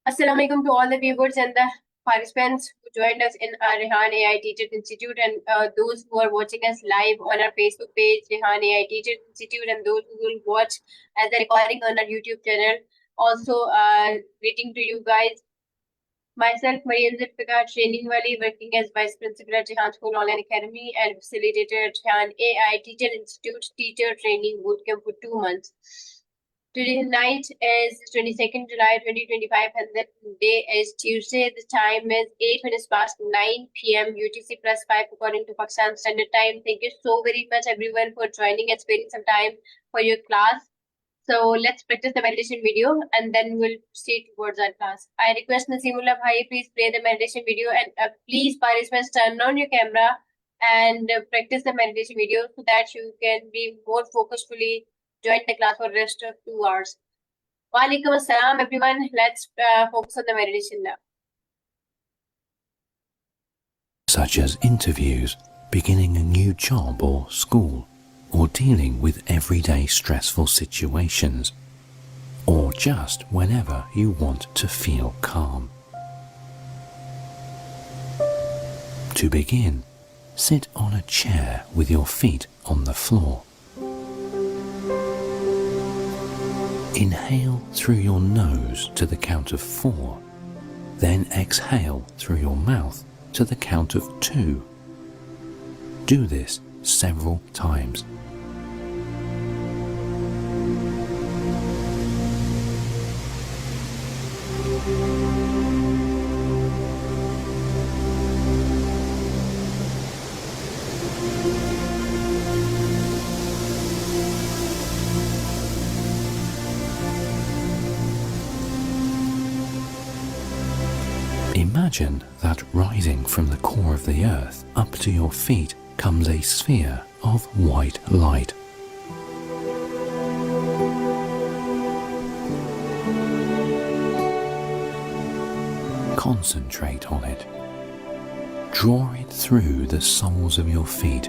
Assalamualaikum to all the viewers and the participants who joined us in our Rehan AI Teachers Institute and those who are watching us live on our Facebook page, Rehan AI Teachers Institute, and those who will watch as a recording on our YouTube channel. Also, greeting to you guys. Myself, Mariam Zulfikar, training wali, working as Vice Principal at Rehan School Online Academy and facilitator at Rehan AI Teacher Institute Teacher Training Bootcamp for 2 months. Today night is 22nd July 2025 and the day is Tuesday. The time is 8 minutes past 9 p.m. UTC plus 5 according to Pakistan Standard Time. Thank you so very much everyone for joining and spending some time for your class. So let's practice the meditation video and then we'll proceed towards our class. I request Naseemullah Bhai, please play the meditation video and please participants turn on your camera and practice the meditation video so that you can be more focusfully join the class for the rest of 2 hours. Walaikum assalam everyone. Let's focus on the meditation now. Such as interviews, beginning a new job or school, or dealing with everyday stressful situations, or just whenever you want to feel calm. To begin, sit on a chair with your feet on the floor. Inhale through your nose to the count of 4, then exhale through your mouth to the count of 2. Do this several times. Imagine that rising from the core of the earth up to your feet comes a sphere of white light. Concentrate on it. Draw it through the soles of your feet.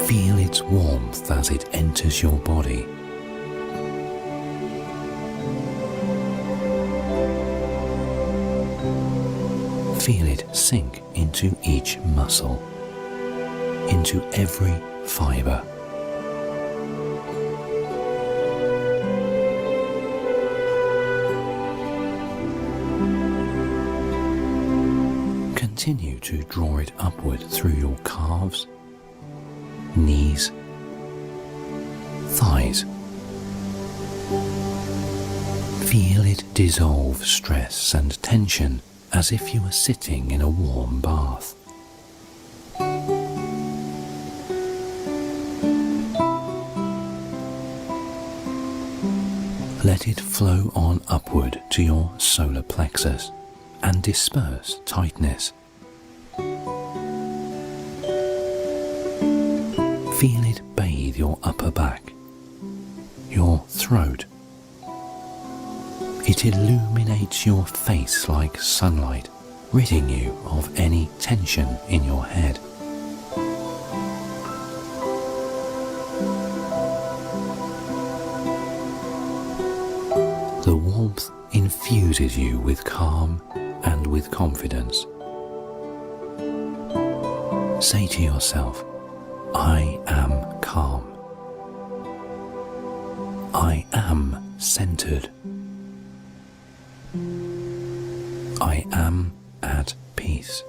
Feel its warmth as it enters your body. Feel it sink into each muscle, into every fiber. Continue to draw it upward through your calves, knees, thighs. Feel it dissolve stress and tension as if you were sitting in a warm bath. Let it flow on upward to your solar plexus and disperse tightness. Feel it bathe your upper back, your throat. It illuminates your face like sunlight, ridding you of any tension in your head. The warmth infuses you with calm and with confidence. Say to yourself, I am calm. I am centered. I am at peace.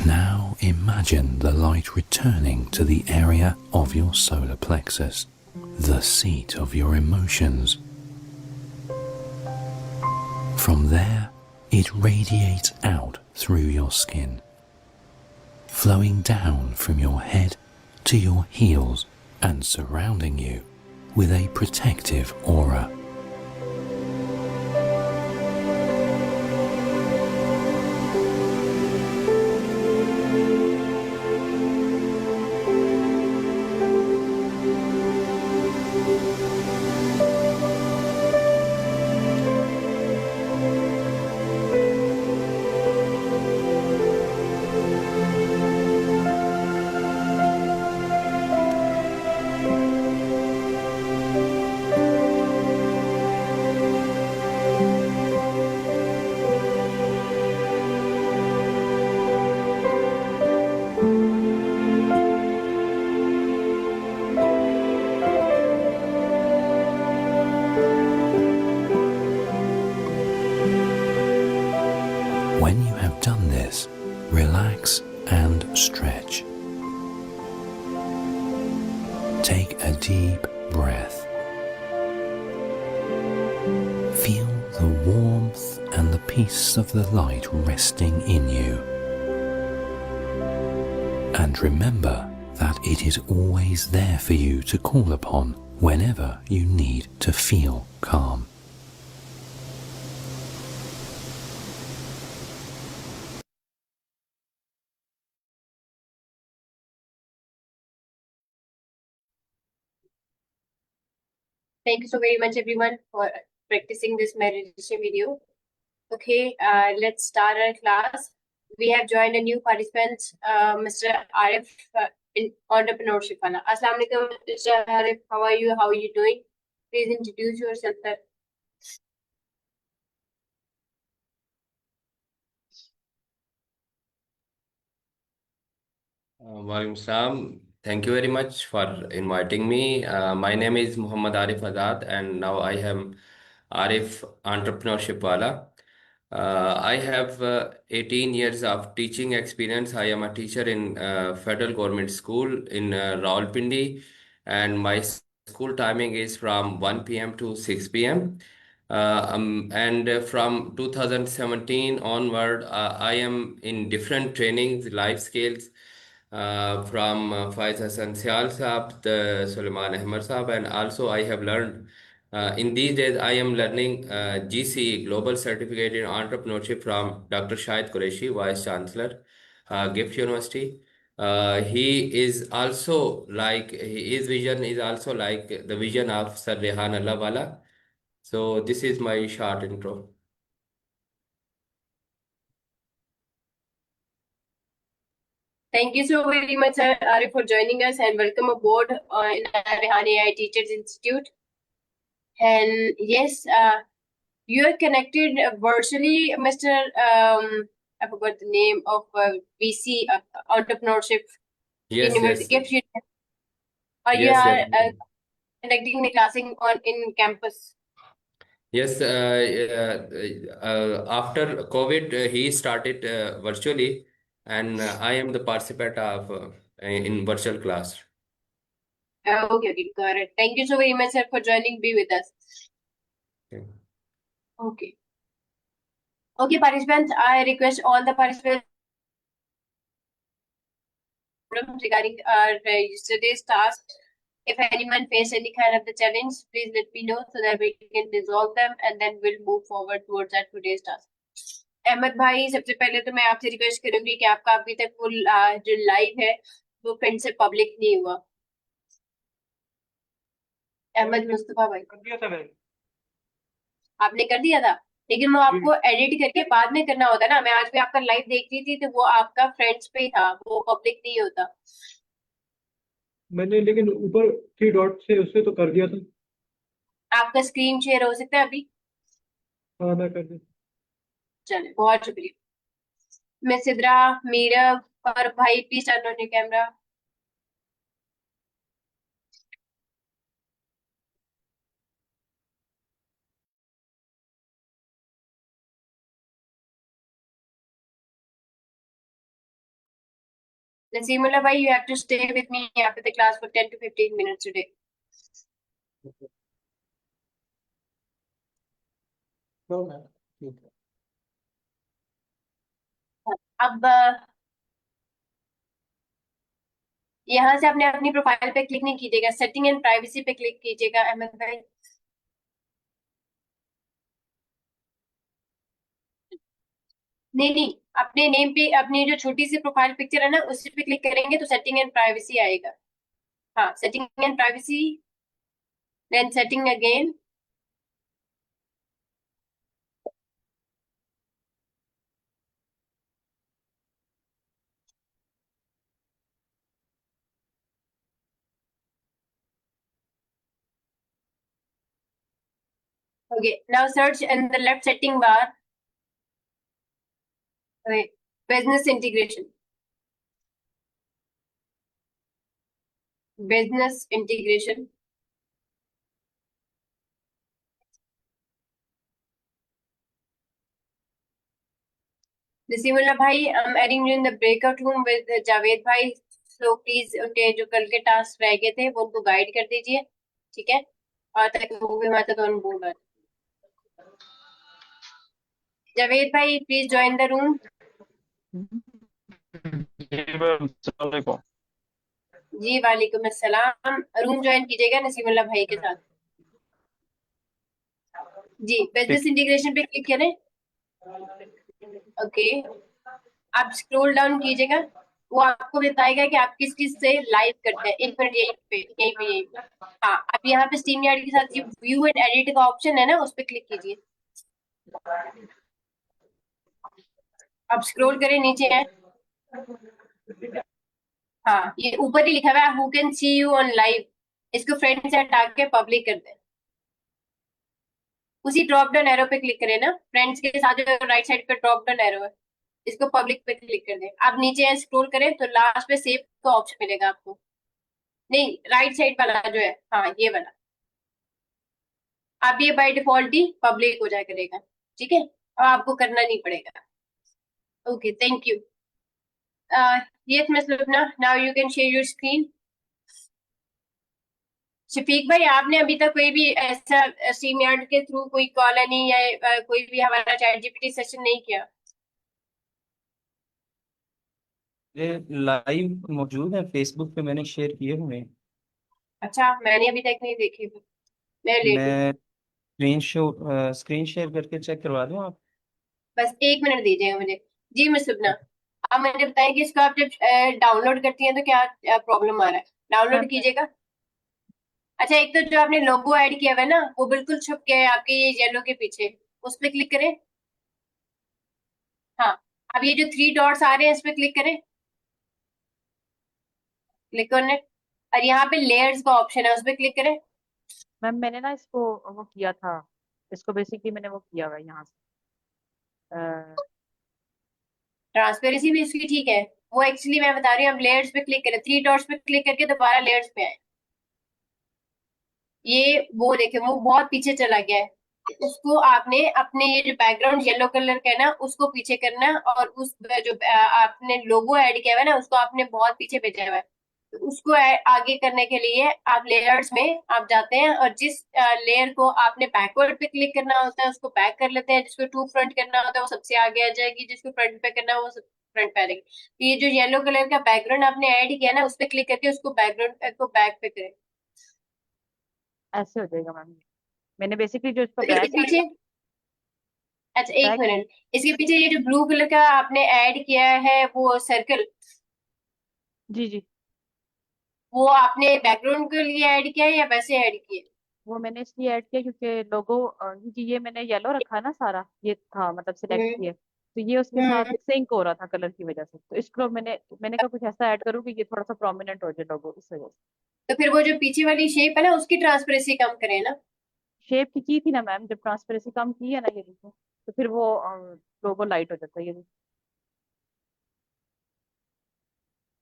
Now imagine the light returning to the area of your solar plexus, the seat of your emotions. From there, it radiates out through your skin, flowing down from your head to your heels and surrounding you with a protective aura. and stretch. Take a deep breath. Feel the warmth and the peace of the light resting in you. And remember that it is always there for you to call upon whenever you need to feel calm. Thank you so very much, everyone, for practicing this meditation video. Okay, let's start our class. We have joined a new participant, Mr. Arif, in entrepreneurship. Assalamu alaikum, Mr. Arif. How are you? How are you doing? Please introduce yourself, sir. Walaikum Salam. Thank you very much for inviting me. My name is Muhammad Arif Azad, and now I am Arif Entrepreneurship Wala. I have 18 years of teaching experience. I am a teacher in federal government school in Rawalpindi, and my school timing is from 1 p.m. to 6 p.m. And from 2017 onward, I am in different trainings, life skills from Faiz Hassan Sial Saab, the Suleiman Ahmad Saab, and also I have learned. In these days, I am learning GCE Global Certificate in Entrepreneurship from Dr. Shahid Qureshi, Vice Chancellor, GIFT University. He is also like his vision is also like the vision of Sir Rehan Allah Wala. So this is my short intro. Thank you so very much, sir, Arif, for joining us, and welcome aboard in Rehan AI Teachers Institute. And yes, you are connected virtually, Mr. I forgot the name of VC Entrepreneurship Yes, University. yes, Or you yes, are yes. conducting the classing on in campus. Yes, after COVID, he started virtually, and I am the participant of in virtual class. Okay, got it. Thank you so very much, sir, for joining me with us. Okay. Okay. Okay, participants, I request all the participants regarding our yesterday's task. If anyone face any kind of the challenge, please let me know so that we can resolve them and then we'll move forward towards our today's task. Ahmad भाई, सबसे पहले तो मैं आपसे request करूंगी कि आपका अभी तक वो जो लाइव है वो फ्रेंड से पब्लिक नहीं हुआ. अहमद मुस्तफा भाई, कर दिया था मैंने. आपने कर दिया था, लेकिन वो आपको एडिट करके बाद में करना होता ना. मैं आज भी आपका लाइव देख रही थी तो वो आपका फ्रेंड्स पे ही था, वो पब्लिक नहीं होता. मैंने लेकिन ऊपर 3 डॉट से उससे तो कर दिया था. आपका स्क्रीन शेयर हो सकता है अभी? हाँ, मैं कर दिया. चले, बहुत शुक्रिया. मिस सिद्रा, मीरव और भाई, please turn on your camera. Naseemullah bhai, you have to stay with me after the class for 10 to 15 minutes today. तो मैं ठीक है. अब यहाँ से आपने अपनी प्रोफाइल पे क्लिक नहीं कीजिएगा, सेटिंग एंड प्राइवेसी पे क्लिक कीजिएगा अहमद भाई. नहीं, अपने नेम पे अपनी जो छोटी सी प्रोफाइल पिक्चर है ना उसी पे क्लिक करेंगे तो सेटिंग एंड प्राइवेसी आएगा. हाँ, setting and privacy, then setting again. Okay, now search in the left setting bar. Okay, business integration. Business integration. नसीमुल्लाह भाई, I am adding you in the breakout room with Javed भाई, so please उनके जो कल के task रह गए थे वो उनको गाइड कर दीजिए, ठीक है? और ताकि वो भी माता तो बोल रहा जावेद भाई, प्लीज ज्वाइन द रूम। जी मैम, अस्सलाम वालेकुम। जी वालेकुम अस्सलाम। रूम ज्वाइन कीजिएगा नसीमुल्लाह भाई के साथ। जी, बिजनेस ठीक। इंटीग्रेशन पे क्लिक करें। ओके, आप स्क्रॉल डाउन कीजिएगा, वो आपको बताएगा कि आप किस चीज से लाइव करते हैं। एक मिनट, यहीं पे। हाँ, आप यहाँ पे स्ट्रीम यार्ड के साथ जो व्यू एंड एडिट का ऑप्शन है ना, उस पर क्लिक कीजिए। अब स्क्रॉल करें, नीचे है। हाँ, ये ऊपर ही लिखा हुआ है who can see you on live, इसको फ्रेंड से हटा के पब्लिक कर दें। उसी ड्रॉप डाउन एरो पे क्लिक करें ना, फ्रेंड्स के साथ जो राइट साइड पे ड्रॉप डाउन एरो है, इसको पब्लिक पे क्लिक कर दें। आप नीचे स्क्रॉल करें तो लास्ट पे सेव का ऑप्शन मिलेगा आपको। नहीं, राइट साइड वाला जो है, हाँ ये वाला। अब ये बाय डिफॉल्ट ही पब्लिक हो जाया करेगा, ठीक है? और आपको करना नहीं पड़ेगा। Okay, thank you. Yes miss Lubna, now you can share your screen. Shafiq भाई, आपने अभी तक कोई भी ऐसा स्ट्रीम यार्ड के थ्रू कोई कॉल नहीं या कोई भी हमारा चैट जीपीटी सेशन नहीं किया? ये लाइव मौजूद है, फेसबुक पे मैंने शेयर किए हुए हैं। अच्छा, मैंने अभी तक नहीं देखी, मैं लेट हूँ। मैं स्क्रीन शेयर करके चेक करवा दूं आप? बस एक मिनट दीजिएगा मुझे। जी मिस लुबना, आप मुझे बताएं कि इसको आप जब डाउनलोड करती हैं तो क्या प्रॉब्लम आ रहा है? डाउनलोड मैम कीजिएगा। अच्छा, एक तो जो आपने लोगो ऐड किया हुआ है ना, वो बिल्कुल छुप गया है आपके ये येलो के पीछे, उस पर क्लिक करें। हाँ, अब ये जो थ्री डॉट्स आ रहे हैं इस पे क्लिक करें, क्लिक करने, और यहाँ पे लेयर्स का ऑप्शन है, उस पर क्लिक करें। मैम मैंने ना इसको वो किया था, इसको बेसिकली मैंने वो किया हुआ है यहाँ से। ट्रांसपेरेंसी भी इसकी ठीक है। वो एक्चुअली मैं बता रही हूँ, अब लेयर्स पे क्लिक करें, थ्री डॉट्स पे क्लिक करके दोबारा लेयर्स पे आए। ये वो देखे, वो बहुत पीछे चला गया है। उसको आपने अपने ये जो बैकग्राउंड येलो कलर का है ना, उसको पीछे करना है, और उस जो आपने लोगो ऐड किया हुआ है ना, उसको आपने बहुत पीछे भेजा हुआ है। तो उसको आगे करने के लिए आप लेयर्स में आप जाते हैं, और जिस लेयर को आपने बैकवर्ड पे क्लिक करना होता है उसको बैक कर लेते हैं, जिसको टू फ्रंट करना होता है वो सबसे आगे आ जाएगी, जिसको फ्रंट पे करना है वो फ्रंट पे आ जाएगी। तो ये जो येलो कलर का बैकग्राउंड आपने ऐड किया ना, उस पर क्लिक करके उसको बैकग्राउंड को बैक पे करें। ऐसे हो जाएगा मैम। मैंने बेसिकली जो इसको तो इसके बैक पीछे, अच्छा एक बैक मिनट, इसके पीछे ये जो ब्लू कलर का आपने ऐड किया है वो सर्कल, जी जी, वो आपने बैकग्राउंड के लिए ऐड किया है या वैसे ऐड किया? वो मैंने इसलिए ऐड किया क्योंकि लोगो, क्योंकि ये मैंने येलो रखा है ना सारा, ये था मतलब सिलेक्ट हम्म किया, तो ये उसके साथ हम्म। सिंक हो रहा था कलर की वजह से, तो इसको मैंने कहा कुछ ऐसा ऐड करूँ कि ये थोड़ा सा प्रोमिनेंट हो जाए लोगो, इस वजह से। तो फिर वो जो पीछे वाली शेप है ना, उसकी ट्रांसपेरेंसी कम करें ना। शेप की थी ना मैम, जब ट्रांसपेरेंसी कम की है ना ये देखो, तो फिर वो लोगो लाइट हो जाता है ये देखो।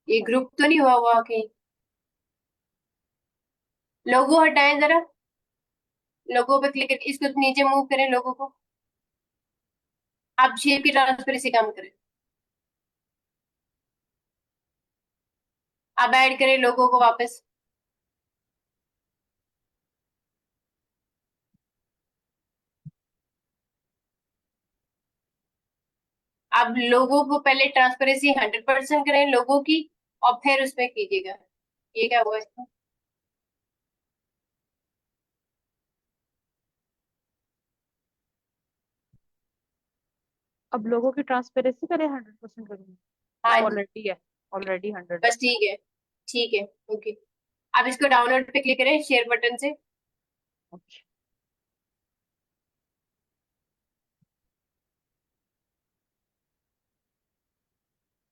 ये ग्रुप तो नहीं हुआ हुआ कहीं? लोगो हटाएं जरा, लोगो पे क्लिक करके इसको नीचे मूव करें, लोगो को। आप शेप की ट्रांसपेरेंसी कम करें, अब ऐड करें लोगो को वापस। अब लोगो को पहले ट्रांसपेरेंसी 100% करें लोगो की, और फिर उसमें कीजिएगा। ये क्या हुआ इसका? अब लोगों की ट्रांसपेरेंसी करें 100% करूँगी? हाँ जी, ऑलरेडी है, ऑलरेडी 100 है। बस ठीक है, ठीक है, ओके। अब इसको डाउनलोड पे क्लिक करें शेयर बटन से। Okay.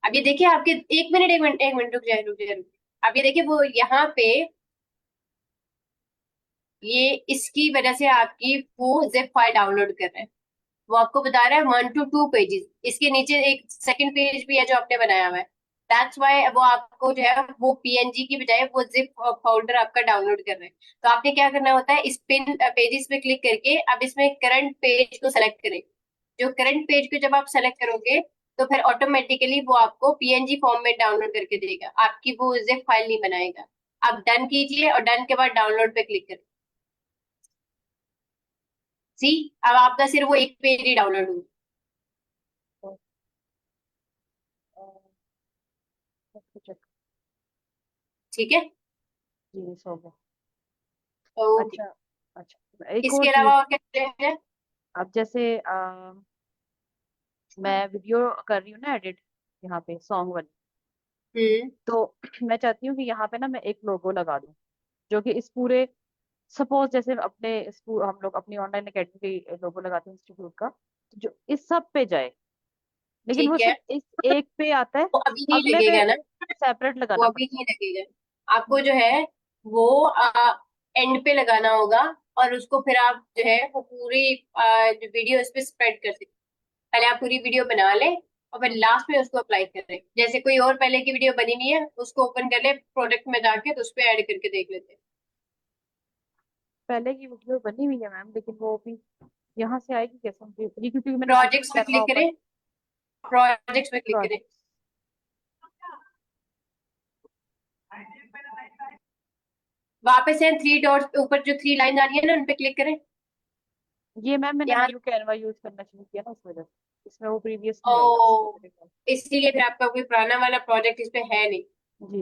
अब ये देखिए आपके, एक मिनट रुक जाए। अब ये देखिए वो यहाँ पे, ये इसकी वजह से आपकी वो जिप फाइल डाउनलोड कर रहे हैं। वो आपको बता रहा है 1 to 2 पेजेस, इसके नीचे एक सेकंड पेज भी है जो आपने बनाया हुआ है। दैट्स वाई वो आपको जो है वो पीएनजी की बजाय वो जिप फोल्डर आपका डाउनलोड कर रहे हैं। तो आपने क्या करना होता है, इस पिन पेजेस पे क्लिक करके अब इसमें करंट पेज को सेलेक्ट करें। जो करंट पेज को जब आप सेलेक्ट करोगे तो फिर ऑटोमेटिकली वो आपको पीएनजी फॉर्म में डाउनलोड करके देगा, आपकी वो जिप फाइल नहीं बनाएगा। आप डन कीजिए और डन के बाद डाउनलोड पे क्लिक करें। सी, अब आपका सिर्फ वो एक पेज ही डाउनलोड हुआ। चेक। ठीक है, जी सो गया। ओके। अच्छा। अच्छा, एक और इसके चीज। अलावा और क्या करते हैं? अब जैसे मैं वीडियो कर रही हूँ ना एडिट, यहाँ पे सॉन्ग वाली, तो मैं चाहती हूँ कि यहाँ पे ना मैं एक लोगो लगा दूँ जो कि इस पूरे, सपोज जैसे अपने हम लोग अपनी ऑनलाइन एकेडमी के लोगो लगाते हैं इंस्टीट्यूट का, तो जो इस सब पे जाए, लेकिन वो ठीक है, सिर्फ इस एक पे आता है, वो अभी नहीं अगले पे लगेगा ना, सेपरेट वो लगाना अभी पड़ता नहीं लगेगा। आपको जो है वो एंड पे लगाना होगा, और उसको फिर आप जो है वो पूरी जो वीडियो इस पे स्प्रेड कर सकते हैं। पहले आप पूरी वीडियो बना लें और फिर लास्ट में उसको अप्लाई करें। जैसे कोई और पहले की वीडियो बनी हुई है, उसको ओपन कर ले प्रोडक्ट में जाके, तो उस पर ऐड करके देख लेते हैं। है। पहले की वीडियो बनी हुई है मैम, लेकिन वो भी यहाँ से आएगी कैसे मुझे ये, क्योंकि मैंने गूगल प्रोजेक्ट्स पे कैनवा क्लिक ओपन। करें, प्रोजेक्ट्स पे क्लिक करें। प्रोजेक्ट। वापस से थ्री डॉट ऊपर जो थ्री लाइन आ रही है ना, उन पे क्लिक करें। ये मैम मैंने यहाँ, न्यू कैनवा यूज करना शुरू किया ना, उस वजह से इसमें वो प्रीवियस नहीं आएगा ओ, इसीलिए फिर आपका कोई पुराना वाला प्रोजेक्ट इस पे है नहीं। जी।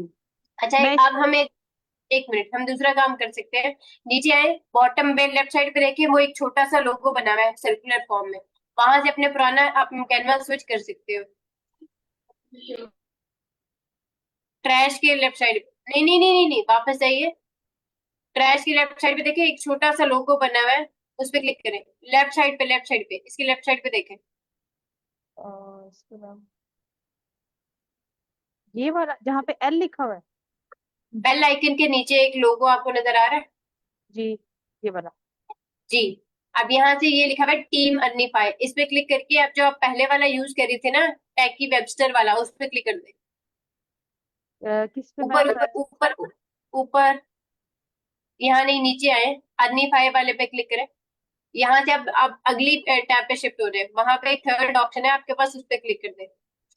अच्छा, मैं अब हम एक मिनट, हम दूसरा काम कर सकते हैं। नीचे आए, बॉटम पे लेफ्ट साइड पे देखिए, वो एक छोटा सा लोगो बना हुआ है सर्कुलर फॉर्म में, वहां से अपने पुराना आप कैनवा स्विच कर सकते हो। ट्रैश के लेफ्ट साइड, नहीं नहीं नहीं नहीं नहीं, वापस जाइए। ट्रैश की लेफ्ट साइड पे देखिए, एक छोटा सा लोगो बना हुआ है, उस पे क्लिक करें। लेफ्ट साइड पे, लेफ्ट साइड पे, इसकी लेफ्ट साइड पे देखें। इसके नाम, ये वाला जहाँ पे एल लिखा हुआ है। बेल आइकन के नीचे एक लोगो आपको नजर आ रहा है? जी, ये वाला। जी। अब यहाँ से ये लिखा हुआ है टीम अर्निफाई, इस पे क्लिक करके आप जो आप पहले वाला यूज कर रही थे ना, टैकी वेबस्टर वाला, उस पे क्लिक कर दे। किस पे ऊपर मैम? ऊपर ऊपर ऊपर, यहाँ नहीं, नीचे आए, अर्निफाई वाले पे क्लिक करें। यहाँ से अब अगली टैब पे शिफ्ट हो जाए, वहां पे एक थर्ड ऑप्शन है आपके पास, उस पे क्लिक कर दे। ये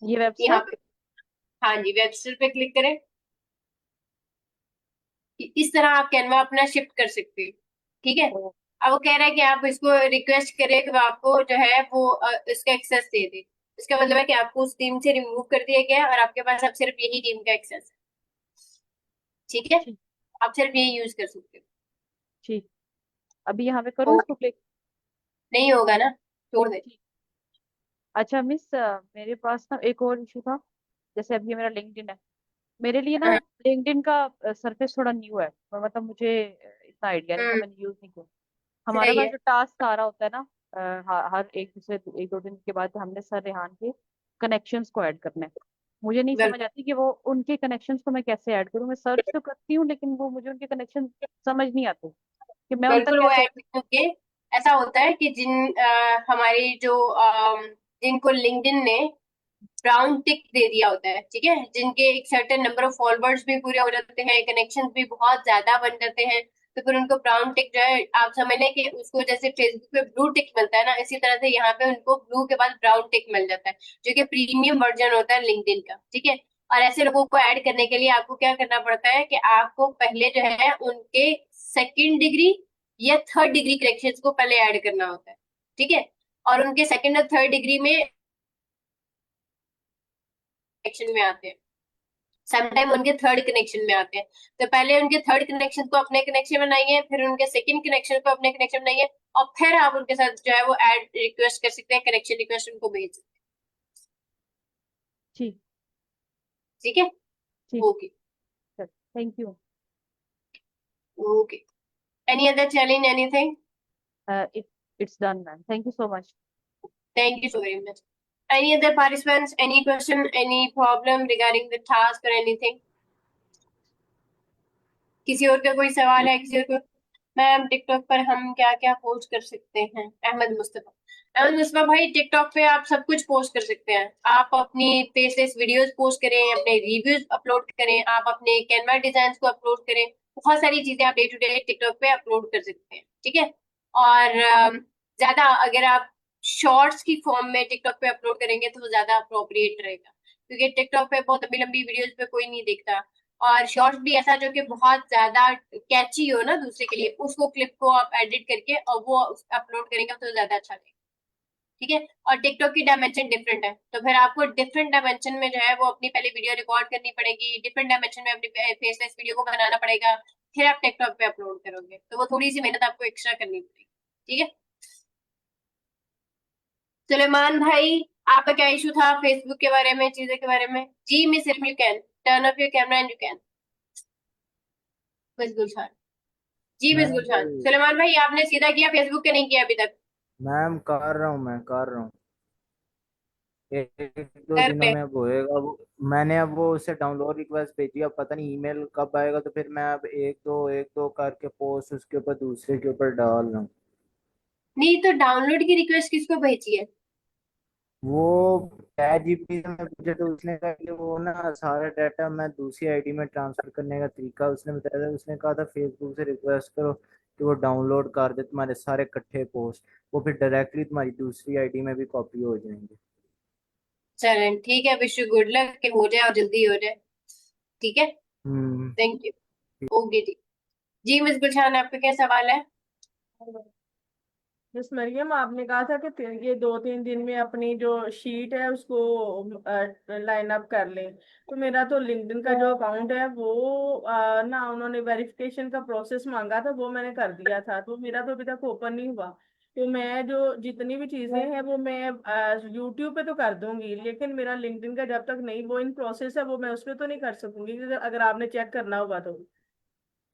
यहाँ वेबसाइट। पे, हाँ जी, वेबस्टर पे क्लिक करें। इस तरह आप कैनवा अपना शिफ्ट कर सकते हैं। ठीक है, अब वो कह रहा है कि आप इसको रिक्वेस्ट करें कि वो आपको जो है वो इसका एक्सेस दे दे। इसका मतलब है कि आपको उस टीम से रिमूव कर दिया गया है और आपके पास अब सिर्फ यही टीम का एक्सेस है। ठीक है, ठीक। आप सिर्फ यही यूज कर सकते ठीक। अभी यहाँ पे हो। करूँ इसको क्लिक? नहीं होगा ना, छोड़ दे। ठीक। अच्छा मिस, मेरे पास ना एक और इशू था। जैसे अभी ये मेरा लिंक्डइन है, मेरे लिए ना हाँ, लिंक्डइन का सरफेस थोड़ा न्यू है, और मतलब मुझे इतना आइडिया नहीं था, हम्म, मैंने यूज नहीं किया। हमारा सही पास है। जो टास्क आ रहा होता है ना, हर एक दो दिन के बाद हमने सर रेहान के कनेक्शंस को ऐड करना है। मुझे नहीं समझ बिल्कुल आती कि वो उनके कनेक्शंस को मैं कैसे ऐड करूँ। मैं सर्च तो करती हूँ, लेकिन वो मुझे उनके कनेक्शन समझ नहीं आते कि मैं उन तक बिल्कुल, वो कैसे। ऐड होंगे। ऐसा होता है कि हमारी जो जिनको लिंक्डइन ने ब्राउन टिक दे दिया होता है, ठीक है, जिनके एक सर्टेन नंबर ऑफ फॉलोअर्स भी पूरे हो जाते हैं, कनेक्शन भी बहुत ज्यादा बन जाते हैं, तो फिर उनको ब्राउन टिक जो है, आप समझ लें कि उसको जैसे फेसबुक पे ब्लू टिक मिलता है ना, इसी तरह से यहाँ पे उनको ब्लू के बाद ब्राउन टिक मिल जाता है, जो कि प्रीमियम वर्जन होता है लिंक्डइन का। ठीक है, और ऐसे लोगों को ऐड करने के लिए आपको क्या करना पड़ता है कि आपको पहले जो है उनके सेकेंड डिग्री या थर्ड डिग्री कनेक्शन को पहले ऐड करना होता है। ठीक है, और उनके सेकेंड और थर्ड डिग्री में कनेक्शन में आते हैं, समटाइम उनके थर्ड कनेक्शन में आते हैं। तो पहले उनके थर्ड कनेक्शन को अपने कनेक्शन बनाइए, फिर उनके सेकंड कनेक्शन को अपने कनेक्शन बनाइए, और फिर आप उनके साथ जो है वो ऐड रिक्वेस्ट कर सकते हैं, कनेक्शन रिक्वेस्ट उनको भेज सकते हैं। ठीक। ठीक है, ठीक। Okay. Thank you. Okay, any other challenge, anything? It it's done ma'am, thank you so much. Thank you so very much. Any other participants, any question, any problem regarding the task or anything? किसी और का कोई सवाल है किसी और को? Ma'am, TikTok पर हम क्या क्या पोस्ट कर सकते हैं? अहमद मुस्तफा भाई, टिकटॉक पे आप सब कुछ पोस्ट कर सकते हैं। आप अपनी फेसलेस वीडियोस पोस्ट करें, अपने रिव्यूज अपलोड करें, आप अपने कैनवा डिजाइन को अपलोड करें, बहुत सारी चीजें आप डे टू डे टिकटॉक पे अपलोड कर सकते हैं। ठीक है, और ज्यादा अगर आप शॉर्ट्स की फॉर्म में टिकटॉक पे अपलोड करेंगे तो वो ज्यादा अप्रोप्रिएट रहेगा, क्योंकि टिकटॉक पे बहुत लंबी लंबी वीडियोस पे कोई नहीं देखता, और शॉर्ट्स भी ऐसा जो कि बहुत ज्यादा कैची हो ना दूसरे के लिए, उसको क्लिप को आप एडिट करके और वो अपलोड करेंगे तो ज्यादा अच्छा रहेगा। ठीक है, और टिकटॉक की डायमेंशन डिफरेंट है, तो फिर आपको डिफरेंट डायमेंशन में जो है वो अपनी पहले वीडियो रिकॉर्ड करनी पड़ेगी, डिफरेंट डायमेंशन में अपनी फेसलेस वीडियो को बनाना पड़ेगा, फिर आप टिकटॉक पे अपलोड करोगे, तो वो थोड़ी सी मेहनत आपको एक्स्ट्रा करनी पड़ेगी। ठीक है, सुलेमान भाई, आपका क्या इशू था फेसबुक के बारे में, चीजें के बारे में? जी miss Iram, you can turn off your camera and you can. Miss Gulshan, जी मिस मैम गुलशान। वही सुलेमान भाई, आपने सीधा किया फेसबुक के, नहीं किया अभी तक? मैम कर रहा हूँ, मैं कर रहा हूँ। एक दो कर दिनों ले। में अब होएगा वो। मैंने अब वो उसे डाउनलोड रिक्वेस्ट भेजी, अब पता नहीं ईमेल कब आएगा, तो फिर मैं अब एक दो करके पोस्ट उसके ऊपर दूसरे के ऊपर डाल रहा हूँ। नहीं तो डाउनलोड की रिक्वेस्ट किसको भेजी है? वो चैट जीपीटी में पूछा तो उसने कहा कि वो ना सारा डाटा मैं दूसरी आईडी में ट्रांसफर करने का तरीका उसने बताया था। उसने कहा था फेसबुक से रिक्वेस्ट करो कि वो डाउनलोड कर दे तुम्हारे सारे इकट्ठे पोस्ट, वो फिर डायरेक्टली तुम्हारी दूसरी आईडी में भी कॉपी हो जाएंगे। चलें ठीक है, विश यू गुड लक कि हो जाए और जल्दी हो जाए। ठीक है, हम्म। Thank you. ओके जी। जी मिस गुलशान, आपका क्या सवाल है? मिस मरियम, आपने कहा था कि ये 2-3 दिन में अपनी जो शीट है उसको लाइन अप कर लें। तो मेरा तो लिंक्डइन का जो अकाउंट है वो ना उन्होंने वेरिफिकेशन का प्रोसेस मांगा था, वो मैंने कर दिया था, तो मेरा तो अभी तक ओपन नहीं हुआ। तो मैं जो जितनी भी चीजें हैं वो मैं यूट्यूब पे तो कर दूंगी, लेकिन मेरा लिंक्डइन का जब तक नहीं वो इन प्रोसेस है वो मैं उस पर तो नहीं कर सकूंगी, अगर आपने चेक करना होगा तो।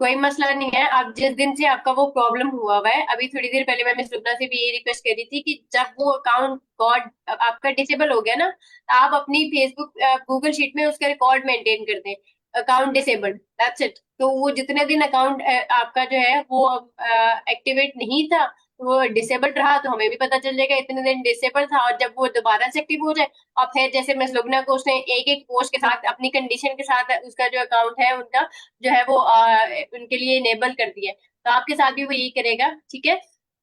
कोई मसला नहीं है, आप जिस दिन से आपका वो प्रॉब्लम हुआ हुआ है, अभी थोड़ी देर पहले मैं मिस लुबना से भी यही रिक्वेस्ट कर रही थी कि जब वो अकाउंट गॉड आपका डिसेबल हो गया ना, आप अपनी फेसबुक गूगल शीट में उसका रिकॉर्ड मेंटेन कर दें, अकाउंट डिसेबल्ड, दैट्स इट। तो वो जितने दिन अकाउंट आपका जो है वो एक्टिवेट नहीं था, वो डिसेबल्ड रहा, तो हमें भी पता चल जाएगा इतने दिन डिसेबल था, और जब वो दोबारा से एक्टिव हो जाए और फिर जैसे मिस लुबना को उसने एक एक पोस्ट के साथ अपनी कंडीशन के साथ उसका जो अकाउंट है उनका जो है वो उनके लिए इनेबल कर दिया है, तो आपके साथ भी वो यही करेगा। ठीक है,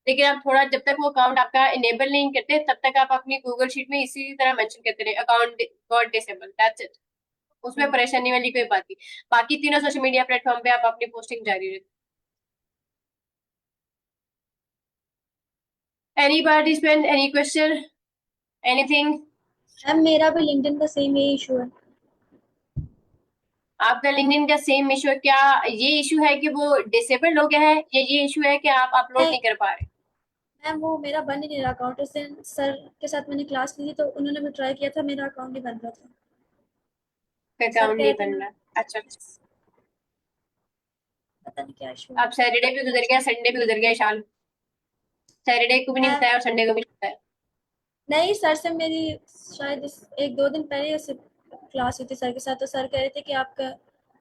लेकिन आप थोड़ा, जब तक वो अकाउंट आपका इनेबल नहीं करते तब तक आप अपनी गूगल शीट में इसी तरह मेंशन करते रहे, account got disable, that's it. उसमें परेशानी वाली कोई बात नहीं। बाकी तीनों सोशल मीडिया प्लेटफॉर्म पे आप अपनी पोस्टिंग जारी रखें। Any participant, any question, anything? Ma'am मेरा भी लिंक्डइन का सेम यही इशू है। आपका लिंक्डइन का सेम इशू है? क्या ये इशू है कि वो डिसेबल्ड हो गया है, या ये इशू है कि आप अपलोड नहीं कर पा रहे? मैम वो मेरा बन ही नहीं रहा अकाउंट, उस दिन सर के साथ मैंने क्लास ली थी तो उन्होंने भी ट्राई किया था, मेरा अकाउंट नहीं बन रहा था। सर अकाउंट कह नहीं रहे थे बन मैं, रहा? अच्छा, पता नहीं क्या इशू अब सैटरडे भी गुजर गया, संडे भी गुजर गया, शाल सैटरडे को भी नहीं है। बताया और संडे को भी नहीं बताया। नहीं, सर से मेरी शायद 1-2 दिन पहले उससे क्लास हुई थी सर के साथ, तो सर कह रहे थे कि आपका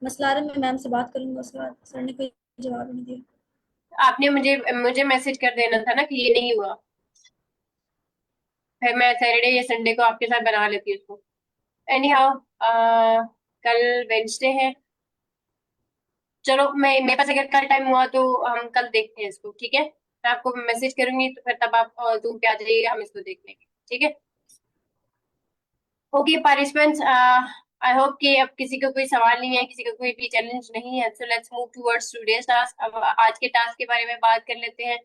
मसला आ रहा है, मैं मैम से बात करूंगा। उसके बाद सर ने कोई जवाब नहीं दिया। आपने मुझे मुझे मैसेज कर देना था ना कि ये नहीं हुआ, फिर मैं सैटरडे या संडे को आपके साथ बना लेती उसको। एनी हाउ, कल वेंसडे है, चलो मैं मेरे पास अगर कल टाइम हुआ तो हम कल देखते हैं इसको। ठीक है, मैं आपको मैसेज करूंगी, तो फिर तब आप जूम पे आ जाइएगा, हम इसको देख लेंगे। ठीक है, ओके पार्टिसिपेंट्स, आई होप कि अब किसी को कोई सवाल नहीं है, किसी को कोई भी चैलेंज नहीं है, so let's move towards today's task. अब आज के टास्क के बारे में बात कर लेते हैं,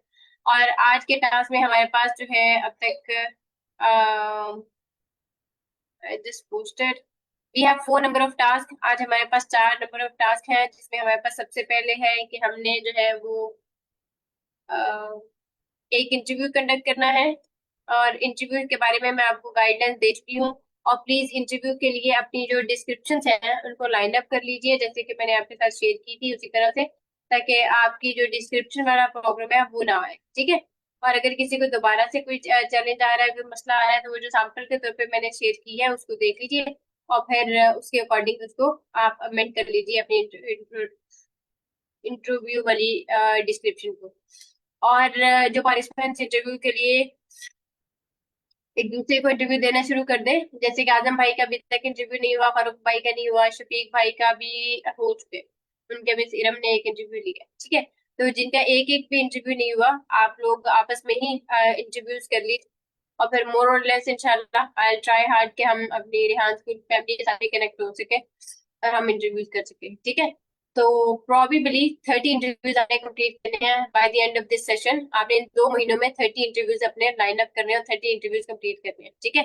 और आज के टास्क में हमारे पास जो है अब तक just posted we have 4 number of task. आज हमारे पास 4 नंबर ऑफ टास्क हैं, जिसमें हमारे पास सबसे पहले है कि हमने जो है वो एक इंटरव्यू कंडक्ट करना है, और इंटरव्यू के बारे में मैं आपको गाइडेंस दे चुकी हूँ। और प्लीज इंटरव्यू के लिए अपनी जो डिस्क्रिप्शन है उनको लाइन अप कर लीजिए, जैसे कि मैंने आपके साथ शेयर की थी उसी तरह से, ताकि आपकी जो डिस्क्रिप्शन वाला प्रॉब्लम है वो ना आए। ठीक है, और अगर किसी को दोबारा से कोई चैलेंज आ रहा है, कोई मसला आ रहा है, तो वो जो सैंपल के तौर पे मैंने शेयर की है उसको देख लीजिए, और फिर उसके अकॉर्डिंग उसको आप अमेंड कर लीजिए अपनी इंटरव्यू वाली डिस्क्रिप्शन को। और जो पार्टिसिपेंट्स इंटरव्यू के लिए एक दूसरे को इंटरव्यू देना शुरू कर दे, जैसे कि आजम भाई का अभी तक इंटरव्यू नहीं हुआ, फारूक भाई का नहीं हुआ, शफीक भाई का भी हो चुके, उनके भी सीरम ने एक इंटरव्यू लिया। ठीक है, तो जिनका एक एक भी इंटरव्यू नहीं हुआ, आप लोग आपस में ही इंटरव्यूज कर लीजिए, और फिर मोर और लेस इंशाल्लाह आई ट्राई हार्ड कि हम अपनी रिहान स्कूल फैमिली के साथ कनेक्ट हो सके और हम इंटरव्यूज कर सके, ठीक है। तो प्रोबेबली 30 इंटरव्यूज आपने कंप्लीट करने हैं by the end of this session. आपने इन 2 महीनों में 30 इंटरव्यूज अपने लाइन अप करने हैं और 30 इंटरव्यूज कंप्लीट करने हैं, ठीक है।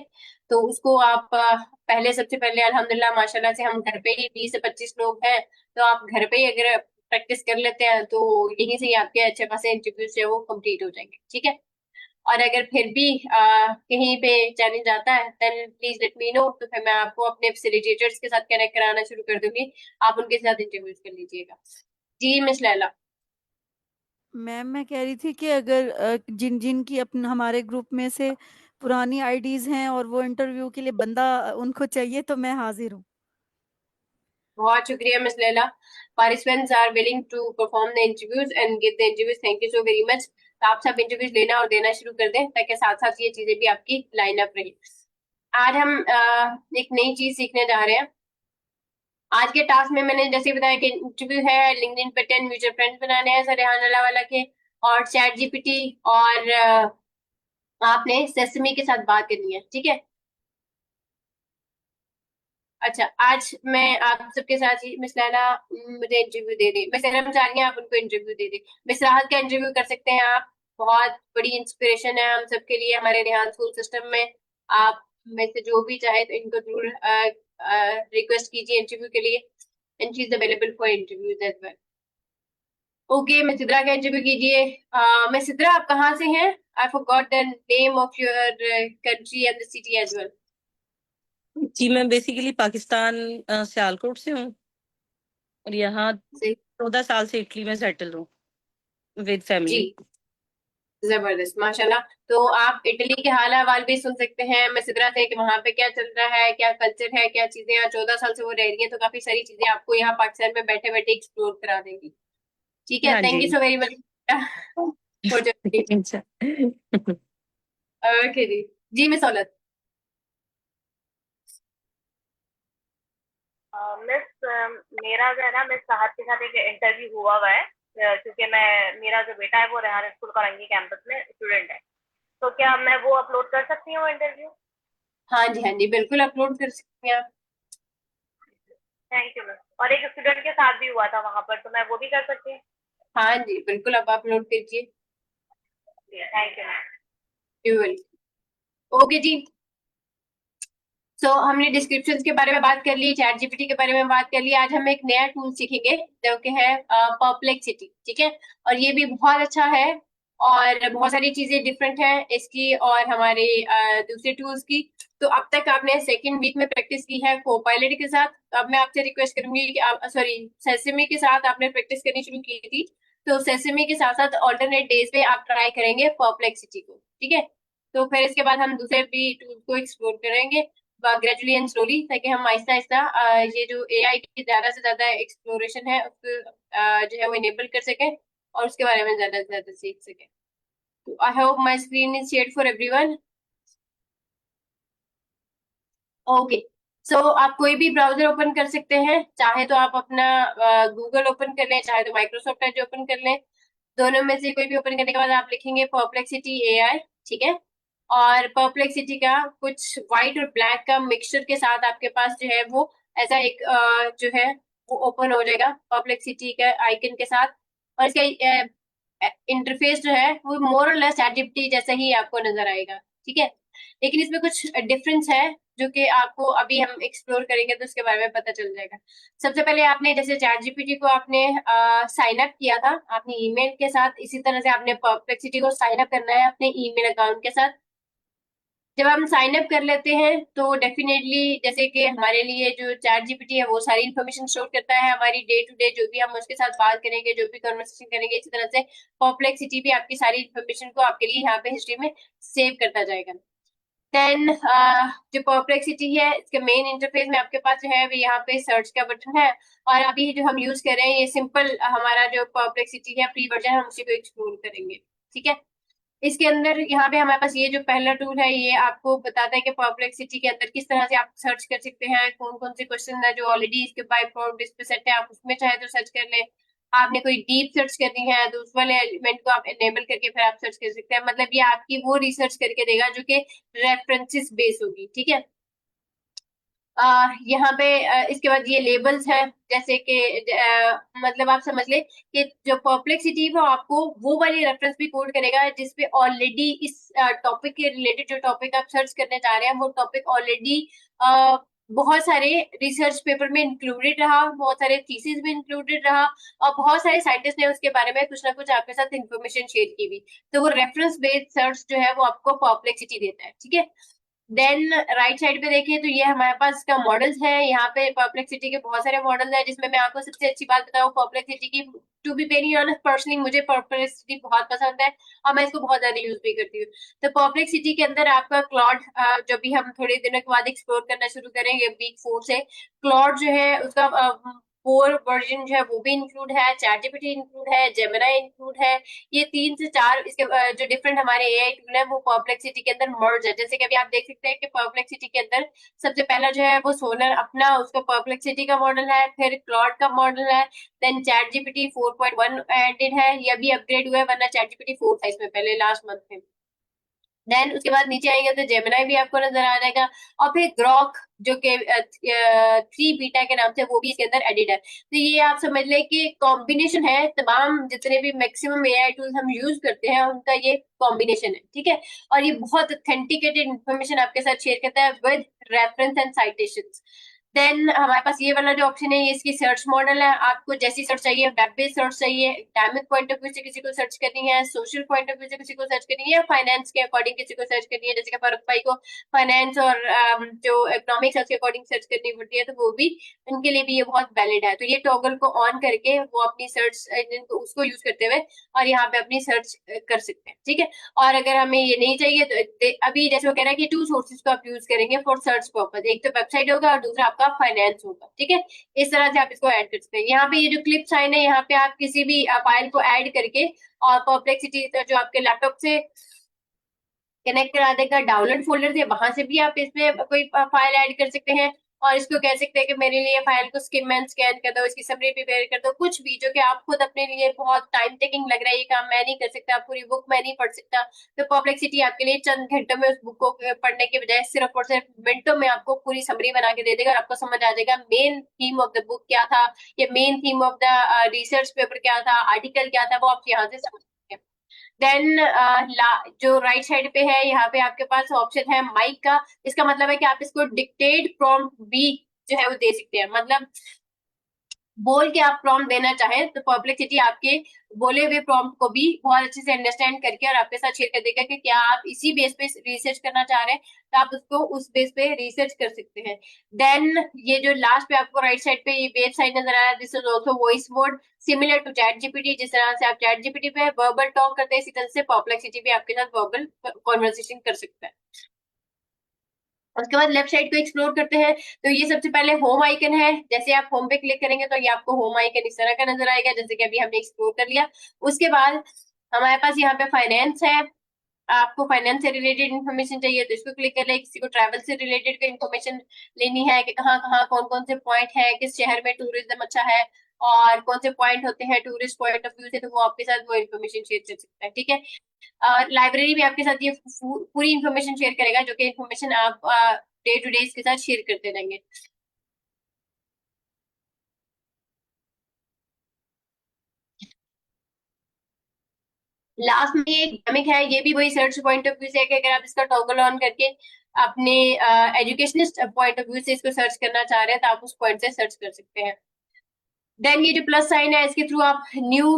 तो उसको आप पहले सबसे पहले अल्हम्दुलिल्लाह माशाल्लाह से हम घर पे ही 20 से 25 लोग हैं, तो आप घर पे ही अगर प्रैक्टिस कर लेते हैं तो यहीं से ही आपके अच्छे खासे इंटरव्यूज जो है वो कंप्लीट हो जाएंगे, ठीक है। और अगर फिर भी कहीं पे चैलेंज आता है then please let me know, तो फिर मैं आपको अपने फैसिलिटेटर्स के साथ कनेक्ट कराना शुरू कर दूंगी, आप उनके साथ इंटरव्यूज कर लीजिएगा। जी मिस लैला। मैम मैं कह रही थी कि अगर जिन जिन की अपन हमारे ग्रुप में से पुरानी आईडीज हैं और वो इंटरव्यू के लिए बंदा उनको चाहिए तो मैं हाजिर हूँ। बहुत शुक्रिया miss Laila. Participants are willing to perform the interviews and give the interviews, thank you so very much. तो आप सब इंटरव्यूज लेना और देना शुरू कर दें ताकि साथ साथ ये चीजें भी आपकी लाइन अप रही। आज हम एक नई चीज सीखने जा रहे हैं। आज के टास्क में मैंने जैसे बताया कि इंटरव्यू है, लिंक्डइन पे 10 म्यूचुअल फ्रेंड्स बनाने हैं सर रेहान अल्लाह वाला के, और चैट जीपीटी, और आपने सेसमी के साथ बात करनी है, ठीक है। अच्छा, आज मैं आप सबके साथ ही मिस लैला मुझे इंटरव्यू दे दे, मिस अरम चाह रही हैं आप उनको इंटरव्यू दे दे, मिस राहत का इंटरव्यू कर सकते हैं आप, बहुत बड़ी इंस्पिरेशन है हम सबके लिए हमारे रेहान स्कूल सिस्टम में। आप में से जो भी चाहे तो इनको जरूर रिक्वेस्ट कीजिए इंटरव्यू के लिए, and she is available for interviews as well. Okay, मैं सिद्रा का इंटरव्यू कीजिए। मैं सिद्रा, आप कहाँ से हैं? I forgot the name of your country and the city as well. जी मैं बेसिकली पाकिस्तान सियालकोट से हूँ और यहाँ 14 साल से इटली में सेटल हूँ विद फैमिली। जी जबरदस्त, माशाल्लाह। तो आप इटली के हाल अहवाल भी सुन सकते हैं मैं सिद्रा से कि वहाँ पे क्या चल रहा है, क्या कल्चर है, क्या चीजें हैं। 14 साल से वो रह रही हैं तो काफी सारी चीजें आपको यहाँ पाकिस्तान में बैठे बैठे एक्सप्लोर करा देंगी, ठीक है। हाँ थैंक जी। You so very much for okay जी। जी मिस औलत। मिस मेरा जो है ना मिस साहब के साथ एक इंटरव्यू हुआ है, क्योंकि मेरा जो बेटा है वो रेहान स्कूल करंगी कैंपस में स्टूडेंट है, तो क्या मैं वो अपलोड कर सकती हूँ इंटरव्यू? हाँ जी बिल्कुल अपलोड कर सकती हैं आप। Thank you miss. और एक स्टूडेंट के साथ भी हुआ था वहाँ पर, तो मैं वो भी कर सकती हूँ? हाँ जी बिल्कुल, आप अपलोड कीजिए। Thank you ma'am. You welcome. Okay जी, सो हमने डिस्क्रिप्शन के बारे में बात कर ली, चैट जीपीटी के बारे में बात कर ली। आज हम एक नया टूल सीखेंगे जो कि है परप्लेक्सिटी, ठीक है। और ये भी बहुत अच्छा है और बहुत सारी चीजें डिफरेंट है इसकी और हमारे दूसरे टूल्स की। तो अब तक आपने सेकेंड वीक में प्रैक्टिस की है कोपायलट के साथ, तो अब मैं आपसे रिक्वेस्ट करूंगी कि आप सेसमी के साथ आपने प्रैक्टिस करनी शुरू की थी, तो सेसमी के साथ साथ ऑल्टरनेट डेज पे आप ट्राई करेंगे परप्लेक्सिटी को, ठीक है। तो फिर इसके बाद हम दूसरे भी टूल को एक्सप्लोर करेंगे ग्रेजुअली एंड स्लोली, ताकि हम आहिस्ता आहिस्ता ये जो एआई की ज्यादा से ज्यादा एक्सप्लोरेशन है उसको जो है वो इनेबल कर सके और उसके बारे में ज्यादा से ज्यादा सीख सके। तो I hope my screen is shared for everyone. Okay, so आप कोई भी ब्राउजर ओपन कर सकते हैं, चाहे तो आप अपना गूगल ओपन कर लें, चाहे तो माइक्रोसॉफ्ट एज ओपन कर लें, दोनों में से कोई भी ओपन करने के बाद आप लिखेंगे परप्लेक्सिटी एआई, ठीक है। और परप्लेक्सिटी का कुछ व्हाइट और ब्लैक का मिक्सचर के साथ आपके पास जो है वो ऐसा एक जो है वो ओपन हो जाएगा परप्लेक्सिटी के आइकन के साथ, और इसका इंटरफेस जो है वो मोर और लेस चैट जीपीटी जैसा ही आपको नजर आएगा, ठीक है। लेकिन इसमें कुछ डिफरेंस है जो कि आपको अभी हम एक्सप्लोर करेंगे तो उसके बारे में पता चल जाएगा। सबसे पहले आपने जैसे चैट जीपीटी को आपने साइन अप किया था अपनी ईमेल के साथ, इसी तरह से आपने परप्लेक्सिटी को साइन अप करना है अपने ईमेल अकाउंट के साथ। जब हम साइन अप कर लेते हैं तो डेफिनेटली जैसे कि हमारे लिए जो चैट जीपीटी है वो सारी इन्फॉर्मेशन स्टोर करता है, हमारी डे टू डे जो भी हम उसके साथ बात करेंगे, जो भी कन्वर्सेशन करेंगे, इसी तरह से परप्लेक्सिटी भी आपकी सारी इन्फॉर्मेशन को आपके लिए यहाँ पे हिस्ट्री में सेव करता जाएगा। देन जो परप्लेक्सिटी है इसके मेन इंटरफेस में आपके पास जो है वो यहाँ पे सर्च का बटन है, और अभी जो हम यूज कर रहे हैं ये सिंपल हमारा जो परप्लेक्सिटी है फ्री वर्जन, हम उसी को एक्सप्लोर करेंगे, ठीक है। इसके अंदर यहाँ पे हमारे पास ये जो पहला टूल है ये आपको बताता है कि परप्लेक्सिटी के अंदर किस तरह से आप सर्च कर सकते हैं, कौन कौन से क्वेश्चन है जो ऑलरेडी इसके बाय प्रॉम्प्ट इस पे सेट है, आप उसमें चाहे तो सर्च कर लें। आपने कोई डीप सर्च करनी है तो उस वाले एलिमेंट को आप एनेबल करके फिर आप सर्च कर सकते हैं। मतलब ये आपकी वो रिसर्च करके देगा जो कि रेफरेंसेस बेस होगी, ठीक है। यहाँ पे इसके बाद ये लेबल्स है, जैसे कि मतलब आप समझ ले कि जो परप्लेक्सिटी है वो आपको वो वाली रेफरेंस भी कोड करेगा जिसपे ऑलरेडी इस टॉपिक के रिलेटेड जो टॉपिक आप सर्च करने जा रहे हैं वो टॉपिक ऑलरेडी बहुत सारे रिसर्च पेपर में इंक्लूडेड रहा, बहुत सारे थीसिस में इंक्लूडेड रहा, और बहुत सारे साइंटिस्ट ने उसके बारे में कुछ ना कुछ आपके साथ इंफॉर्मेशन शेयर की भी। तो वो रेफरेंस बेस्ड सर्च जो है वो आपको परप्लेक्सिटी देता है, ठीक है। देन राइट साइड पे देखिए तो ये हमारे पास का मॉडल्स है। यहाँ पे परप्लेक्सिटी के बहुत सारे मॉडल्स हैं, जिसमें मैं आपको सबसे अच्छी बात बताऊं परप्लेक्सिटी की, to be very honest personally मुझे परप्लेक्सिटी बहुत पसंद है और मैं इसको बहुत ज्यादा यूज भी करती हूँ। तो परप्लेक्सिटी के अंदर आपका क्लॉड, जो भी हम थोड़े दिनों के बाद एक्सप्लोर करना शुरू करेंगे वीक 4 से, क्लॉड जो है उसका 4 वर्जन जो है वो भी इंक्लूड है, चैट जीपीटी इंक्लूड है, जेमिनी इंक्लूड है। ये 3 से 4 इसके जो डिफरेंट हमारे एआई टूल है वो परप्लेक्सिटी के अंदर मर्ज है। जैसे कि अभी आप देख सकते हैं कि परप्लेक्सिटी के अंदर सबसे पहला जो है वो सोलर अपना उसका परप्लेक्सिटी का मॉडल है, फिर क्लॉड का मॉडल है, देन चैट जीपीटी 4.1 एडेड है, ये अभी अपग्रेड हुआ है, वरना चैट जीपीटी 4 था इसमें पहले लास्ट मंथ में। देन उसके बाद नीचे आएंगे तो जेमिनी भी आपको नजर आ जाएगा, और फिर ग्रॉक जो कि 3 बीटा के नाम से वो भी इसके अंदर एडिड है। तो ये आप समझ लें कि कॉम्बिनेशन है, तमाम जितने भी मैक्सिमम एआई टूल्स हम यूज करते हैं उनका ये कॉम्बिनेशन है, ठीक है। और ये बहुत ऑथेंटिकेटेड इंफॉर्मेशन आपके साथ शेयर करता है with reference and citations. Then हमारे पास ये वाला जो ऑप्शन है ये इसकी सर्च मॉडल है। आपको जैसी सर्च चाहिए, वेब बेस्ड सर्च चाहिए, एकेडमिक पॉइंट ऑफ व्यू से किसी को सर्च करनी है, सोशल पॉइंट ऑफ व्यू से किसी को सर्च करनी है, फाइनेंस के अकॉर्डिंग किसी को सर्च करनी है, जैसे कि फारूक भाई को फाइनेंस और जो इकोनॉमिक्स है उसके अकॉर्डिंग सर्च करनी पड़ती है, तो वो भी उनके लिए भी ये बहुत वैलिड है। तो ये टॉगल को ऑन करके वो अपनी सर्च इंजन को उसको यूज करते हुए और यहाँ पे अपनी सर्च कर सकते हैं, ठीक है। और अगर हमें ये नहीं चाहिए तो अभी जैसे वो कह रहा है कि 2 सोर्सेज को आप यूज करेंगे फॉर सर्च पर्पज, एक तो वेबसाइट होगा और दूसरा आपका फाइनेंस होगा, ठीक है। इस तरह से आप इसको ऐड कर सकते हैं। यहाँ पे ये जो क्लिप साइन है यहाँ पे आप किसी भी फाइल को ऐड करके और परप्लेक्सिटी जो आपके लैपटॉप से कनेक्ट करा देगा डाउनलोड फोल्डर से, वहां से भी आप इसमें कोई फाइल ऐड कर सकते हैं और इसको कह सकते हैं कि मेरे लिए फाइल को स्किम एंड स्कैन कर दो, इसकी समरी प्रिपेयर कर दो, कुछ भी जो कि आप खुद अपने लिए बहुत टाइम टेकिंग लग रहा है, ये काम मैं नहीं कर सकता, पूरी बुक मैं नहीं पढ़ सकता, तो परप्लेक्सिटी आपके लिए चंद घंटों में उस बुक को पढ़ने के बजाय सिर्फ और सिर्फ मिनटों में आपको पूरी समरी बना के दे देगा और आपको समझ आ जाएगा main theme of the book क्या था, या main theme of the research paper क्या था, आर्टिकल क्या था, वो आप यहाँ से समझ। देन जो राइट साइड पे है यहाँ पे आपके पास ऑप्शन है माइक का। इसका मतलब है कि आप इसको डिक्टेट प्रॉम्प्ट भी जो है वो दे सकते हैं, मतलब बोल के आप प्रॉम्प्ट देना चाहें तो परप्लेक्सिटी आपके बोले हुए प्रॉम्प्ट को भी बहुत अच्छे से अंडरस्टैंड करके और आपके साथ शेयर कर देगा कि क्या आप इसी बेस पे रिसर्च करना चाह रहे हैं, तो आप उसको उस बेस पे रिसर्च कर सकते हैं। देन ये जो लास्ट पे आपको राइट साइड पे ये वेबसाइट नजर आ रहा है, this is also voice mode similar to ChatGPT. जिस तरह से आप चैट जीपीटी पे वर्बल टॉक करते हैं इसी तरह से परप्लेक्सिटी भी आपके साथ वर्बल कॉन्वर्सेशन कर सकता है। उसके बाद लेफ्ट साइड को एक्सप्लोर करते हैं तो ये सबसे पहले होम आइकन है। जैसे आप होम पे क्लिक करेंगे तो ये आपको होम आइकन इस तरह का नजर आएगा, जैसे कि अभी हमने एक्सप्लोर कर लिया। उसके बाद हमारे पास यहाँ पे फाइनेंस है, आपको फाइनेंस से रिलेटेड इन्फॉर्मेशन चाहिए तो इसको क्लिक कर ले। किसी को ट्रैवल से रिलेटेड इन्फॉर्मेशन लेनी है कि कहाँ कहाँ कौन कौन से पॉइंट है, किस शहर में टूरिज्म अच्छा है और कौन से पॉइंट होते हैं टूरिस्ट पॉइंट ऑफ व्यू से, तो वो आपके साथ वो इन्फॉर्मेशन शेयर कर सकता है, ठीक है। लाइब्रेरी भी आपके साथ ये पूरी इन्फॉर्मेशन शेयर करेगा, जो कि इन्फॉर्मेशन आप डे टू डे इसके साथ शेयर करते रहेंगे। लास्ट में एक डेमिक है, ये भी वही सर्च पॉइंट ऑफ व्यू से है कि अगर आप इसका टॉगल ऑन करके अपने एजुकेशनिस्ट पॉइंट ऑफ व्यू से इसको सर्च करना चाह रहे हैं तो आप उस पॉइंट से सर्च कर सकते हैं। देन ये जो प्लस साइन है इसके थ्रू आप न्यू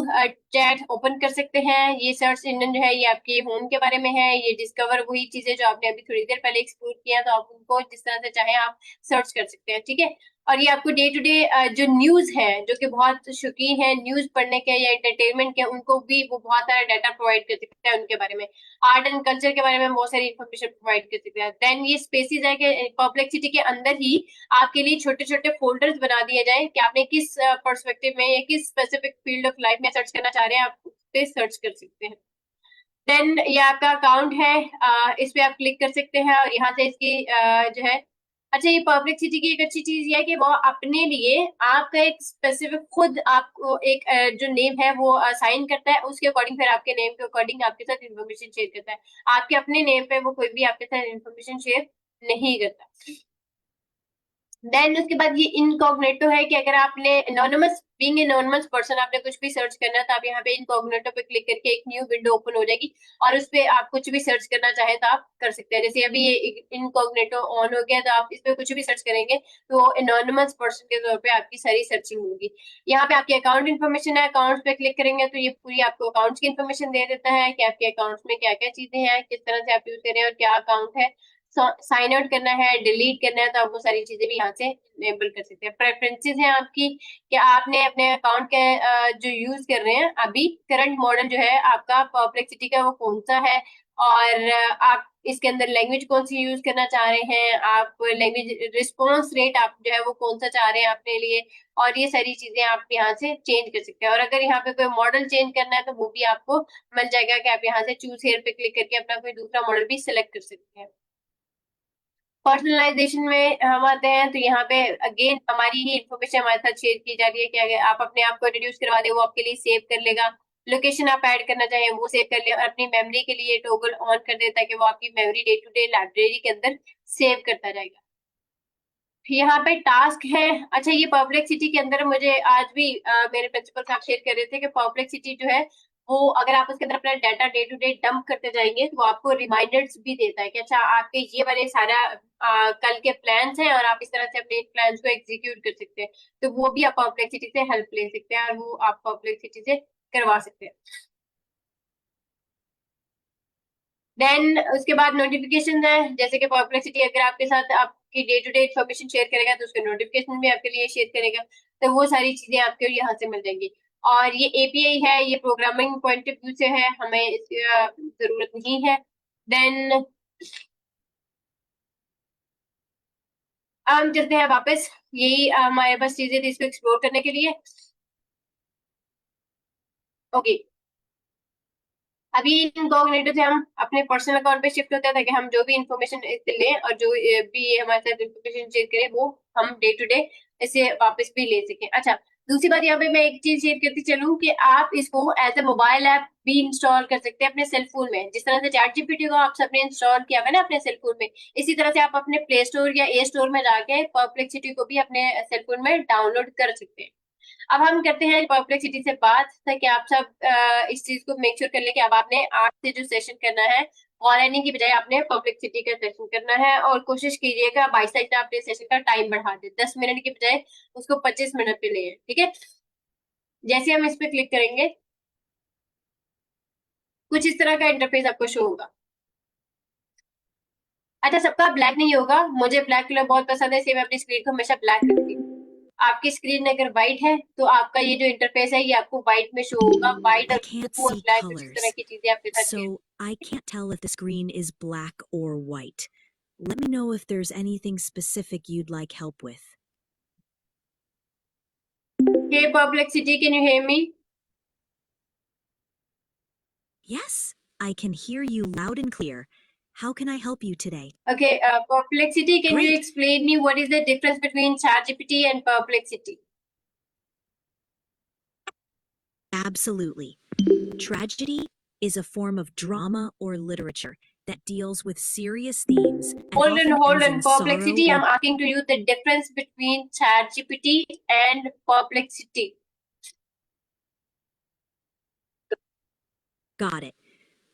चैट ओपन कर सकते हैं। ये सर्च इंजन जो है ये आपके होम के बारे में है, ये डिस्कवर वही चीजें जो आपने अभी थोड़ी देर पहले एक्सप्लोर किया, तो आप उनको जिस तरह से चाहे आप सर्च कर सकते हैं, ठीक है। और ये आपको डे टू डे जो न्यूज है, जो कि बहुत शौकीन है न्यूज पढ़ने के या एंटरटेनमेंट के, उनको भी वो बहुत सारा डाटा प्रोवाइड कर सकते हैं उनके बारे में। आर्ट एंड कल्चर के बारे में बहुत सारी इन्फॉर्मेशन प्रोवाइड कर सकते हैं। देन ये स्पेसिस है कि परप्लेक्सिटी के अंदर ही आपके लिए छोटे छोटे फोल्डर्स बना दिए जाए कि आपने किस पर्सपेक्टिव में या किस स्पेसिफिक फील्ड ऑफ लाइफ में सर्च करना चाह रहे हैं, आप उस पे सर्च कर सकते हैं। देन ये आपका अकाउंट है, इस पे आप क्लिक कर सकते हैं और यहाँ से इसकी जो है अच्छा, ये परप्लेक्सिटी की एक अच्छी चीज ये है कि वो अपने लिए आपका एक स्पेसिफिक खुद आपको एक जो नेम है वो असाइन करता है, उसके अकॉर्डिंग फिर आपके नेम के अकॉर्डिंग आपके साथ इन्फॉर्मेशन शेयर करता है। आपके अपने नेम पे वो कोई भी आपके साथ इन्फॉर्मेशन शेयर नहीं करता। देन उसके बाद ये इनकॉग्निटो है कि अगर आपने एनोनिमस बीइंग एनोनिमस पर्सन आपने कुछ भी सर्च करना है तो आप यहाँ पे इनकॉग्निटो पे क्लिक करके एक न्यू विंडो ओपन हो जाएगी और उस पे आप कुछ भी सर्च करना चाहें तो आप कर सकते हैं। जैसे अभी ये इनकॉग्निटो ऑन हो गया तो आप इस पे कुछ भी सर्च करेंगे तो एनोनिमस पर्सन के तौर पे आपकी सारी सर्चिंग होगी। यहाँ पे आपकी अकाउंट इन्फॉर्मेशन है, अकाउंट पे क्लिक करेंगे तो ये पूरी आपको अकाउंट की इन्फॉर्मेशन दे देता है कि आपके अकाउंट में क्या क्या चीजें हैं, किस तरह से आप यूज कर रहे हैं और क्या अकाउंट है, साइन आउट करना है, डिलीट करना है तो आप वो सारी चीजें भी यहाँ से इनेबल कर सकते हैं। प्रेफरेंसेस हैं आपकी कि आपने अपने अकाउंट के जो यूज कर रहे हैं अभी करंट मॉडल जो है आपका परप्लेक्सिटी का वो कौन सा है और आप इसके अंदर लैंग्वेज कौन सी यूज करना चाह रहे हैं, आप लैंग्वेज रिस्पॉन्स रेट आप जो है वो कौन सा चाह रहे हैं अपने लिए, और ये सारी चीजें आप यहाँ से चेंज कर सकते हैं। और अगर यहाँ पे कोई मॉडल चेंज करना है तो वो भी आपको मिल जाएगा कि आप यहाँ से चूज हेयर पे क्लिक करके अपना कोई दूसरा मॉडल भी सिलेक्ट कर सकते हैं। पर्सनलाइजेशन में हम आते हैं तो यहाँ पे अगेन हमारी ही इन्फॉर्मेशन हमारे साथ शेयर की जा रही है कि अगर आप अपने आप को इंट्रोड्यूस करवा दे वो आपके लिए सेव कर लेगा, लोकेशन आप ऐड करना चाहें वो सेव कर ले और अपनी मेमोरी के लिए टॉगल ऑन कर देता है कि वो आपकी memory day to day library के अंदर सेव करता जाएगा। यहाँ पे टास्क है। अच्छा, ये परप्लेक्सिटी के अंदर मुझे आज भी मेरे प्रिंसिपल साहब शेयर कर रहे थे कि परप्लेक्सिटी जो है वो अगर आप उसके अंदर अपना data day to day dump करते जाएंगे तो वो आपको रिमाइंडर्स भी देता है कि अच्छा आपके ये वाले सारा कल के प्लान्स हैं और आप इस तरह से अपने प्लान्स को एग्जीक्यूट कर सकते हैं, तो वो भी आप परप्लेक्सिटी से हेल्प ले सकते हैं और वो आप परप्लेक्सिटी से करवा सकते हैं। देन उसके बाद नोटिफिकेशन है, जैसे कि परप्लेक्सिटी अगर आपके साथ आपकी day to day information share करेगा तो उसके नोटिफिकेशन भी आपके लिए शेयर करेगा, तो वो सारी चीजें आपके यहाँ से मिल जाएंगी। और ये एपीआई है, ये प्रोग्रामिंग पॉइंट ऑफ व्यू से है, हमें इसकी जरूरत नहीं है। देन हम चलते हैं वापस, यही हमारे पास चीजें थी इसको एक्सप्लोर करने के लिए। ओके, अभी इनकॉग्निटो से हम अपने पर्सनल अकाउंट पे शिफ्ट होते हैं ताकि हम जो भी इंफॉर्मेशन लें और जो भी हमारे साथ इंफॉर्मेशन शेयर करें वो हम डे टू डे इसे वापस भी ले सकें। अच्छा, दूसरी बात यहाँ पे मैं एक चीज शेयर करती चलूं कि आप इसको एज ए मोबाइल ऐप भी इंस्टॉल कर सकते हैं अपने सेल फोन में। जिस तरह से चैट जीपीटी को आप सबने इंस्टॉल किया है ना अपने सेल फोन में, इसी तरह से आप अपने प्ले स्टोर या ए स्टोर में जाके परप्लेक्सिटी को भी अपने सेल फोन में डाउनलोड कर सकते हैं। अब हम करते हैं परप्लेक्सिटी से बात, ताकि आप सब इस चीज को मेक श्योर कर ले कि अब आपने आज से जो सेशन करना है ऑनलाइन की बजाय आपने परप्लेक्सिटी का सेशन करना है, और कोशिश कीजिएगा बाई साइड अपने सेशन का टाइम बढ़ा दे, 10 मिनट की बजाय उसको 25 मिनट पे ले, ठीक है। जैसे हम इस पे क्लिक करेंगे कुछ इस तरह का इंटरफेस आपको शो होगा। अच्छा, सबका ब्लैक नहीं होगा, मुझे ब्लैक कलर बहुत पसंद है इसलिए मैं अपनी स्क्रीन को हमेशा ब्लैक रखती हूँ। आपकी स्क्रीन अगर व्हाइट है तो आपका ये जो इंटरफेस है ये आपको व्हाइट में शो होगा, व्हाइट I और can't ब्लू और see ब्लैक कुछ इस तरह colors, की चीजें आपके साथ so I can't tell if the screen is black or white. Let me know if there's anything specific you'd like help with. Hey Perplexity, can you hear me? Yes, I can hear you loud and clear. How can I help you today? Okay, Perplexity, can you Great. explain me what is the difference between ChatGPT and Perplexity? Absolutely. Tragedy is a form of drama or literature that deals with serious themes and Hold often on. ends in sorrow Perplexity, or I'm asking to you the difference between ChatGPT and Perplexity. Got it.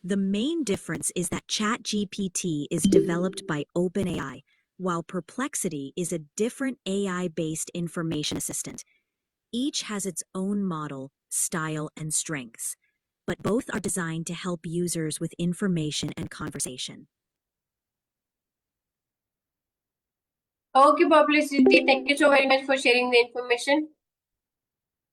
The main difference is that ChatGPT is developed by OpenAI, while Perplexity is a different AI-based information assistant. Each has its own model, style, and strengths, but both are designed to help users with information and conversation. Okay, Perplexity, thank you so very much for sharing the information.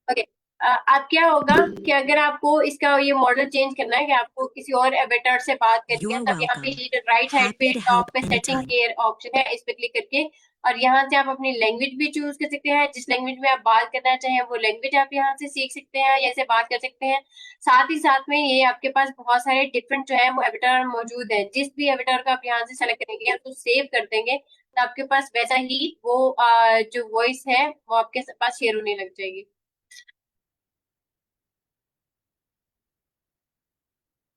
Okay. अब क्या होगा कि अगर आपको इसका ये model change करना है कि आपको किसी और एवेटर से बात करनी है, तब यहाँ पे ये राइट साइड पे टॉप पे सेटिंग केयर ऑप्शन है, इस पे क्लिक करके और यहाँ से आप अपनी लैंग्वेज भी चूज कर सकते हैं। जिस लैंग्वेज में आप बात करना चाहें वो लैंग्वेज आप यहाँ से सीख सकते हैं या ऐसे बात कर सकते हैं। साथ ही साथ में ये आपके पास बहुत सारे डिफरेंट जो है वो एवेटर मौजूद है। जिस भी एवेटर को आप यहाँ से सेलेक्ट करेंगे या तो सेव कर देंगे तो आपके पास वैसा ही वो जो वॉइस है वो आपके पास शेयर होने लग जाएगी।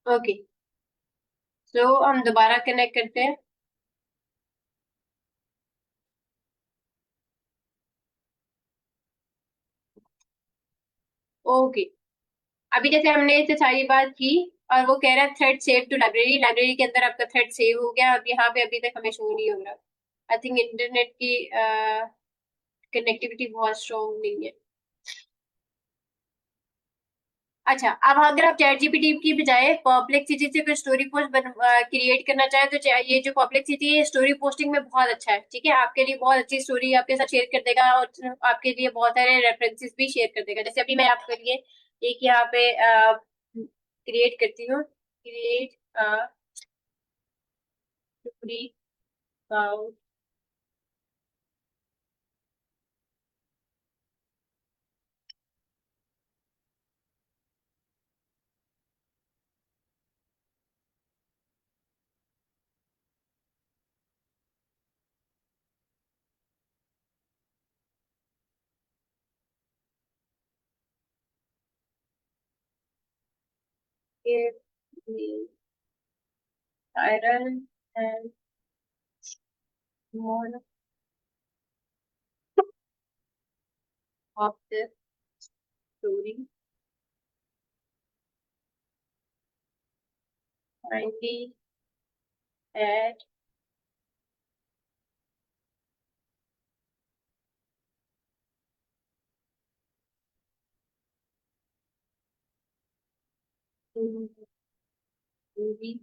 ओके, सो हम दोबारा कनेक्ट करते हैं। ओके, अभी जैसे हमने इससे सारी बात की और वो कह रहा है thread save to library, library के अंदर आपका थ्रेड सेव हो गया। अब यहाँ पे अभी तक हमें शो नहीं हो रहा। आई थिंक इंटरनेट की कनेक्टिविटी बहुत स्ट्रॉन्ग नहीं है। अच्छा, अब अगर आप चैट जीपीटी की बजाय परप्लेक्सिटी से कोई स्टोरी पोस्ट क्रिएट करना चाहे तो ये जो परप्लेक्सिटी है स्टोरी पोस्टिंग में बहुत अच्छा है। ठीक है, आपके लिए बहुत अच्छी स्टोरी आपके साथ शेयर कर देगा और आपके लिए बहुत सारे रेफरेंसेस भी शेयर कर देगा। जैसे अभी मैं आपके लिए एक यहाँ पे क्रिएट करती हूँ, create story about iron and more of this story kindly add to movie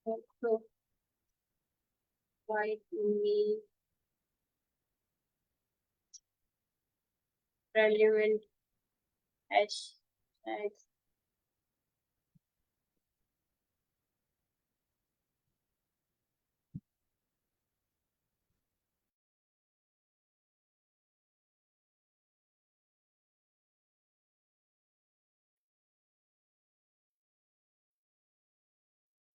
also quite me relevant hashtags.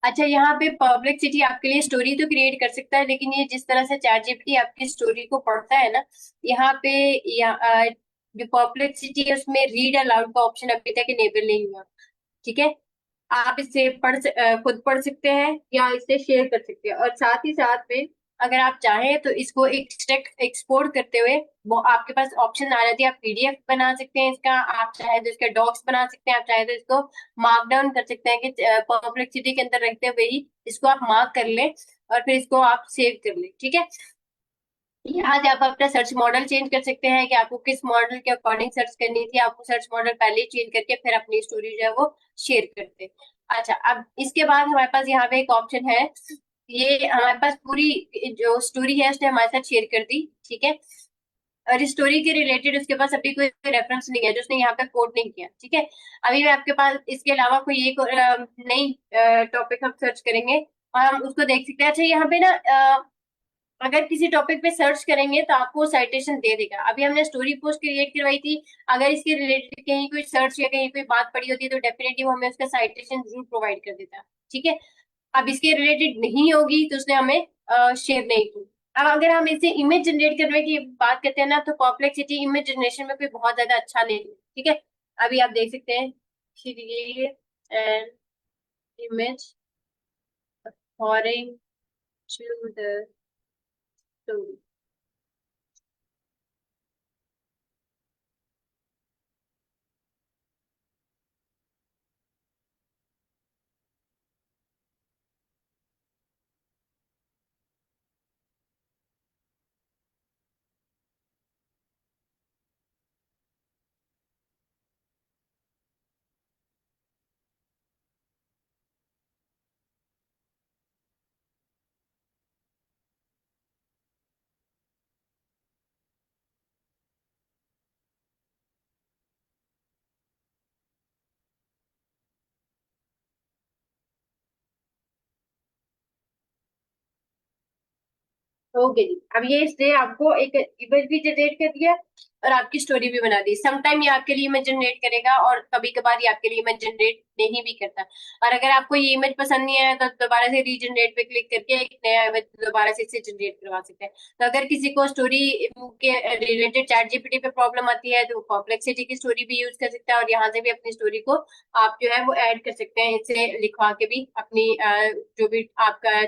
अच्छा, यहाँ पे पब्लिसिटी आपके लिए स्टोरी तो क्रिएट कर सकता है, लेकिन ये जिस तरह से चैट जीपीटी आपकी स्टोरी को पढ़ता है ना, यहाँ पे जो पब्लिसिटी है उसमें रीड अलाउड का ऑप्शन अभी तक इनेबल नहीं हुआ। ठीक है, आप इसे खुद पढ़ सकते हैं या इसे शेयर कर सकते हैं। और साथ ही साथ में अगर आप चाहें तो इसको एक्सपोर्ट करते हुए वो आपके पास ऑप्शन आ जाती है, आप पीडीएफ बना सकते हैं इसका, आप चाहे तो इसका डॉक्स बना सकते हैं, आप चाहे तो इसको मार्क डाउन कर सकते हैं कि परप्लेक्सिटी के अंदर रखते हुए ही इसको आप मार्क कर लें और फिर इसको आप सेव कर लें। ठीक है, यहाँ से आप अपना सर्च मॉडल चेंज कर सकते हैं कि आपको किस मॉडल के अकॉर्डिंग सर्च करनी थी, आपको सर्च मॉडल पहले चेंज करके फिर अपनी स्टोरी जो है वो शेयर करते हैं। अच्छा, अब इसके बाद हमारे पास यहाँ पे एक ऑप्शन है, ये हमारे पास पूरी जो स्टोरी है उसने हमारे साथ शेयर कर दी। ठीक है, और इस स्टोरी के रिलेटेड उसके पास अभी कोई रेफरेंस नहीं है जो उसने यहाँ पे कोट नहीं किया। ठीक है, अभी मैं आपके पास इसके अलावा कोई एक नई टॉपिक हम सर्च करेंगे और हम उसको देख सकते हैं। अच्छा, यहाँ पे ना अगर किसी टॉपिक पे सर्च करेंगे तो आपको साइटेशन दे देगा। अभी हमने स्टोरी पोस्ट क्रिएट करवाई थी, अगर इसके रिलेटेड कहीं कोई सर्च या कहीं कोई बात पड़ी होती है तो डेफिनेटली वो हमें उसका साइटेशन जरूर प्रोवाइड कर देता है। ठीक है, अब इसके रिलेटेड नहीं होगी तो उसने हमें शेयर नहीं की। अब अगर हम इसे इमेज जनरेट करने की बात करते हैं ना, तो कॉम्प्लेक्सिटी इमेज जनरेशन में कोई बहुत ज्यादा अच्छा नहीं है। ठीक है, अभी आप देख सकते हैं an image according to the story. Okay जी, अब ये इसने आपको एक इमेज भी जनरेट कर दिया और आपकी स्टोरी भी बना दी। समटाइम ये आपके लिए इमेज जनरेट करेगा और कभी कभार ये आपके लिए इमेज जनरेट नहीं भी करता। और अगर आपको ये इमेज पसंद नहीं आया तो दोबारा से रीजनरेट पे क्लिक करके एक नया इमेज दोबारा से इसे जनरेट करवा सकते हैं। तो अगर किसी को स्टोरी के रिलेटेड चैट जीपीटी पे प्रॉब्लम आती है तो परप्लेक्सिटी की स्टोरी भी यूज कर सकता है और यहाँ से भी अपनी स्टोरी को आप जो है वो ऐड कर सकते हैं, इसे लिखवा के भी अपनी जो भी आपका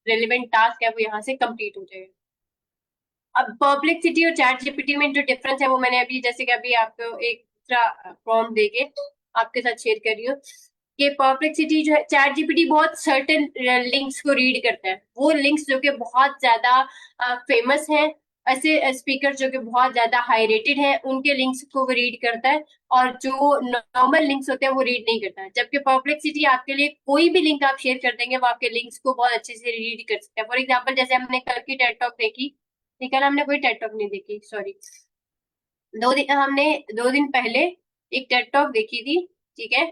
रेलिवेंट टास्क है वो यहाँ से कंप्लीट हो जाएगा। अब परप्लेक्सिटी और चैट जीपीटी में जो डिफरेंस है वो मैंने अभी जैसे कि अभी आपको एक दूसरा प्रॉम्प्ट देके आपके साथ शेयर कर रही हूँ कि परप्लेक्सिटी जो है, चैट जीपीटी बहुत सर्टेन लिंक्स को रीड करता है, वो लिंक्स जो कि बहुत ज्यादा फेमस हैं, ऐसे स्पीकर जो कि बहुत ज्यादा हाई रेटेड है उनके लिंक्स को वो रीड करता है और जो नॉर्मल लिंक्स होते हैं वो रीड नहीं करता है। जबकि परप्लेक्सिटी आपके लिए कोई भी लिंक आप शेयर कर देंगे वो आपके लिंक्स को बहुत अच्छे से रीड कर सकता है। फॉर एग्जाम्पल जैसे हमने कल की टेड टॉक देखी, कल हमने कोई टेड टॉक नहीं देखी, सॉरी, हमने 2 दिन पहले एक टेड टॉक देखी थी, ठीक है,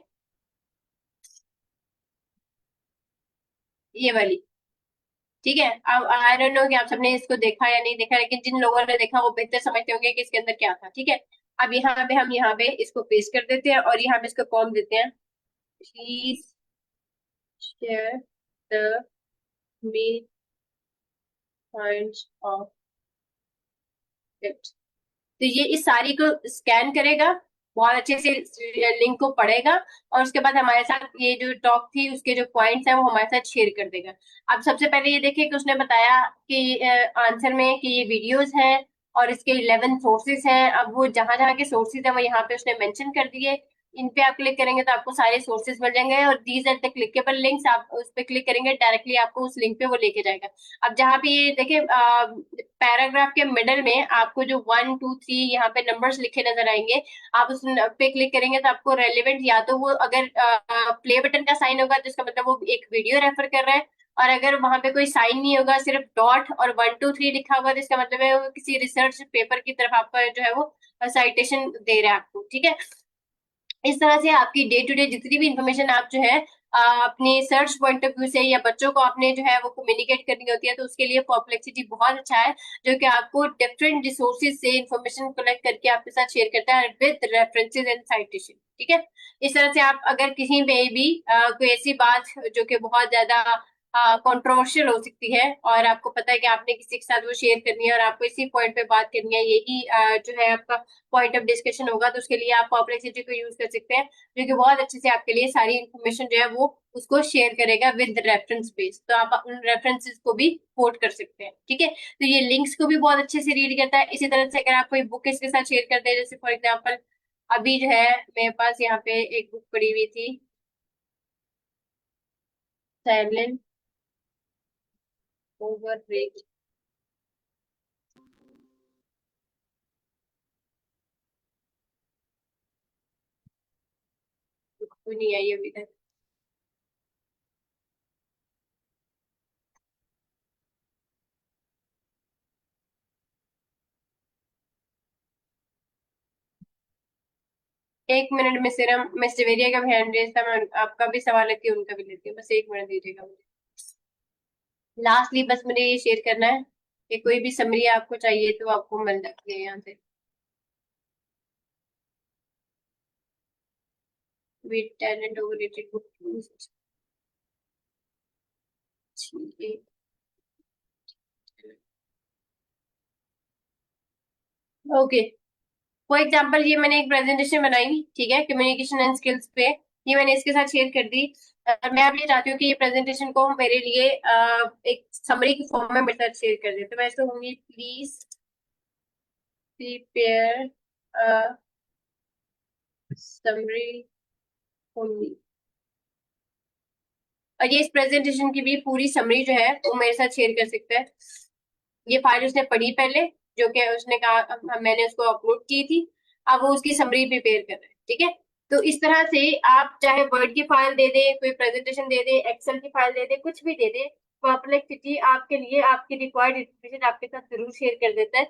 ये वाली, ठीक है। अब आई डोंट नो कि आप सबने इसको देखा या नहीं देखा, लेकिन जिन लोगों ने देखा वो बेहतर समझते होंगे कि इसके अंदर क्या था, ठीक है। अब यहाँ पे हम यहाँ पे इसको पेस्ट कर देते हैं और यहाँ पे इसको कॉम देते हैं, please share the main points of it. तो ये इस सारी को स्कैन करेगा, बहुत अच्छे से लिंक को पढ़ेगा और उसके बाद हमारे साथ ये जो टॉक थी उसके जो पॉइंट्स हैं वो हमारे साथ शेयर कर देगा। अब सबसे पहले ये देखिए कि उसने बताया कि आंसर में कि ये वीडियोस हैं और इसके 11 सोर्सेज हैं। अब वो जहां जहां के सोर्सेज हैं वो यहाँ पे उसने मेंशन कर दिए, इन पे आप क्लिक करेंगे तो आपको सारे सोर्सेज मिल जाएंगे और these are the clickable links, आप उस पे क्लिक करेंगे डायरेक्टली आपको उस लिंक पे वो लेके जाएगा। अब जहाँ पे ये देखिए पैराग्राफ के मिडल में आपको जो 1 2 3 यहाँ पे नंबर्स लिखे नजर आएंगे, आप उस पे क्लिक करेंगे तो आपको रेलिवेंट, या तो वो अगर प्ले बटन का साइन होगा तो इसका मतलब वो एक वीडियो रेफर कर रहा है, और अगर वहां पे कोई साइन नहीं होगा सिर्फ डॉट और 1 2 3 लिखा होगा तो इसका मतलब है वो किसी रिसर्च पेपर की तरफ आपका जो है वो साइटेशन दे रहा है आपको, ठीक है। इस तरह से आपकी डे टू डे जितनी भी इंफॉर्मेशन आप जो है अपने सर्च पॉइंट ऑफ व्यू से या बच्चों को आपने जो है वो कम्युनिकेट करनी होती है तो उसके लिए परप्लेक्सिटी बहुत अच्छा है, जो कि आपको डिफरेंट रिसोर्सेज से इंफॉर्मेशन कलेक्ट करके आपके साथ शेयर करता है विद रेफरेंसेस एंड साइटेशन, ठीक है। इस तरह से आप अगर किसी में भी कोई ऐसी बात जो कि बहुत ज्यादा कंट्रोवर्शियल हो सकती है और आपको पता है कि आपने किसी के साथ वो शेयर करनी है और आपको इसी पॉइंट पे बात करनी है, यही जो है आपका पॉइंट ऑफ डिस्कशन होगा, तो उसके लिए आप परप्लेक्सिटी को यूज कर सकते हैं, जो कि बहुत अच्छे से आपके लिए सारी इंफॉर्मेशन जो है वो उसको शेयर करेगा विद रेफरेंस बेस, तो आप उन रेफरेंसेस को भी कोट कर सकते हैं, ठीक है। तो ये लिंक्स को भी बहुत अच्छे से रीड करता है। इसी तरह से अगर आप कोई बुक इसके साथ शेयर करते हैं, जैसे फॉर एग्जाम्पल अभी जो है मेरे पास यहाँ पे एक बुक पड़ी हुई थी, साइलेंट ओवररेट, नहीं आई अभी तक, एक मिनट में सिर्फ मैं सिवेरिया का भी हैंड रेस था, मैं आपका भी सवाल लेती हूँ उनका भी लेती हूँ, बस 1 मिनट दीजिएगा मुझे। लास्टली बस मुझे ये शेयर करना है कि कोई भी समरी आपको चाहिए तो आपको मिल सकती है यहाँ से, with talent overrated book. Okay, for example ये मैंने एक प्रेजेंटेशन बनाई, ठीक है, कम्युनिकेशन एंड स्किल्स पे, ये मैंने इसके साथ शेयर कर दी। मैं अब ये चाहती हूँ कि ये प्रेजेंटेशन को मेरे लिए एक समरी की फॉर्म में मेरे साथ शेयर कर दे, तो मैं इसको होंगी please prepare summary for me, और ये इस प्रेजेंटेशन की भी पूरी समरी जो है वो मेरे साथ शेयर कर सकता है। ये फाइल उसने पढ़ी पहले, जो कि उसने कहा मैंने उसको अपलोड की थी, अब वो उसकी समरी प्रिपेयर कर रहे हैं, ठीक है। तो इस तरह से आप चाहे वर्ड की फाइल दे दे, कोई प्रेजेंटेशन दे दे, एक्सेल की फाइल दे दे, कुछ भी दे दे, परप्लेक्सिटी आपके लिए आपकी रिक्वायर्ड इन्फॉर्मेशन आपके साथ जरूर शेयर कर देता है,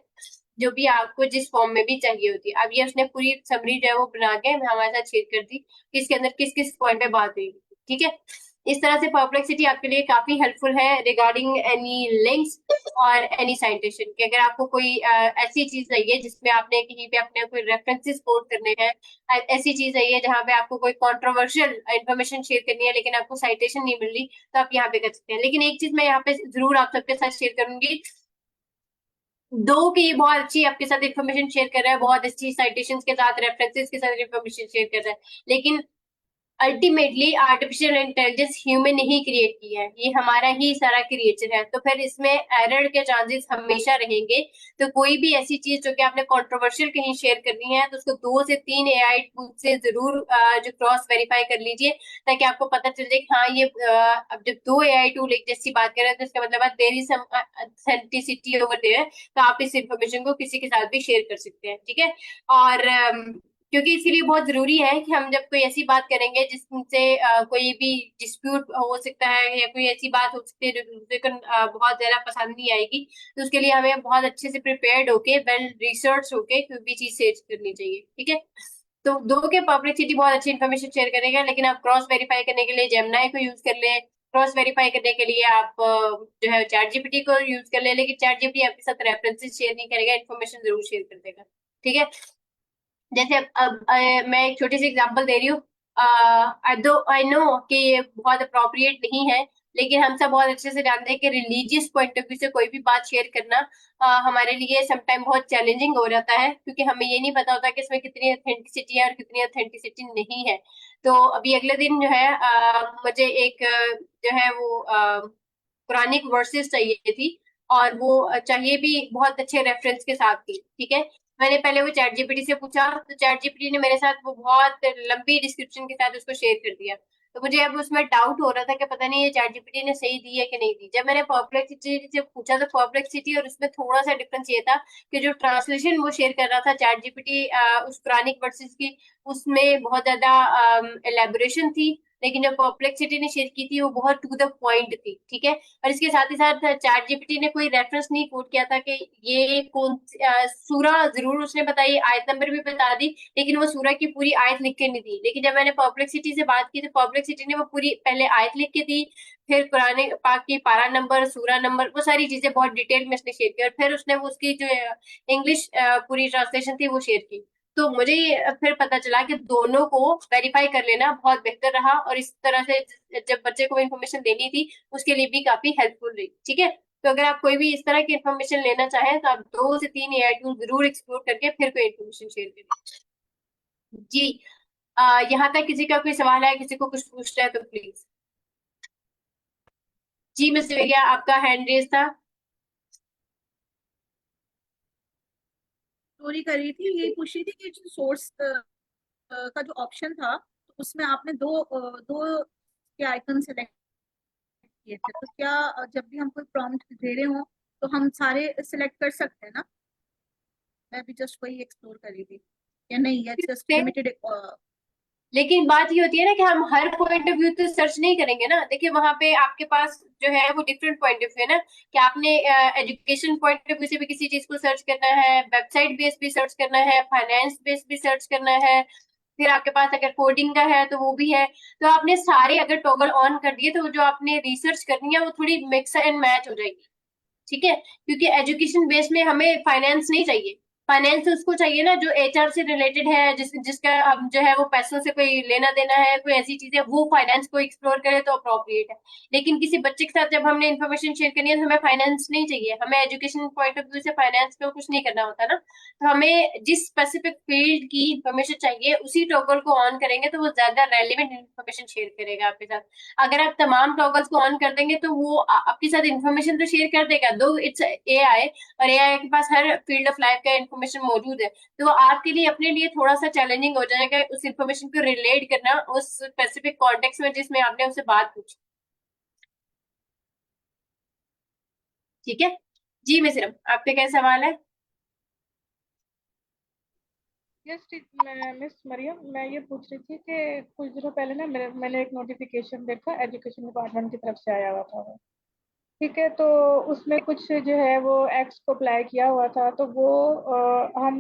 जो भी आपको जिस फॉर्म में भी चाहिए होती है। अब ये उसने पूरी समरी जो है वो बना के हमारे साथ शेयर कर दी कि इसके अंदर किस किस पॉइंट पे बात हुई, ठीक है। इस तरह से परप्लेक्सिटी आपके लिए काफी हेल्पफुल है रिगार्डिंग एनी लिंक्स और एनी साइटेशन कि अगर आपको कोई ऐसी चीज चाहिए जिसमें आपने कहीं पे अपने कोई रेफरेंसेस कोट करने हैं, ऐसी चीज चाहिए जहां पे आपको कोई कंट्रोवर्शियल इंफॉर्मेशन शेयर करनी है लेकिन आपको साइटेशन नहीं मिल रही, तो आप यहाँ पे कर सकते हैं। लेकिन एक चीज मैं यहाँ पे जरूर आप सबके साथ शेयर करूंगी, दो की बहुत अच्छी आपके साथ इन्फॉर्मेशन शेयर कर रहा है, बहुत अच्छी साइटेशंस के साथ रेफरेंसेस के साथ इन्फॉर्मेशन शेयर कर रहा है, लेकिन अल्टीमेटली आर्टिफिशियल इंटेलिजेंस ह्यूमन ने ही क्रिएट की है, ये हमारा ही सारा क्रिएचर है, तो फिर इसमें एरर के चांसेस हमेशा रहेंगे। तो कोई भी ऐसी चीज जो कि आपने कंट्रोवर्शियल कहीं शेयर करनी है तो उसको 2 से 3 एआई टूल से जरूर जो क्रॉस वेरीफाई कर लीजिए, ताकि आपको पता चल जाए कि हाँ ये अब जब 2 एआई टूल एक जैसी बात कर रहे हैं तो इसका मतलब there is some authenticity over there, तो आप इस इंफॉर्मेशन को किसी के साथ भी शेयर कर सकते हैं, ठीक है। और क्योंकि इसके लिए बहुत जरूरी है कि हम जब कोई ऐसी बात करेंगे जिससे कोई भी डिस्प्यूट हो सकता है या कोई ऐसी बात हो सकती है जो दूसरे को बहुत ज्यादा पसंद नहीं आएगी, तो उसके लिए हमें बहुत अच्छे से प्रिपेयर्ड होके वेल रिसर्च होके कोई भी चीज शेयर करनी चाहिए, ठीक है। तो दो के परप्लेक्सिटी बहुत अच्छी इन्फॉर्मेशन शेयर करेगा, लेकिन आप क्रॉस वेरीफाई करने के लिए जेमिनाई को यूज कर ले, क्रॉस वेरीफाई करने के लिए आप जो है चैट जीपीटी को यूज कर ले, लेकिन चैट जीपीटी आपके साथ रेफरेंसेस शेयर नहीं करेगा, इन्फॉर्मेशन जरूर शेयर कर देगा, ठीक है। जैसे अब मैं एक छोटी सी एग्जांपल दे रही हूँ, आई नो कि ये बहुत अप्रोप्रिएट नहीं है, लेकिन हम सब बहुत अच्छे से जानते हैं कि रिलीजियस पॉइंट ऑफ व्यू से कोई भी बात शेयर करना हमारे लिए समटाइम बहुत चैलेंजिंग हो जाता है, क्योंकि हमें ये नहीं पता होता कि इसमें कितनी ऑथेंटिसिटी है और कितनी ऑथेंटिसिटी नहीं है। तो अभी अगले दिन जो है मुझे एक जो है वो कुरानिक वर्सेस चाहिए थी, और वो चाहिए भी बहुत अच्छे रेफरेंस के साथ थी, ठीक है। मैंने पहले वो चैट जीपीटी से पूछा, तो चैट जीपीटी ने मेरे साथ वो बहुत लंबी डिस्क्रिप्शन के साथ उसको शेयर कर दिया, तो मुझे अब उसमें डाउट हो रहा था कि पता नहीं ये चैट जीपीटी ने सही दी है कि नहीं दी। जब मैंने परप्लेक्सिटी से पूछा तो परप्लेक्सिटी और उसमें थोड़ा सा डिफरेंस ये था कि जो ट्रांसलेशन वो शेयर कर रहा था चैट जीपीटी उस कुरानिक वर्सेस की, उसमें बहुत ज्यादा एलेबोरेशन थी, लेकिन जो परप्लेक्सिटी ने शेयर की थी वो बहुत टू द पॉइंट थी, ठीक है। और इसके साथ ही साथ चैट जीपीटी ने कोई रेफरेंस नहीं कोट किया था कि ये कौन सूरा जरूर उसने बताई, आयत नंबर भी बता दी, लेकिन वो सूरा की पूरी आयत लिख के नहीं दी। लेकिन जब मैंने परप्लेक्सिटी से बात की तो परप्लेक्सिटी ने वो पूरी पहले आयत लिख के दी, फिर कुरान पाक की पारा नंबर, सूरा नंबर, वो सारी चीजें बहुत डिटेल में उसने शेयर की, और फिर उसने वो उसकी जो इंग्लिश पूरी ट्रांसलेशन थी वो शेयर की। तो मुझे फिर पता चला कि दोनों को वेरीफाई कर लेना बहुत बेहतर रहा, और इस तरह से जब बच्चे को इन्फॉर्मेशन देनी थी उसके लिए भी काफी हेल्पफुल रही, ठीक है। तो अगर आप कोई भी इस तरह की इन्फॉर्मेशन लेना चाहें तो आप 2 से 3 एआई टूल जरूर एक्सप्लोर करके फिर कोई इन्फॉर्मेशन शेयर करें। जी यहाँ तक किसी का कोई सवाल है, किसी को कुछ पूछना है तो प्लीज। जी मिस्टर भैया आपका हैंड रेज था। चोरी कर रही थी, यही पूछ रही थी कि जो सोर्स का जो ऑप्शन था तो उसमें आपने दो के आइकन सेलेक्ट किए थे, तो क्या जब भी हम कोई प्रॉम्प्ट दे रहे हो तो हम सारे सिलेक्ट कर सकते हैं ना? मैं भी जस्ट वही एक्सप्लोर कर रही थी, या नहीं, या जस्ट लिमिटेड। लेकिन बात ये होती है ना कि हम हर पॉइंट ऑफ व्यू तो सर्च नहीं करेंगे ना। देखिए वहां पे आपके पास जो है वो डिफरेंट पॉइंट ऑफ व्यू है ना, कि आपने एजुकेशन पॉइंट ऑफ व्यू से भी किसी चीज को सर्च करना है, वेबसाइट बेस भी सर्च करना है, फाइनेंस बेस भी सर्च करना है, फिर आपके पास अगर कोडिंग का है तो वो भी है। तो आपने सारे अगर टॉगल ऑन कर दिए तो जो आपने रिसर्च करनी है वो थोड़ी मिक्स एंड मैच हो जाएगी, ठीक है। क्योंकि एजुकेशन बेस में हमें फाइनेंस नहीं चाहिए, फाइनेंस उसको चाहिए ना जो एचआर से रिलेटेड है, जिसका अब जो है वो पैसों से कोई लेना देना है, कोई ऐसी चीज है, वो फाइनेंस को एक्सप्लोर करे तो अप्रोप्रिएट है। लेकिन किसी बच्चे के साथ जब हमने इन्फॉर्मेशन शेयर करनी है तो हमें फाइनेंस नहीं चाहिए, हमें एजुकेशन पॉइंट ऑफ व्यू से फाइनेंस को कुछ नहीं करना होता ना। तो हमें जिस स्पेसिफिक फील्ड की इन्फॉर्मेशन चाहिए उसी टॉगल को ऑन करेंगे तो वो ज्यादा रेलिवेंट इन्फॉर्मेशन शेयर करेगा आपके साथ। अगर आप तमाम टॉगल्स को ऑन कर देंगे तो वो आपके साथ इन्फॉर्मेशन तो शेयर कर देगा, दो इट्स एआई, और एआई के पास हर फील्ड ऑफ लाइफ का इन्फॉर्मेशन मौजूद है, तो आपके लिए अपने लिए थोड़ा सा चैलेंजिंग हो जाएगा उस इन्फॉर्मेशन को रिलेट करना उस स्पेसिफिक कॉन्टेक्स्ट में जिसमें आपने उससे बात पूछी, ठीक है। जी मिश्रम आपका क्या सवाल है? यस मिस मरियम, मैं ये पूछ रही थी कि कुछ दिनों पहले ना मैंने एक नोटिफिकेशन देखा, एजुकेशन डिपार्टमेंट की तरफ से आया हुआ था वो, ठीक है। तो उसमें कुछ जो है वो एक्स को अप्लाई किया हुआ था, तो वो हम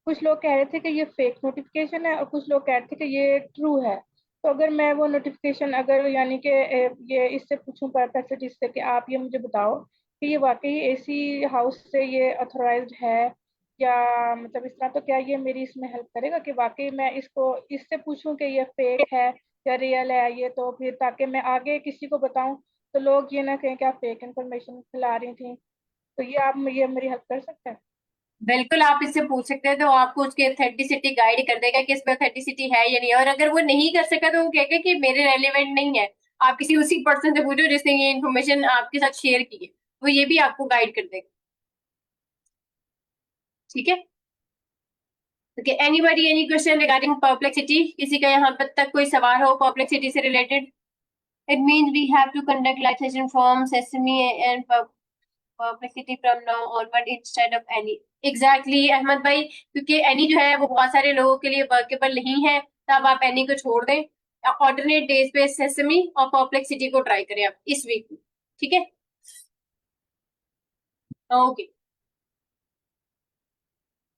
कुछ लोग कह रहे थे कि ये फेक नोटिफिकेशन है और कुछ लोग कह रहे थे कि ये ट्रू है। तो अगर मैं वो नोटिफिकेशन अगर यानी कि ये इससे पूछूं परप्लेक्सिटी से कि आप ये मुझे बताओ कि ये वाकई एसी हाउस से ये ऑथोराइज्ड है या मतलब इस तरह, तो क्या ये मेरी इसमें हेल्प करेगा कि वाकई मैं इसको इससे पूछूं कि ये फेक है या रियल है ये, तो फिर ताकि मैं आगे किसी को बताऊं तो लोग ये ना कहें कि आप फेक इन्फॉर्मेशन फैला रही थी। तो ये आप ये मेरी हेल्प कर सकते हैं? बिल्कुल आप इससे पूछ सकते हैं, तो आपको उसकी ऑथेंटिसिटी गाइड कर देगा कि इसमें ऑथेंटिसिटी है या नहीं। और अगर वो नहीं कर सका तो वो कहेगा कि मेरे रेलिवेंट नहीं है, आप किसी उसी पर्सन से पूछो जिसने ये इन्फॉर्मेशन आपके साथ शेयर की है, वो ये भी आपको गाइड कर देगा। ठीक है, okay, anybody any question regarding perplexity? किसी का यहाँ पर तक कोई सवाल हो परप्लेक्सिटी से related? It means we have to conduct live session from Sesame and Perplexity from now onward instead of any. Exactly Ahmed भाई, क्योंकि एनी जो है वो बहुत सारे लोगों के लिए वर्केबल नहीं है, तब आप एनी को छोड़ दें। ऑल्टरनेट डेज पे सेसमी और परप्लेक्सिटी को ट्राई करें आप इस वीक में। ठीक है, ओके।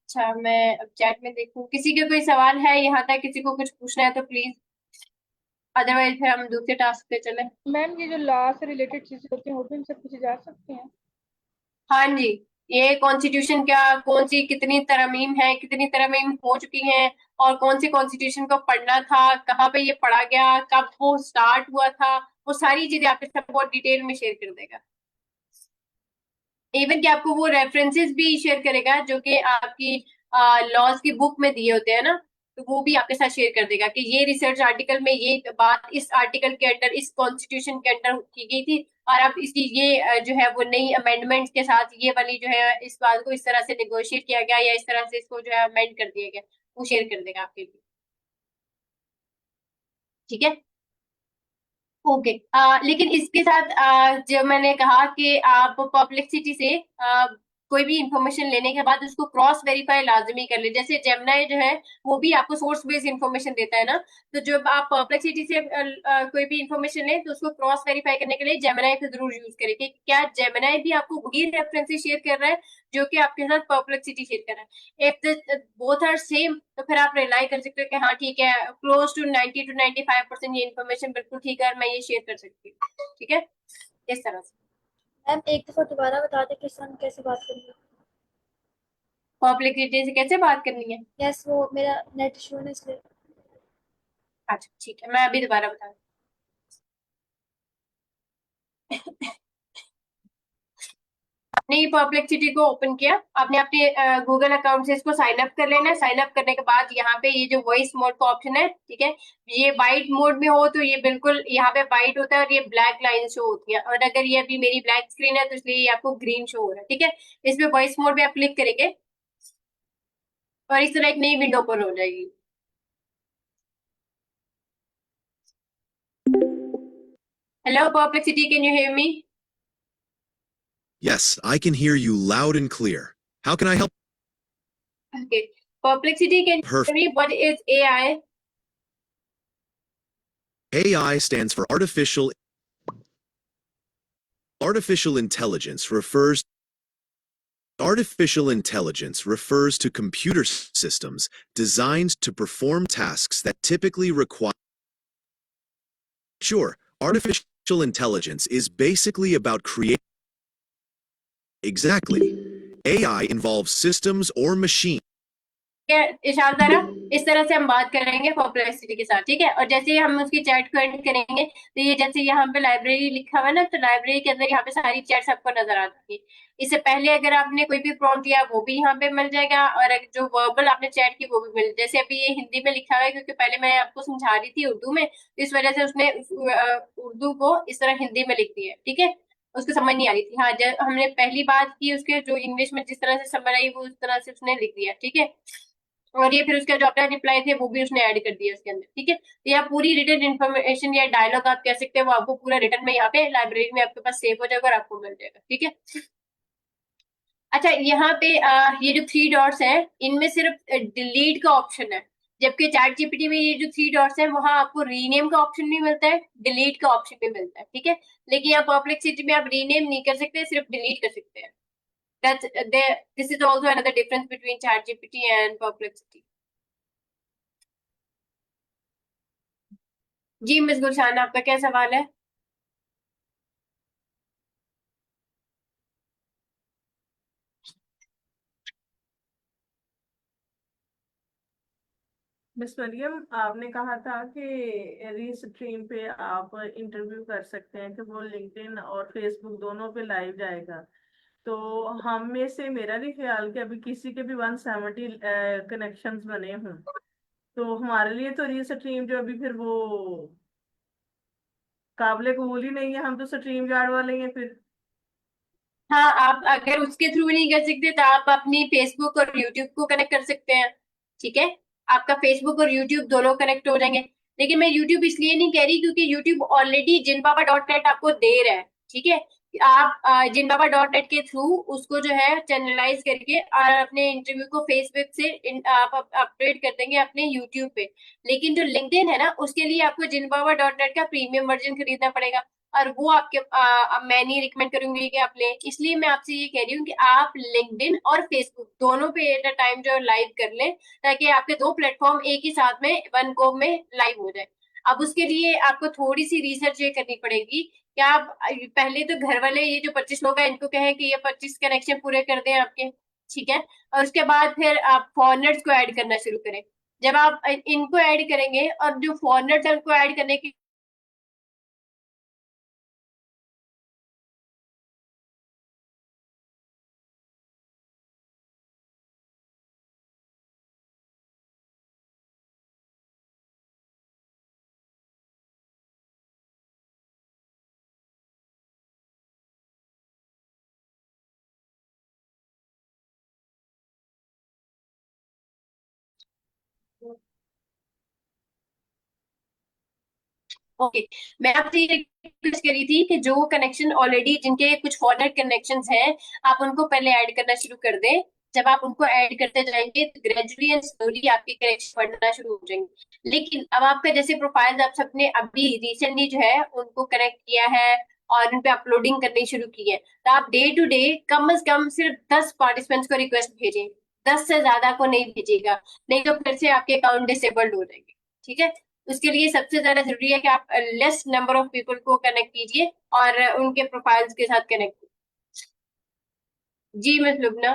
अच्छा, मैं अब चैट में देखूं किसी का कोई सवाल है यहाँ तक, किसी को कुछ पूछना है तो प्लीज, अदरवाइज फिर हम दूसरे टास्क पे चले। मैम ये जो लॉ से रिलेटेड चीजें होती हैं वो भी इनसे पूछी जा सकती हैं? हाँ जी, ये कॉन्स्टिट्यूशन क्या, कौन सी कितनी तरमीम है, कितनी तरमीम हो चुकी हैं, और कौन सी कॉन्स्टिट्यूशन को पढ़ना था, कहाँ पे ये पढ़ा गया, कब वो स्टार्ट हुआ था, वो सारी चीजें आपके साथ बहुत डिटेल में शेयर कर देगा। इवन कि आपको वो रेफरेंसेस भी शेयर करेगा जो कि आपकी लॉज की बुक में दिए होते हैं ना, तो वो भी आपके साथ शेयर कर देगा कि ये रिसर्च आर्टिकल में ये बात इस आर्टिकल के अंडर, इस कॉन्स्टिट्यूशन के अंडर की गई थी, और अब इसकी ये जो है वो नई अमेंडमेंट्स के साथ ये वाली जो है इस बात को इस तरह से नेगोशिएट किया गया या इस तरह से इसको जो है अमेंड कर दिया गया, वो शेयर कर देगा आपके लिए। ठीक है, ओके। लेकिन इसके साथ जो मैंने कहा कि आप परप्लेक्सिटी से कोई भी इंफॉर्मेशन लेने के बाद उसको क्रॉस वेरीफाई लाजमी कर ले। जैसे जेमिनी जो है वो भी आपको सोर्स बेस्ड इंफॉर्मेशन देता है ना, तो जब आप परप्लेक्सिटी से कोई भी इंफॉर्मेशन लें तो उसको क्रॉस वेरीफाई करने के लिए जेमिनी को जरूर यूज करें कि क्या जेमिनी भी आपको वही रेफरेंसेस शेयर कर रहा है जो कि आपके साथ परप्लेक्सिटी शेयर कर रहा है। इफ बोथ आर सेम तो फिर आप रिलाई कर सकते हो कि हाँ ठीक है, क्लोज टू 90 to 95% ये इन्फॉर्मेशन बिल्कुल ठीक है और मैं ये शेयर कर सकती हूँ। ठीक है, इस तरह से। मैम एक दफा दोबारा बता दे कि हम कैसे बात करनी है? परप्लेक्सिटी से कैसे बात करनी है? यस, वो मेरा नेट इशू है इसलिए। अच्छा ठीक है, मैं अभी दोबारा बता रही हूँ। आपने ये परप्लेक्सिटी को ओपन किया, आपने अपने गूगल अकाउंट से इसको साइन अप कर लेना है। साइन अप करने के बाद यहाँ पे ये जो वॉइस मोड का ऑप्शन है, ठीक है, ये वाइट मोड में हो तो ये बिल्कुल यहाँ पे वाइट होता है और ये ब्लैक लाइन शो होती है, और अगर ये अभी मेरी ब्लैक स्क्रीन है तो इसलिए ये आपको ग्रीन शो हो रहा है। ठीक है, इसमें वॉइस मोड में आप क्लिक करेंगे और इस तरह एक नई विंडो ओपन हो जाएगी। Hello perplexity, can you hear me? Yes, I can hear you loud and clear. How can I help? Okay, perplexity, can you tell me what is AI? AI stands for Artificial intelligence refers to computer systems designed to perform tasks that typically require. Sure, artificial intelligence is basically about creating. Exactly. AI involves systems or machines. इशार द्वारा इस तरह से हम बात करेंगे perplexity के साथ। ठीक है, और जैसे हम उसकी चैट को एंड करेंगे तो ये जैसे यहाँ पे लाइब्रेरी लिखा हुआ है ना, तो लाइब्रेरी के अंदर यहाँ पे सारी चैट्स आपको नजर आ जाती है। इससे पहले अगर आपने कोई भी प्रॉम्प्ट दिया वो भी यहाँ पे मिल जाएगा, और जो वर्बल आपने चैट की वो भी मिल, जैसे अभी ये हिंदी में लिखा हुआ है क्योंकि पहले मैं आपको समझा रही थी उर्दू में, तो इस वजह से उसने उर्दू को इस तरह हिंदी में लिख दिया है। ठीक है, उसको समझ नहीं आ रही थी। हाँ, जब हमने पहली बात की उसके जो इंग्लिश में जिस तरह से समझ आई वो उस तरह से उसने लिख दिया। ठीक है, और ये फिर उसका जो अपना रिप्लाई थे वो भी उसने ऐड कर दिया उसके अंदर। ठीक है, तो यह पूरी रिटन इन्फॉर्मेशन या डायलॉग आप कह सकते हैं वो आपको पूरा रिटन में यहाँ पे लाइब्रेरी में आपके पास सेव हो जाएगा और आपको मिल जाएगा। ठीक है, अच्छा यहाँ पे ये जो 3 डॉट्स हैं इनमें सिर्फ डिलीट का ऑप्शन है, जबकि चैट जीपीटी में ये जो 3 डॉट्स हैं वहां आपको रीनेम का ऑप्शन भी मिलता है, डिलीट का ऑप्शन भी मिलता है। ठीक है, लेकिन यहाँ परप्लेक्सिटी में आप रीनेम नहीं कर सकते, सिर्फ डिलीट कर सकते हैं। This is also another difference between ChatGPT and Perplexity. जी मिस गुलशान, आपका क्या सवाल है? मिस मरियम, आपने कहा था कि रीस्ट्रीम पे आप इंटरव्यू कर सकते हैं कि वो लिंक्डइन और फेसबुक दोनों पे लाइव जाएगा। तो हम में से मेरा नहीं ख्याल कि अभी किसी के भी 170 कनेक्शंस बने हों। तो हमारे लिए तो रीस्ट्रीम जो अभी फिर वो काबिले कबूल ही नहीं है, हम तो स्ट्रीम यार्ड वाले हैं फिर। हाँ, आप अगर उसके थ्रू नहीं कर सकते तो आप अपनी फेसबुक और यूट्यूब को कनेक्ट कर सकते हैं। ठीक है, आपका फेसबुक और यूट्यूब दोनों कनेक्ट हो जाएंगे। लेकिन मैं यूट्यूब इसलिए नहीं कह रही क्योंकि यूट्यूब ऑलरेडी जिनबाबा.नेट आपको दे रहा है। ठीक है, आप जिनबाबा.नेट के थ्रू उसको जो है चैनलाइज करके और अपने इंटरव्यू को फेसबुक से आप अपडेट कर देंगे अपने यूट्यूब पे। लेकिन जो लिंक्डइन है ना, उसके लिए आपको जिनबाबा.नेट का प्रीमियम वर्जन खरीदना पड़ेगा, और वो आपके मैं नहीं रिकमेंड करूंगी कि आप लें। इसलिए मैं आपसे ये कह रही हूँ कि आप लिंक्डइन और फेसबुक दोनों पे एट अ टाइम जो लाइव कर लें, ताकि आपके दो प्लेटफॉर्म एक ही साथ में वन गो में लाइव हो जाए। अब उसके लिए आपको थोड़ी सी रिसर्च ये करनी पड़ेगी कि आप पहले तो घर वाले ये जो 25 लोग हैं इनको कहें कि ये 25 कनेक्शन पूरे कर दें आपके। ठीक है, और उसके बाद फिर आप फॉरनर्स को ऐड करना शुरू करें। जब आप इनको ऐड करेंगे और जो फॉरनर्स है उनको ऐड करने की ओके, मैं आपसे ये रिक्वेस्ट करी थी कि जो कनेक्शन ऑलरेडी जिनके कुछ फॉरनर कनेक्शंस हैं, आप उनको पहले ऐड करना शुरू कर दें। जब आप उनको ऐड करते जाएंगे तो ग्रेजुअली एंड स्लोली आपके कनेक्शन बढ़ना शुरू हो जाएंगे। लेकिन अब आपका जैसे प्रोफाइल आप सबने अभी रिसेंटली जो है उनको कनेक्ट किया है और उन पे अपलोडिंग करनी शुरू की है, तो आप डे टू डे कम से कम सिर्फ 10 पार्टिसिपेंट्स को रिक्वेस्ट भेजें। 10 से ज्यादा को नहीं भेजिएगा, नहीं तो फिर से आपके अकाउंट डिसेबल्ड हो जाएंगे। ठीक है, उसके लिए सबसे ज्यादा जरूरी है कि आप लेस नंबर ऑफ पीपल को कनेक्ट कीजिए और उनके प्रोफाइल्स के साथ कनेक्ट। जी मिस लुबना।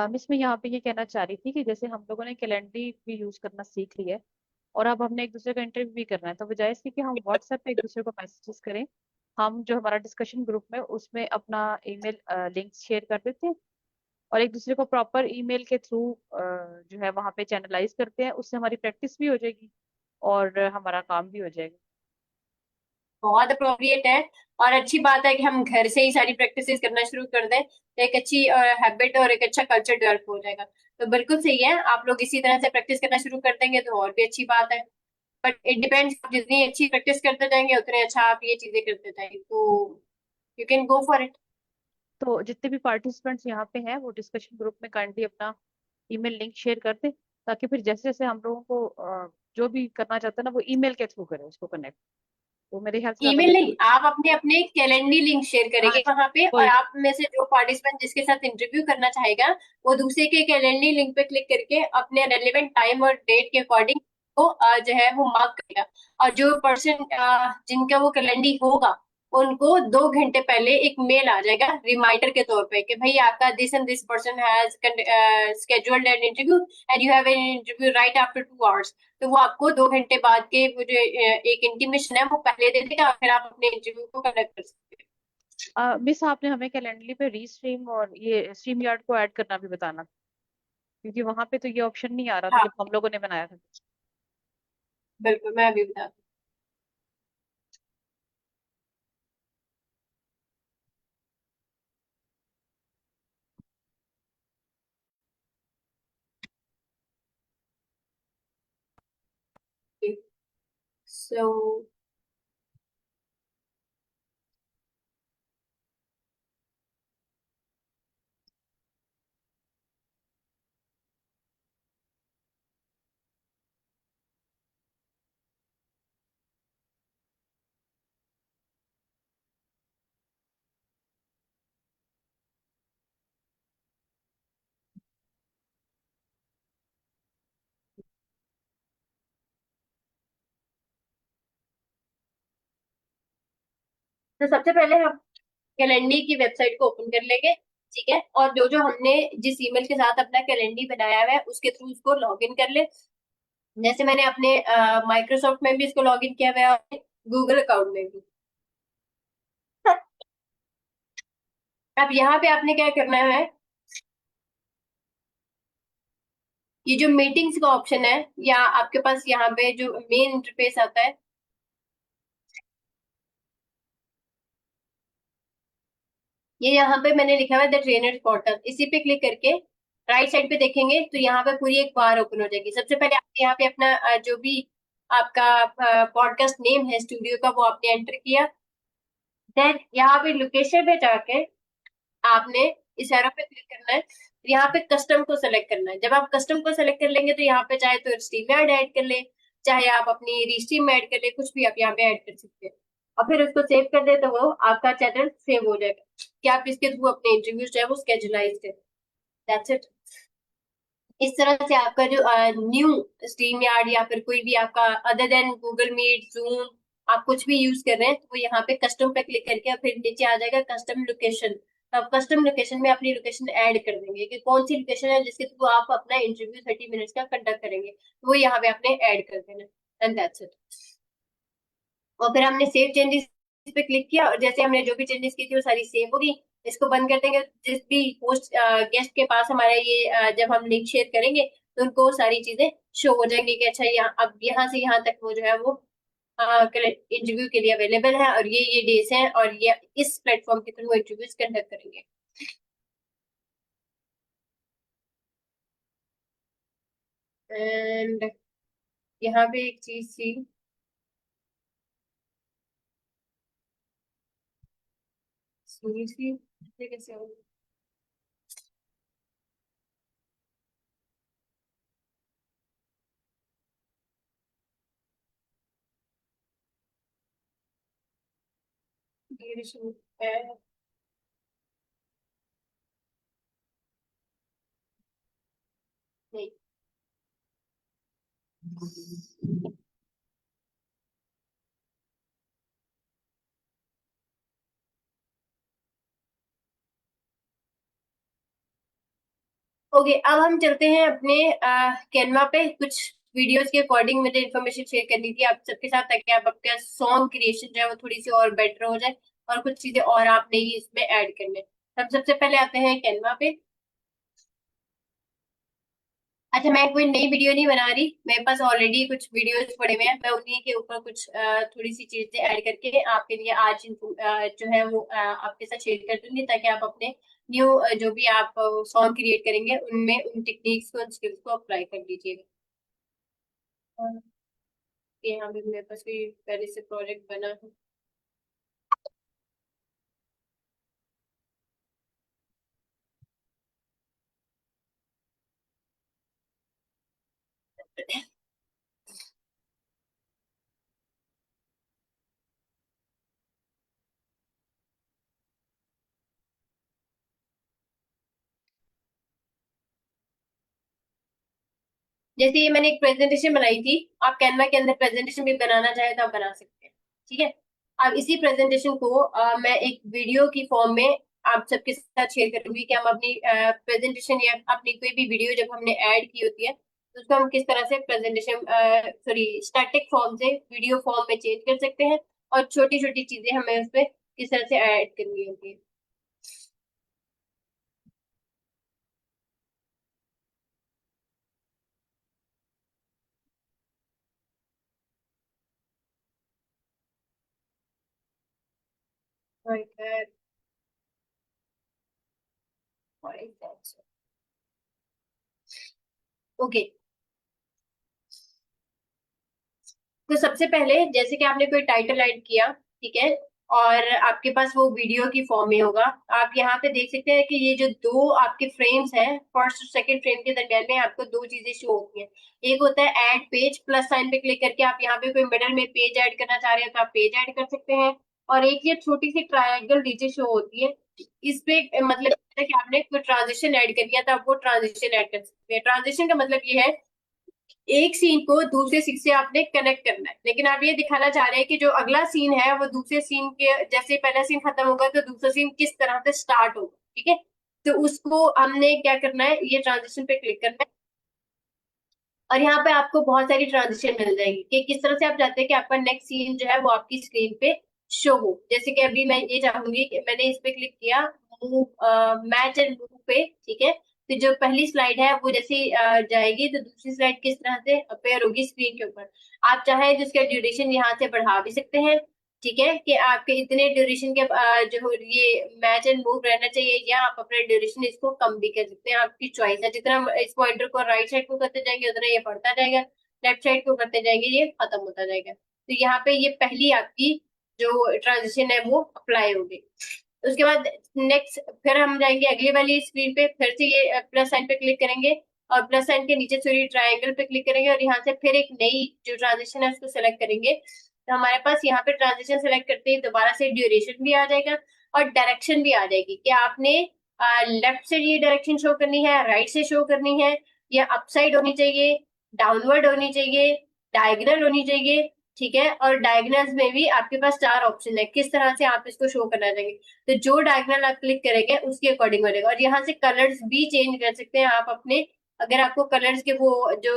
मिस मैं यहाँ पे ये कहना चाह रही थी कि जैसे हम लोगों ने कैलेंडरी भी यूज करना सीख लिया है, और अब हमने एक दूसरे का इंटरव्यू भी करना है, तो बजाय इसके कि हम व्हाट्सएप पे एक दूसरे को मैसेजेस करें, हम जो हमारा डिस्कशन ग्रुप में उसमें अपना ईमेल लिंक शेयर कर देते हैं, और एक दूसरे को प्रॉपर ईमेल के थ्रू जो है वहां पे चैनलाइज करते हैं। उससे हमारी प्रैक्टिस भी हो जाएगी और हमारा काम भी हो जाएगा। बहुत अप्रोप्रिएट है, और अच्छी बात है कि हम घर से ही सारी प्रैक्टिसेस करना शुरू कर दें, तो एक अच्छी हैबिट और एक अच्छा कल्चर डेवलप हो जाएगा। तो बिल्कुल सही है, आप लोग इसी तरह से प्रैक्टिस करना शुरू कर देंगे तो और भी अच्छी बात है। बट इट डिपेंड्स, जितनी अच्छी प्रैक्टिस करते जाएंगे उतने अच्छा आप ये चीजें करते जाएंगे, तो you can go for it. तो जितने भी पार्टिसिपेंट्स यहाँ पे हैं वो डिस्कशन ग्रुप में काइंडली अपना ईमेल लिंक शेयर कर दें, ताकि फिर जैसे जैसे हम लोगों को जो भी करना चाहते हैं ना वो ईमेल के थ्रू करें उसको कनेक्ट, तो मेरे ख्याल से ज्यादा ईमेल बेटर। नहीं, आप अपने अपने कैलेंडर लिंक शेयर हाँ करेंगे वहां पे, और कोई आप में से जो पार्टिसिपेंट जिसके साथ इंटरव्यू करना चाहेगा वो दूसरे के कैलेंडर लिंक पे क्लिक करके अपने रेलेवेंट टाइम और डेट के अकॉर्डिंग वो जो है वो मार्क करेगा। और जो पर्सन जिनका वो कैलेंडर होगा उनको 2 घंटे पहले एक मेल आ जाएगा रिमाइंडर के तौर पे कि भाई आपका this and this person has scheduled an interview and you have an interview right after 2 hours। तो वो आपको 2 घंटे बाद के वो जो एक इंटीमेशन है वो पहले दे देगा, और फिर आप अपने इंटरव्यू को कंडक्ट कर सकते मिस आपने हमें कैलेंडली पे रीस्ट्रीम और ये स्ट्रीम यार्ड को ऐड करना भी बताना था, क्योंकि वहां पे तो ये ऑप्शन नहीं आ रहा था हैं। हाँ, जब हम लोगों ने बनाया था। बिल्कुल, मैं अभी बता दूंगी। सो तो सबसे पहले हम कैलेंडर की वेबसाइट को ओपन कर लेंगे, ठीक है, और जो जो हमने जिस ईमेल के साथ अपना कैलेंडर बनाया हुआ है उसके थ्रू उसको लॉग इन कर ले। जैसे मैंने अपने माइक्रोसॉफ्ट में भी इसको लॉग इन किया हुआ है, गूगल अकाउंट में भी। अब यहाँ पे आपने क्या करना है, ये जो मीटिंग्स का ऑप्शन है या आपके पास यहाँ पे जो मेन इंटरफेस आता है, ये यहाँ पे मैंने लिखा हुआ है द ट्रेनर्स पोर्टल, इसी पे क्लिक करके राइट साइड पे देखेंगे तो यहाँ पे पूरी एक बार ओपन हो जाएगी। सबसे पहले आपने यहाँ पे अपना जो भी आपका पॉडकास्ट नेम है स्टूडियो का वो आपने एंटर किया। देन यहाँ पे लोकेशन पे जाके आपने इस एरो पे क्लिक करना है, यहाँ पे कस्टम को सेलेक्ट करना है। जब आप कस्टम को सेलेक्ट कर लेंगे तो यहाँ पे चाहे तो स्ट्रीम में ऐड कर ले, चाहे आप अपनी रीस्ट्रीम में ऐड कर ले, कुछ भी आप यहाँ पे ऐड कर सकते हैं और फिर उसको सेव कर दे तो वो आपका चैनल सेव हो जाएगा कि आप इसके थ्रू अपने इंटरव्यूज जो है वो स्केजुलाइज करें। That's it. इस तरह से आपका जो न्यू स्ट्रीम यार्ड या फिर कोई भी आपका other than Google Meet, Zoom, आप कुछ भी यूज कर रहे हैं तो वो यहाँ पे कस्टम पे क्लिक करके और फिर नीचे आ जाएगा कस्टम लोकेशन। तो आप कस्टम लोकेशन में अपनी लोकेशन ऐड कर देंगे कि कौन सी लोकेशन है जिसके थ्रू आप अपना इंटरव्यू 30 मिनट्स का कंडक्ट करेंगे, तो वो यहाँ पे आपने ऐड कर देना एंड दैट्स इट। और फिर हमने सेव चेंजेस पे क्लिक किया और जैसे हमने जो भी चेंजेस की थी वो सारी सेव होगी। इसको बंद कर देंगे। जिस भी होस्ट गेस्ट के पास हमारा ये जब हम लिंक शेयर करेंगे तो उनको सारी चीजें शो हो जाएंगी कि अच्छा यहाँ अब यहाँ से यहाँ तक वो जो है वो इंटरव्यू के लिए अवेलेबल है और ये डेज हैं और ये इस प्लेटफॉर्म के थ्रू इंटरव्यूज कंडक्ट करेंगे। एंड यहाँ पे एक चीज थी, कैसे होगी, नहीं ओके। अब हम चलते हैं अपने कैनवा पे। कुछ वीडियोस के अकॉर्डिंग मुझे इन्फॉर्मेशन शेयर करनी थी आप सबके साथ ताकि आप आपका सॉन्ग क्रिएशन जो है वो थोड़ी सी और बेटर हो जाए और कुछ चीजें और आपने ही इसमें ऐड करने। हम सबसे पहले आते हैं कैनवा पे। अच्छा, मैं कोई नई वीडियो नहीं बना रही, मेरे पास ऑलरेडी कुछ वीडियोस पड़े हुए हैं, मैं उन्हीं के ऊपर कुछ थोड़ी सी चीजें ऐड करके आपके लिए आज जो है वो आपके साथ शेयर कर दूंगी ताकि आप अपने न्यू जो भी आप सॉन्ग क्रिएट करेंगे उनमें उन टेक्निक्स को, उन स्किल्स को अप्लाई कर दीजिएगा। और यहाँ पे मेरे पास कोई पहले से प्रोजेक्ट बना है। जैसे ये मैंने एक प्रेजेंटेशन बनाई थी, आप कैनवा के अंदर प्रेजेंटेशन भी बनाना चाहे तो आप बना सकते हैं, ठीक है। अब इसी प्रेजेंटेशन को मैं एक वीडियो की फॉर्म में आप सबके साथ शेयर करूंगी कि हम अपनी प्रेजेंटेशन या अपनी कोई भी वीडियो जब हमने ऐड की होती है तो उसको हम किस तरह से प्रेजेंटेशन सॉरी स्टैटिक फॉर्म से वीडियो फॉर्म में चेंज कर सकते हैं और छोटी छोटी चीजें हमें उस पर किस तरह से ऐड करनी होती है। ओके, तो सबसे पहले जैसे कि आपने कोई टाइटल ऐड किया, ठीक है, और आपके पास वो वीडियो की फॉर्म में होगा। आप यहाँ पे देख सकते हैं कि ये जो दो आपके फ्रेम्स हैं, फर्स्ट और सेकंड फ्रेम के दरमियान में आपको दो चीजें शो होती हैं। एक होता है ऐड पेज, प्लस साइन पे क्लिक करके आप यहाँ पे कोई मिडल में पेज ऐड करना चाह रहे हैं तो आप पेज ऐड कर सकते हैं। और एक ये छोटी सी ट्रायंगल नीचे शो होती है, इस पे मतलब कि आपने कोई ट्रांजिशन ऐड कर लिया तो आप वो ट्रांजिशन ऐड कर सकते हैं। ट्रांजिशन का मतलब ये है एक सीन को दूसरे सीन से आपने कनेक्ट करना है, लेकिन आप ये दिखाना चाह रहे हैं कि जो अगला सीन है वो दूसरे सीन के जैसे पहला सीन खत्म होगा तो दूसरा सीन किस तरह से स्टार्ट होगा, ठीक है। तो उसको हमने क्या करना है, ये ट्रांजिशन पे क्लिक करना है और यहाँ पे आपको बहुत सारी ट्रांजिशन मिल जाएगी कि किस तरह से आप चाहते हैं कि आपका नेक्स्ट सीन जो है वो आपकी स्क्रीन पे शो हो। जैसे कि अभी मैं ये चाहूंगी कि मैंने इस पे क्लिक किया मूव मैच एंड मूव पे, ठीक है। तो जो पहली स्लाइड है वो जैसे जाएगी तो दूसरी स्लाइड किस तरह से अपेयर होगी स्क्रीन के ऊपर। आप चाहे तो इसका ड्यूरेशन यहाँ से बढ़ा भी सकते हैं, ठीक है, कि आपके इतने ड्यूरेशन के जो ये मैच एंड मूव रहना चाहिए, या आप अपना ड्यूरेशन इसको कम भी कर सकते हैं, आपकी चॉइस है। जितना इस पॉइंटर को राइट साइड को करते जाएंगे उतना ये बढ़ता जाएगा, लेफ्ट साइड को करते जाएंगे ये खत्म होता जाएगा। तो यहाँ पे ये पहली आपकी जो ट्रांजिशन है वो अप्लाई होगी। उसके बाद नेक्स्ट फिर हम जाएंगे अगली वाली स्क्रीन पे, फिर से ये प्लस साइन पे क्लिक करेंगे और प्लस साइन के नीचे सॉरी ट्रायंगल पे क्लिक करेंगे और यहाँ से फिर एक नई जो ट्रांजिशन है उसको सेलेक्ट करेंगे। तो हमारे पास यहाँ पे ट्रांजिशन सेलेक्ट करते ही दोबारा से ड्यूरेशन भी आ जाएगा और डायरेक्शन भी आ जाएगी कि आपने लेफ्ट से ये डायरेक्शन शो करनी है, राइट से शो करनी है, या अपसाइड होनी चाहिए, डाउनवर्ड होनी चाहिए, डायगोनल होनी चाहिए, ठीक है। और डायगोनल्स में भी आपके पास 4 ऑप्शन है किस तरह से आप इसको शो करना चाहेंगे। तो जो डायगोनल आप क्लिक करेंगे उसके अकॉर्डिंग हो जाएगा। और यहाँ से कलर्स भी चेंज कर सकते हैं आप अपने, अगर आपको कलर्स के वो जो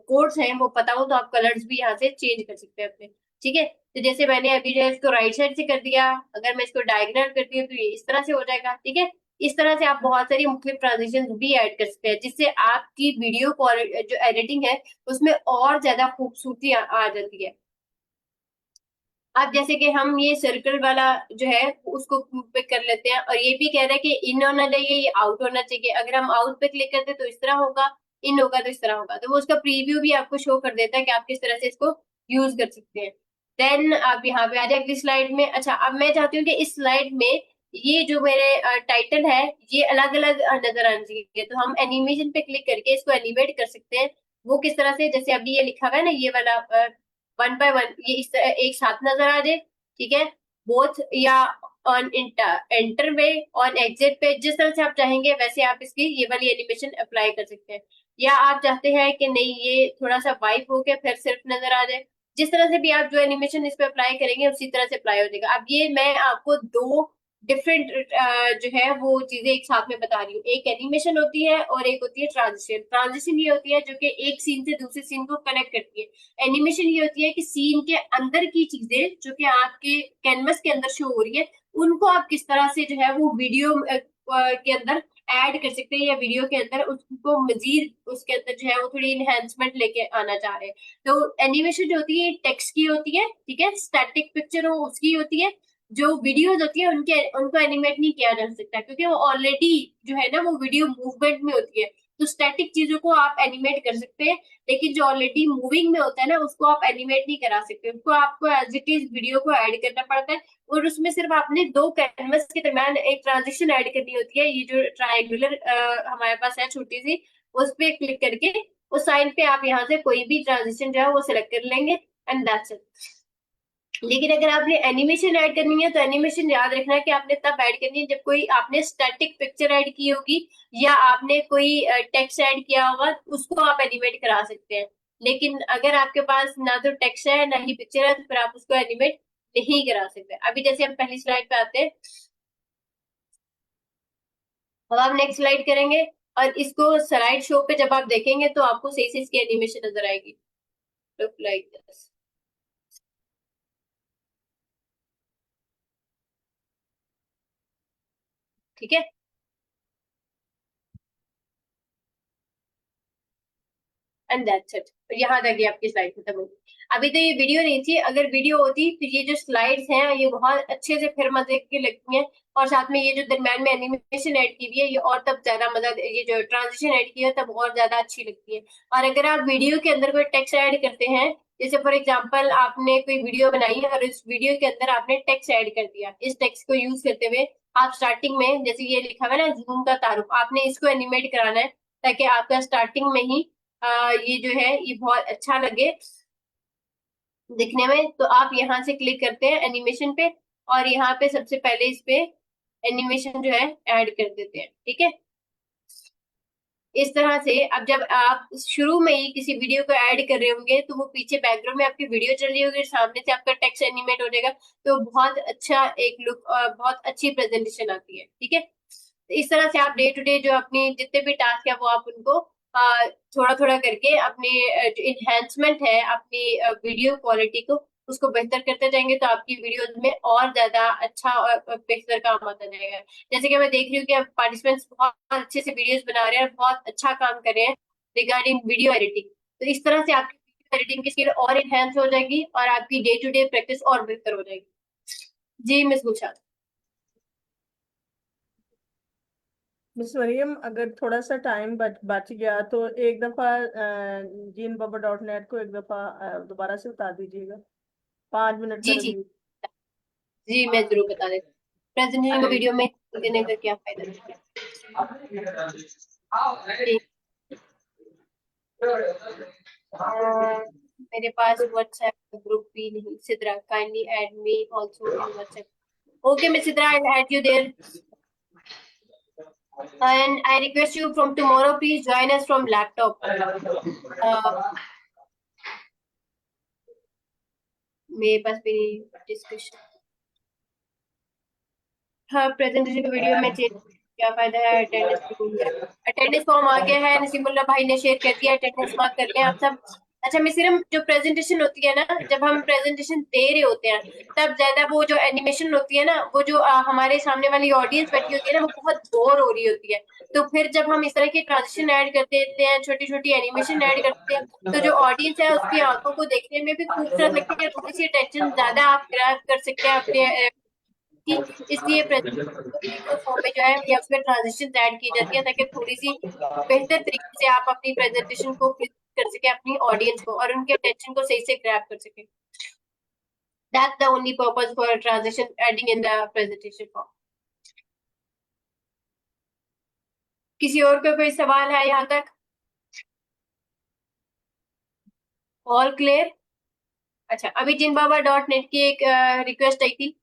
कोड्स हैं वो पता हो तो आप कलर्स भी यहाँ से चेंज कर सकते हैं अपने, ठीक है। तो जैसे मैंने अभी जो है इसको राइट साइड से कर दिया, अगर मैं इसको डायगोनल करती हूँ तो ये इस तरह से हो जाएगा, ठीक है। इस तरह से आप बहुत सारी मुख्तलिफ ट्रांजिशन भी ऐड कर सकते हैं जिससे आपकी वीडियो जो एडिटिंग है उसमें और ज्यादा खूबसूरती आ जाती है। अब जैसे कि हम ये सर्कल वाला जो है उसको पिक कर लेते हैं और ये भी कह रहा है कि इन होना चाहिए, ये आउट होना चाहिए। अगर हम आउट पे क्लिक करते हैं तो इस तरह होगा, इन होगा तो इस तरह होगा। तो वो उसका प्रीव्यू भी आपको शो कर देता है कि आप किस तरह से इसको यूज कर सकते हैं। देन आप यहाँ पे आ जाए अगली स्लाइड में। अच्छा, अब मैं चाहती हूँ कि इस स्लाइड में ये जो मेरे टाइटल है ये अलग अलग नजर आना चाहिए। तो हम एनिमेशन पे क्लिक करके इसको एनिमेट कर सकते हैं। वो किस तरह से, जैसे अभी ये लिखा हुआ है ना ये वाला 1 by 1 ये इस तरह एक साथ नजर आ जाए, ठीक है। बोथ या on enter way on exit पे, जिस तरह से आप चाहेंगे वैसे आप इसकी ये वाली एनिमेशन अप्लाई कर सकते हैं। या आप चाहते हैं कि नहीं ये थोड़ा सा वाइप होके फिर सिर्फ नजर आ जाए, जिस तरह से भी आप जो एनिमेशन इस पे अप्लाई करेंगे उसी तरह से अप्लाई हो जाएगा। अब ये मैं आपको 2 डिफरेंट जो है वो चीजें एक साथ में बता रही हूँ। एक एनिमेशन होती है और एक होती है ट्रांजिशन। ट्रांजिशन ये होती है जो कि एक सीन से दूसरे सीन को कनेक्ट करती है। एनिमेशन ये होती है कि सीन के अंदर की चीजें जो कि आपके कैनवस के अंदर शो हो रही है उनको आप किस तरह से जो है वो वीडियो के अंदर ऐड कर सकते हैं, या वीडियो के अंदर उसको मजीद उसके अंदर जो है वो थोड़ी इनहेंसमेंट लेके आना चाह रहे हैं। तो एनिमेशन जो होती है टेक्स्ट की होती है, ठीक है, स्टैटिक पिक्चर हो उसकी होती है। जो वीडियोज होती है उनको एनिमेट नहीं किया जा सकता क्योंकि वो ऑलरेडी जो है ना वो वीडियो मूवमेंट में होती है। तो स्टैटिक चीजों को आप एनिमेट कर सकते हैं, लेकिन जो ऑलरेडी मूविंग में होता है ना उसको आप एनिमेट नहीं करा सकते। उसको आपको एज इट इज वीडियो को ऐड करना पड़ता है और उसमें सिर्फ आपने 2 कैनवस के दरम्यान एक ट्रांजिशन ऐड करनी होती है। ये जो ट्रायंगुलर हमारे पास है छोटी सी, उस पर क्लिक करके उस साइन पे आप यहाँ से कोई भी ट्रांजिशन जो है वो सिलेक्ट कर लेंगे एंड दैट्स इट। लेकिन अगर आपने एनिमेशन ऐड करनी है तो एनिमेशन याद रखना है कि आपने तब ऐड करनी है जब कोई आपने स्टैटिक पिक्चर ऐड की होगी या आपने कोई टेक्स्ट ऐड किया होगा, उसको आप एनिमेट करा सकते हैं। लेकिन अगर आपके पास ना तो टेक्स्ट है ना ही पिक्चर है तो फिर आप उसको एनिमेट नहीं करा सकते। अभी जैसे हम पहली स्लाइड पे आते हैं, अब आप नेक्स्ट स्लाइड करेंगे और इसको स्लाइड शो पे जब आप देखेंगे तो आपको सही से इसकी एनिमेशन नजर आएगी, लुक लाइक दिस। ठीक है, एंड दैट्स इट। यहाँ तक ये आपकी स्लाइड खत्म होगी। अभी तो ये वीडियो नहीं थी, अगर वीडियो होती तो ये जो स्लाइड्स हैं ये बहुत अच्छे से फिर मजे की लगती हैं और साथ में ये जो दरम्यान में एनिमेशन ऐड की हुई है ये और तब ज्यादा मजा, ये जो ट्रांजिशन ऐड की है तब और ज्यादा अच्छी लगती है। और अगर आप वीडियो के अंदर कोई टेक्स्ट ऐड करते हैं, जैसे फॉर एग्जाम्पल आपने कोई वीडियो बनाई और इस वीडियो के अंदर आपने टेक्स्ट ऐड कर दिया, इस टेक्स्ट को यूज करते हुए आप स्टार्टिंग में जैसे ये लिखा हुआ है ना जूम का तारुफ, आपने इसको एनिमेट कराना है ताकि आपका स्टार्टिंग में ही ये जो है ये बहुत अच्छा लगे दिखने में। तो आप यहाँ से क्लिक करते हैं एनिमेशन पे और यहाँ पे सबसे पहले इस पे एनिमेशन जो है ऐड कर देते हैं, ठीक है। इस तरह से अब जब आप शुरू में ही किसी वीडियो को ऐड कर रहे होंगे तो वो पीछे बैकग्राउंड में आपकी वीडियो चल रही होगी, सामने से आपका टेक्स्ट एनिमेट हो जाएगा, तो बहुत अच्छा एक लुक और बहुत अच्छी प्रेजेंटेशन आती है। ठीक है, तो इस तरह से आप डे टू डे जो अपनी जितने भी टास्क है वो आप उनको थोड़ा थोड़ा करके अपनी जो इन्हेंसमेंट है अपनी वीडियो क्वालिटी को उसको बेहतर करते जाएंगे, तो आपकी वीडियोस में और ज्यादा अच्छा और बेहतर काम आता जाएगा। जैसे कि मैं देख रही हूँ कि अब पार्टिसिपेंट्स बहुत अच्छे से वीडियोस बना रहे हैं, बहुत अच्छा काम कर रहे हैं रिगार्डिंग वीडियो एडिटिंग। तो इस तरह से आपकी वीडियो एडिटिंग की स्किल और इनहेंस हो जाएगी और आपकी डे टू डे प्रैक्टिस और बेहतर हो जाएगी। जी मिस गुलशाद। मिस मरियम, अगर थोड़ा सा टाइम बच गया तो एक दफा jinbaba.net को एक दफा दोबारा से बता दीजिएगा, 5 मिनट का जी जी रिव्यू। जी मैं जरूर बता देती हूँ। प्रेजेंटेशन को वीडियो में देने का क्या फायदा है। मेरे पास व्हाट्सएप ग्रुप भी नहीं। Sidra kindly add me also in WhatsApp. Okay miss Sidra, I add you there and I request you from tomorrow please join us from laptop. मेरे पास भी डिस्कशन हाँ प्रेजेंटेशन का वीडियो में क्या फायदा है। अटेंडेंस फॉर्म आ गया है, नसीमुल्लाह भाई ने शेयर कर दिया, अटेंडेंस मार्क कर लिया आप सब। अच्छा मिसिरम, जो प्रेजेंटेशन होती है ना, जब हम प्रेजेंटेशन दे रहे होते हैं तब ज्यादा वो जो एनिमेशन होती है ना, वो जो हमारे सामने वाली ऑडियंस बैठी होती है ना, वो बहुत बोर हो रही होती है। तो फिर जब हम इस तरह की ट्रांजिशन ऐड कर देते हैं, छोटी छोटी एनिमेशन ऐड करते हैं, तो जो ऑडियंस है उसकी आंखों को देखने में भी खूबसूरत लगती है, थोड़ी सी टेंशन ज्यादा आप ग्रैब कर सकते हैं अपने इसलिए फॉर्म में जो है या उसमें ट्रांजिशन ऐड की जाती है ताकि थोड़ी सी बेहतर तरीके से आप अपनी प्रेजेंटेशन को कर सके अपनी ऑडियंस को और उनके अटेंशन को सही से ग्रैब कर सके। That's the only purpose for transition adding in the presentation form. किसी और का कोई सवाल है यहाँ तक? All clear? अच्छा, अभी jinbaba.net की एक रिक्वेस्ट आई थी।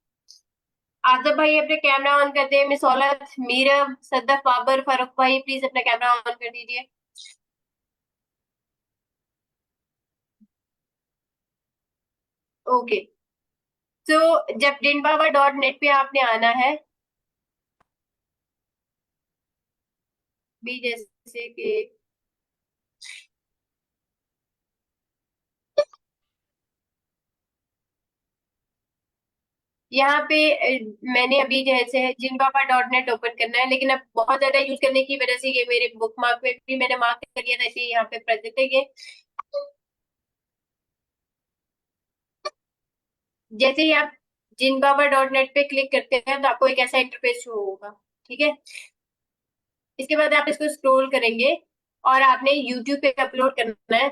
आजब भाई अपने कैमरा ऑन कर दे। मिस औलत, मीरम, सद्दफ बाबर, फारूक भाई प्लीज अपना कैमरा ऑन कर दीजिए। ओके, तो जब jinbaba.net पे आपने आना है भी, जैसे कि यहाँ पे मैंने अभी जैसे jinbaba.net ओपन करना है, लेकिन अब बहुत ज्यादा यूज करने की वजह से ये मेरे बुक मार्क में भी मैंने मार्क कर लिया था, इसलिए यहाँ पे प्रेजेंट है ये। जैसे ही आप jinbaba.net पे क्लिक करते हैं तो आपको एक ऐसा इंटरफेस शो होगा। ठीक है, इसके बाद आप इसको स्क्रॉल करेंगे और आपने यूट्यूब पे अपलोड करना है,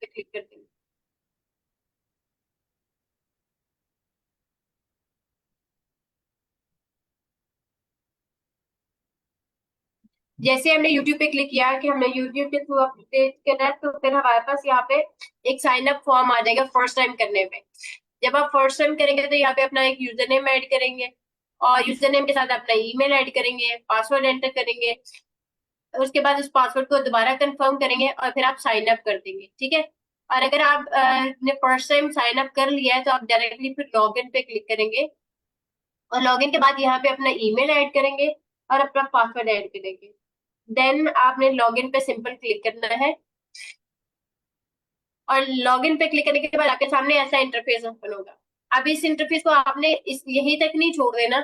क्लिक कर देंगे। जैसे हमने YouTube पे क्लिक किया कि हमने YouTube के थ्रू अपडेट करना है, तो फिर हमारे पास यहाँ पे एक साइन अप फॉर्म आ जाएगा फर्स्ट टाइम करने में। जब आप फर्स्ट टाइम करेंगे तो यहाँ पे अपना एक यूजर नेम ऐड करेंगे और यूजर नेम के साथ अपना ईमेल ऐड करेंगे, पासवर्ड एंटर करेंगे, उसके बाद उस पासवर्ड को दोबारा कंफर्म करेंगे और फिर आप साइन अप कर देंगे। ठीक है, और अगर आप ने फर्स्ट टाइम साइन अप कर लिया है तो आप डायरेक्टली फिर लॉग इन पे क्लिक करेंगे और लॉग इन के बाद यहाँ पे अपना ईमेल ऐड करेंगे और अपना पासवर्ड ऐड करेंगे। देन आपने लॉगिन पे सिंपल क्लिक करना है और लॉगिन पे क्लिक करने के बाद आपके सामने ऐसा इंटरफेस ओपन होगा। अब इस इंटरफेस को आपने इस यहीं तक नहीं छोड़ देना,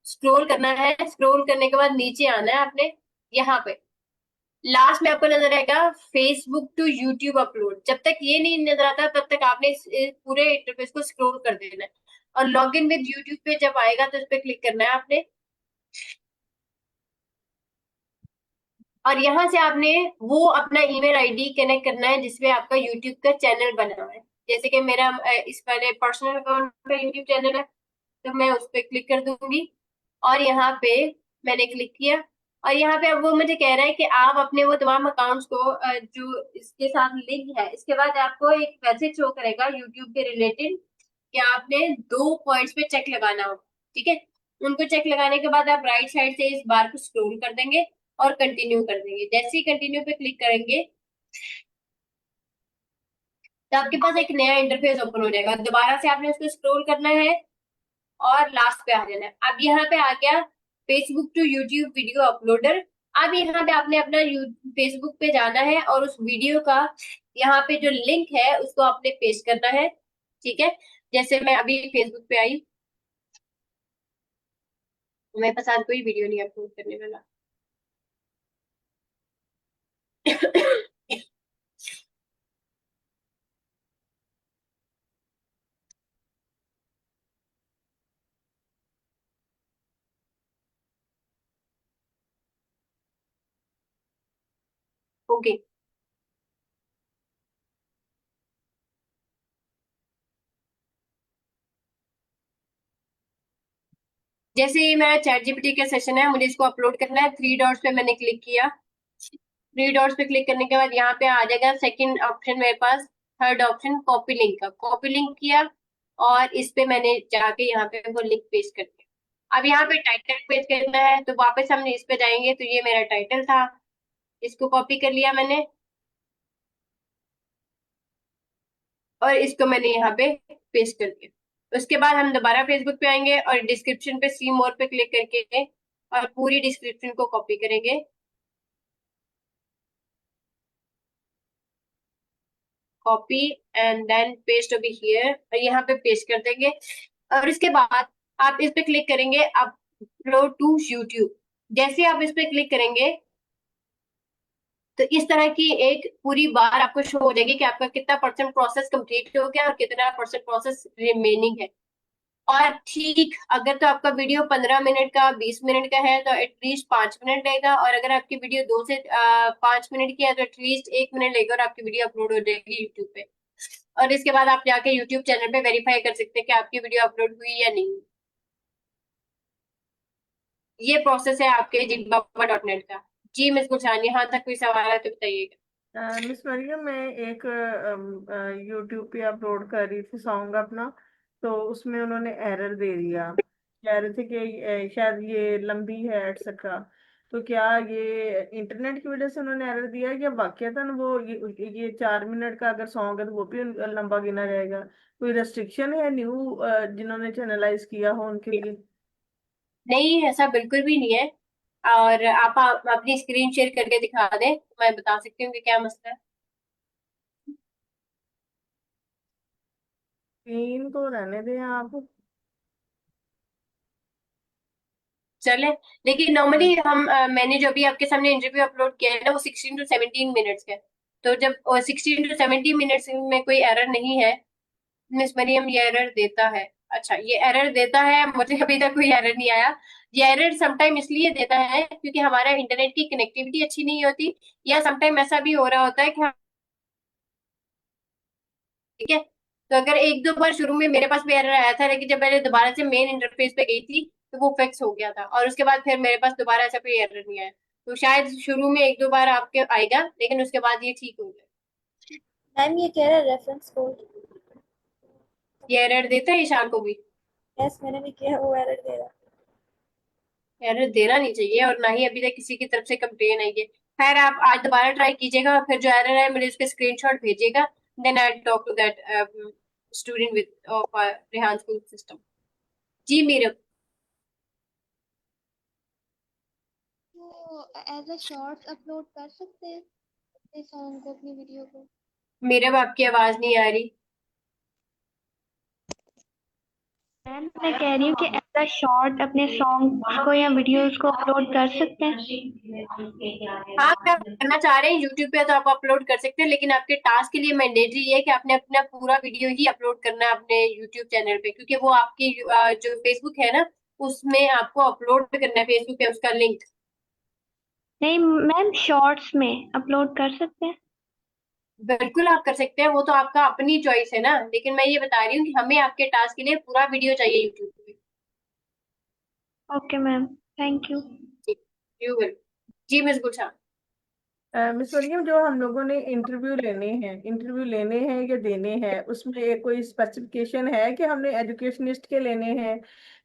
स्क्रॉल करना है। स्क्रॉल करने के बाद नीचे आना है आपने, यहाँ पे लास्ट में आपको नजर आएगा फेसबुक टू यूट्यूब अपलोड। जब तक ये नहीं नजर आता तब तक आपने इस पूरे इंटरफेस को स्क्रॉल कर देना है और लॉगिन विद यूट्यूब पे जब आएगा तो इस पे क्लिक करना है आपने और यहाँ से आपने वो अपना ईमेल आईडी कनेक्ट करना है जिसमें आपका यूट्यूब का चैनल बना हुआ है। जैसे कि मेरा इस वाले पर्सनल अकाउंट पे यूट्यूब चैनल है तो मैं उस पर क्लिक कर दूंगी और यहाँ पे मैंने क्लिक किया और यहाँ पे अब वो मुझे कह रहा है कि आप अपने वो तमाम अकाउंट्स को जो इसके साथ लिंक है, इसके बाद आपको एक मैसेज शो करेगा यूट्यूब के रिलेटेड कि आपने 2 पॉइंट्स पे चेक लगाना होगा। ठीक है, उनको चेक लगाने के बाद आप राइट साइड से इस बार को स्क्रॉल कर देंगे और कंटिन्यू कर देंगे। जैसे ही कंटिन्यू पे क्लिक करेंगे तो आपके पास एक नया इंटरफेस ओपन हो जाएगा। दोबारा से आपने उसको स्क्रॉल करना है और लास्ट पे आ जाना है। अब यहाँ पे आ गया Facebook to YouTube video uploader. अब यहाँ पे आपने अपना फेसबुक पे जाना है और उस वीडियो का यहाँ पे जो लिंक है उसको आपने पेस्ट करना है। ठीक है, जैसे मैं अभी फेसबुक पे आई, मेरे पास आज कोई वीडियो नहीं अपलोड करने वाला। ओके, जैसे ही मेरा चैट जीपीटी का सेशन है, मुझे इसको अपलोड करना है। थ्री डॉट्स पे मैंने क्लिक किया। थ्री डॉट्स पे क्लिक करने के बाद यहाँ पे आ जाएगा सेकंड ऑप्शन मेरे पास, थर्ड ऑप्शन कॉपी लिंक का। कॉपी लिंक किया और इस पे मैंने जाके यहाँ पे वो लिंक पेस्ट कर दिया। अब यहाँ पे टाइटल पेस्ट करना है, तो वापस हमने इस पे जाएंगे। तो ये मेरा टाइटल था, इसको कॉपी कर लिया मैंने और इसको मैंने यहाँ पे पेस्ट कर दिया। उसके बाद हम दोबारा फेसबुक पे आएंगे और डिस्क्रिप्शन पे सी मोर पे क्लिक करके और पूरी डिस्क्रिप्शन को कॉपी करेंगे। Copy and then paste over here, और यहाँ पे पेस्ट कर देंगे। और इसके बाद आप इस पे क्लिक करेंगे अपलोड टू यूट्यूब। जैसे आप इस पे क्लिक करेंगे तो इस तरह की एक पूरी बार आपको शो हो जाएगी कि आपका कितना परसेंट प्रोसेस कंप्लीट हो गया और कितना परसेंट प्रोसेस रिमेनिंग है। और ठीक अगर तो आपका वीडियो 15 मिनट का 20 मिनट का है तो एटलीस्ट 5 मिनट लेगा, और अगर आपकी वीडियो 2 से 5 मिनट की है तो एटलीस्ट 1 मिनट लेगा और आपकी वीडियो अपलोड हो जाएगी यूट्यूब पे। और इसके बाद आप जाके यूट्यूब चैनल पे वेरीफाई कर सकते हैं कि आपकी वीडियो अपलोड हुई या नहीं। ये प्रोसेस है आपके jigbaba.net का। जी मिस गुलशान, यहाँ तक कोई सवाल है तो बताइएगा। मिस मरियम, मैं एक यूट्यूब पे अपलोड कर रही थी सॉन्ग अपना, तो उसमें उन्होंने एरर दे दिया। कह रहे थे कि शायद ये लंबी है एटसेट्रा। तो क्या ये इंटरनेट की वजह से उन्होंने एरर दिया है या वाकईतन वो ये 4 मिनट का अगर सॉन्ग है तो वो भी लंबा गिना जाएगा? कोई रेस्ट्रिक्शन है न्यू जिन्होंने चैनलाइज किया हो उनके लिए? नहीं, ऐसा बिल्कुल भी नहीं है। और आप अपनी स्क्रीन शेयर करके दिखा दें तो मैं बता सकती हूँ कि क्या मसला है। स्क्रीन तो रहने दें आप। चले, लेकिन नॉर्मली मैंने जो भी आपके सामने इंटरव्यू अपलोड किया है ना वो 16 टू 17 मिनट्स का है। तो जब 16 टू 17 मिनट्स में कोई एरर नहीं है, मिस मरियम ये एरर देता है। अच्छा, ये एरर देता है, मुझे अभी तक कोई एरर नहीं आया। ये एरर समटाइम इसलिए देता है क्योंकि हमारा इंटरनेट की कनेक्टिविटी अच्छी नहीं होती, या समटाइम ऐसा भी हो रहा होता है कि ठीक है। तो अगर एक दो बार शुरू में मेरे पास भी एरर आया था, लेकिन जब मैंने दोबारा से मेन इंटरफेस पे गई थी तो वो फिक्स हो गया था, और उसके बाद फिर मेरे पास दोबारा ऐसा कोई एरर नहीं आया। तो शायद शुरू में एक दो बार आपके आएगा, लेकिन उसके बाद ये ठीक हो जाए। मैम ये कह रहा है रेफरेंस कोड। ये एरर देता है ईशान को भी? यस, मैंने भी किया, वो एरर दे रहा है। एरर देना नहीं चाहिए, और ना ही अभी तक किसी की तरफ से कंप्लेन आई है। खैर, आप आज दोबारा ट्राई कीजिएगा और फिर जो एरर है मुझे उसके स्क्रीनशॉट भेजिएगा। Then I talk to that student with of Rehan school system. जी मीरा। तो एज अ शॉर्ट्स अपलोड कर सकते हैं अपने सॉन्ग को, अपनी वीडियो को? मेरे आपकी आवाज नहीं आ रही। मैम मैं कह रही हूँ कि एज अ शॉर्ट अपने सॉन्ग को या वीडियोस को अपलोड कर सकते हैं? हाँ, अगर आप करना चाह रहे हैं यूट्यूब पे तो आप अपलोड कर सकते हैं, लेकिन आपके टास्क के लिए मैंडेटरी है कि आपने अपना पूरा वीडियो ही अपलोड करना है अपने यूट्यूब चैनल पे, क्योंकि वो आपकी जो फेसबुक है ना उसमें आपको अपलोड करना है, फेसबुक पे उसका लिंक। नहीं मैम, शॉर्ट्स में अपलोड कर सकते हैं? बिल्कुल आप कर सकते हैं, वो तो आपका अपनी चॉइस है ना, लेकिन मैं ये बता रही हूँ कि हमें आपके टास्क के लिए पूरा वीडियो चाहिए यूट्यूब पे। Okay ma'am, thank you. You will. जी मिस गुलशान। मिस मरियम, जो हम लोगों ने इंटरव्यू लेने हैं या देने हैं, उसमें कोई स्पेसिफिकेशन है कि हमने एजुकेशनिस्ट के लेने हैं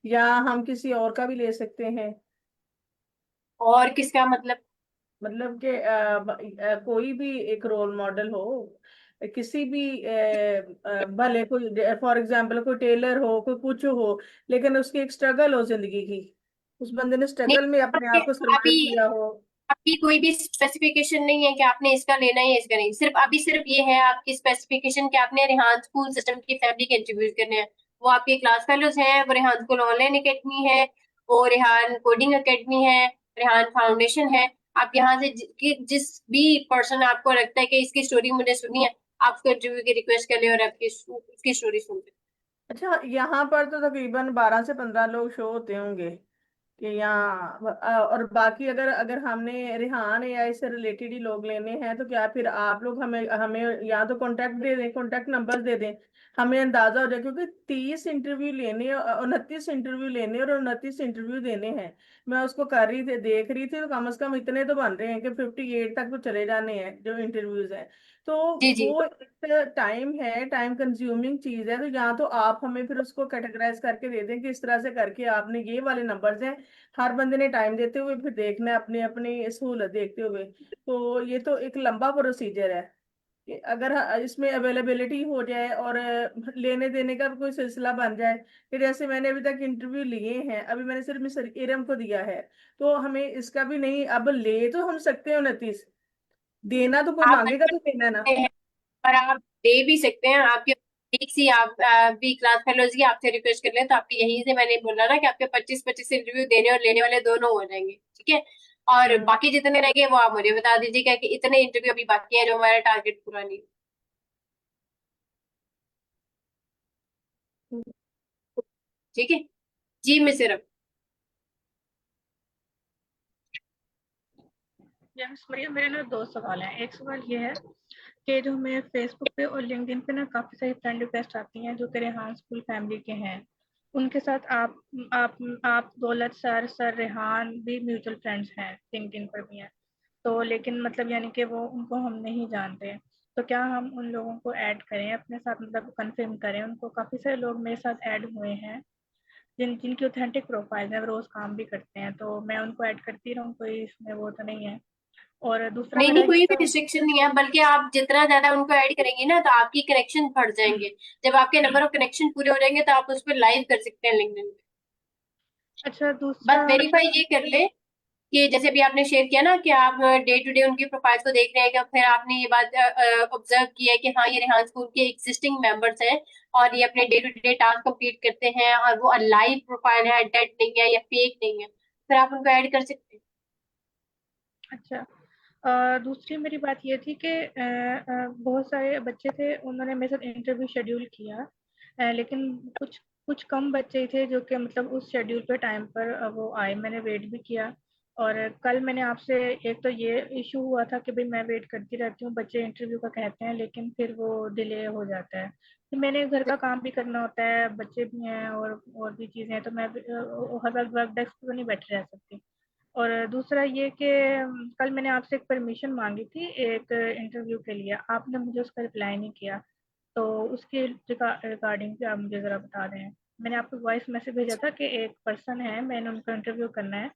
या हम किसी और का भी ले सकते हैं? और किसका मतलब? मतलब कि कोई भी एक रोल मॉडल हो, किसी भी भले कोई फॉर एग्जांपल कोई टेलर हो, कोई कुछ हो, लेकिन उसकी एक स्ट्रगल हो जिंदगी की, उस बंदे ने नहीं, स्ट्रगल में अपने आप को अभी सरवाइव किया हो। आपकी कोई भी स्पेसिफिकेशन नहीं है कि आपने इसका लेना है इसका नहीं, सिर्फ ये है आपकी स्पेसिफिकेशन कि आपने रेहान स्कूल सिस्टम की फैमिली के इंटरव्यूज करने हैं। वो आपके क्लास फेलोज हैं, वो रेहान स्कूल ऑनलाइन एकेडमी है, वो रेहान कोडिंग एकेडमी है, रेहान फाउंडेशन है। आप यहाँ से जिस भी पर्सन आपको लगता है कि इसकी स्टोरी मुझे सुनी है, आप उसको इंटरव्यू की रिक्वेस्ट कर ले और आपकी उसकी स्टोरी सुन ले। अच्छा, यहाँ पर तो तकरीबन 12 से 15 लोग शो होते होंगे कि यहाँ और बाकी अगर अगर हमने रेहान एआई से रिलेटेड ही लोग लेने हैं तो क्या फिर आप लोग हमें हमें या तो कांटेक्ट दे दें, कांटेक्ट नंबर दे दें, हमें अंदाजा हो जाए, क्योंकि 30 इंटरव्यू लेने, 29 इंटरव्यू लेने और 29 इंटरव्यू देने हैं। मैं उसको कर रही थी, देख रही थी, तो कम से कम इतने तो बन रहे हैं कि 58 तक तो चले जाने हैं जो इंटरव्यूज हैं। तो जी जी वो एक टाइम है, टाइम कंज्यूमिंग चीज है, तो या तो आप हमें फिर उसको कैटेगराइज करके दे दें कि इस तरह से करके आपने ये वाले नंबर्स हैं, हर बंदे ने टाइम देते हुए फिर देखना है, अपनी अपनी सहूलत देखते हुए। तो ये तो एक लंबा प्रोसीजर है कि अगर इसमें अवेलेबिलिटी हो जाए और लेने देने का भी कोई सिलसिला बन जाए, कि जैसे मैंने अभी तक इंटरव्यू लिए हैं, अभी मैंने सिर्फ मिस्टर इरम को दिया है, तो हमें इसका भी नहीं, अब ले तो हम सकते हैं 29, देना तो कोई आप मांगेगा तो देना ना। हैं और आप दे भी सकते हैं। आपके एक सी आप भी क्लास फेलोज की आपसे रिक्वेस्ट कर लें तो आपके यहीं से मैंने बोला ना कि आपके 25-25 इंटरव्यू देने और लेने वाले दोनों हो जाएंगे, ठीक है। और बाकी जितने रह गए वो आप मुझे बता दीजिएगा कि इतने इंटरव्यू अभी बाकी है जो हमारा टारगेट पूरा नहीं। ठीक है जी मिस सिर्फ। मिस मरिया, मेरे ना दो सवाल हैं। एक सवाल ये है कि जो हमें फेसबुक पे और लिंक्डइन पे ना काफी सारी फ्रेंड रिक्वेस्ट आती हैं जो कि रेहान स्कूल फैमिली के हैं, उनके साथ आप दौलत सर रेहान भी म्यूचुअल फ्रेंड्स हैं, लिंक्डइन पर भी हैं। तो लेकिन मतलब यानी कि वो उनको हम नहीं जानते, तो क्या हम उन लोगों को ऐड करें अपने साथ, मतलब कंफर्म करें उनको? काफी सारे लोग मेरे साथ ऐड हुए हैं जिनकी ऑथेंटिक प्रोफाइल है, वो रोज काम भी करते हैं, तो मैं उनको ऐड करती रहूँ, कोई इसमें वो तो नहीं है? और दूसरा नहीं मेरा नहीं, ये कोई भी तो रिस्ट्रिक्शन नहीं है, बल्कि आप जितना ज्यादा उनको ऐड करेंगे ना तो आपकी कनेक्शन बढ़ जाएंगे। जब आपके नंबर ऑफ कनेक्शन पूरे हो जाएंगे तो आप उस पर लाइव कर सकते हैं लिंक्डइन पे। अच्छा, बस दूसरा वेरीफाई ये कर ले कि जैसे अभी आपने शेयर किया ना कि आप डे टू डे उनकी प्रोफाइल्स को देख रहे हैं, कि फिर आपने ये बात ऑब्जर्व की है कि हाँ ये रेहान स्कूल के एग्जिस्टिंग मेंबर्स हैं और ये अपने day to day task complete करते हैं और वो लाइव प्रोफाइल है, डेड नहीं है या फेक नहीं है, फिर आप उनको ऐड कर सकते हैं। अच्छा, दूसरी मेरी बात ये थी कि बहुत सारे बच्चे थे, उन्होंने मेरे साथ इंटरव्यू शेड्यूल किया, लेकिन कुछ कुछ कम बच्चे थे जो कि मतलब उस शेड्यूल पे टाइम पर वो आए। मैंने वेट भी किया, और कल मैंने आपसे, एक तो ये इशू हुआ था कि भाई मैं वेट करती रहती हूँ, बच्चे इंटरव्यू का कहते हैं लेकिन फिर वो डिले हो जाता है, तो मैंने घर का काम भी करना होता है, बच्चे भी हैं और भी चीज़ें हैं, तो मैं हर वक्त वर्क डेस्क पर नहीं बैठी रह सकती। और दूसरा ये कि कल मैंने आपसे एक परमिशन मांगी थी एक इंटरव्यू के लिए, आपने मुझे उसका रिप्लाई नहीं किया, तो उसके रिगार्डिंग भी आप मुझे ज़रा बता दें। मैंने आपको वॉइस मैसेज भेजा था कि एक पर्सन है, मैंने उनका इंटरव्यू करना है,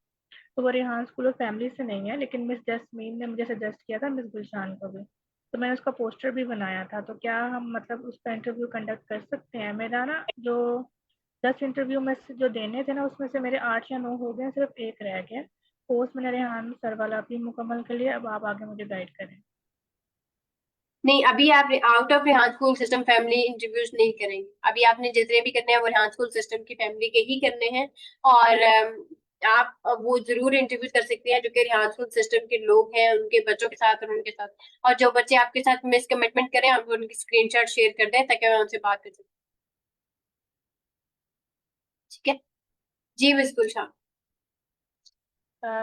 तो वो रेहान स्कूल और फैमिली से नहीं है, लेकिन मिस जैस्मीन ने मुझे सजेस्ट किया था, मिस गुलशान को भी, तो मैंने उसका पोस्टर भी बनाया था। तो क्या हम मतलब उसका इंटरव्यू कंडक्ट कर सकते हैं? मेरा ना जो 10 इंटरव्यू में से जो देने थे ना, उसमें से मेरे 8 या 9 हो गए, सिर्फ एक रह गया। कोर्स मैंने रेहान सर वाला भी मुकम्मल कर लिया, अब आप आगे मुझे गाइड करें। नहीं, अभी आप out of Rehan school system family interviews नहीं करेंगे। अभी आपने जितने भी करने हैं वो रेहान स्कूल सिस्टम की फैमिली के ही करने हैं। और आप वो जरूर इंटरव्यू कर सकते हैं जो कि रेहान स्कूल सिस्टम के लोग हैं, उनके बच्चों के साथ और उनके साथ। और जो बच्चे आपके साथ मिस कमिटमेंट करें आप उनकी स्क्रीनशॉट शेयर कर दें ताकि मैं उनसे बात कर सकूं। ठीक है जी मिस गुलशान।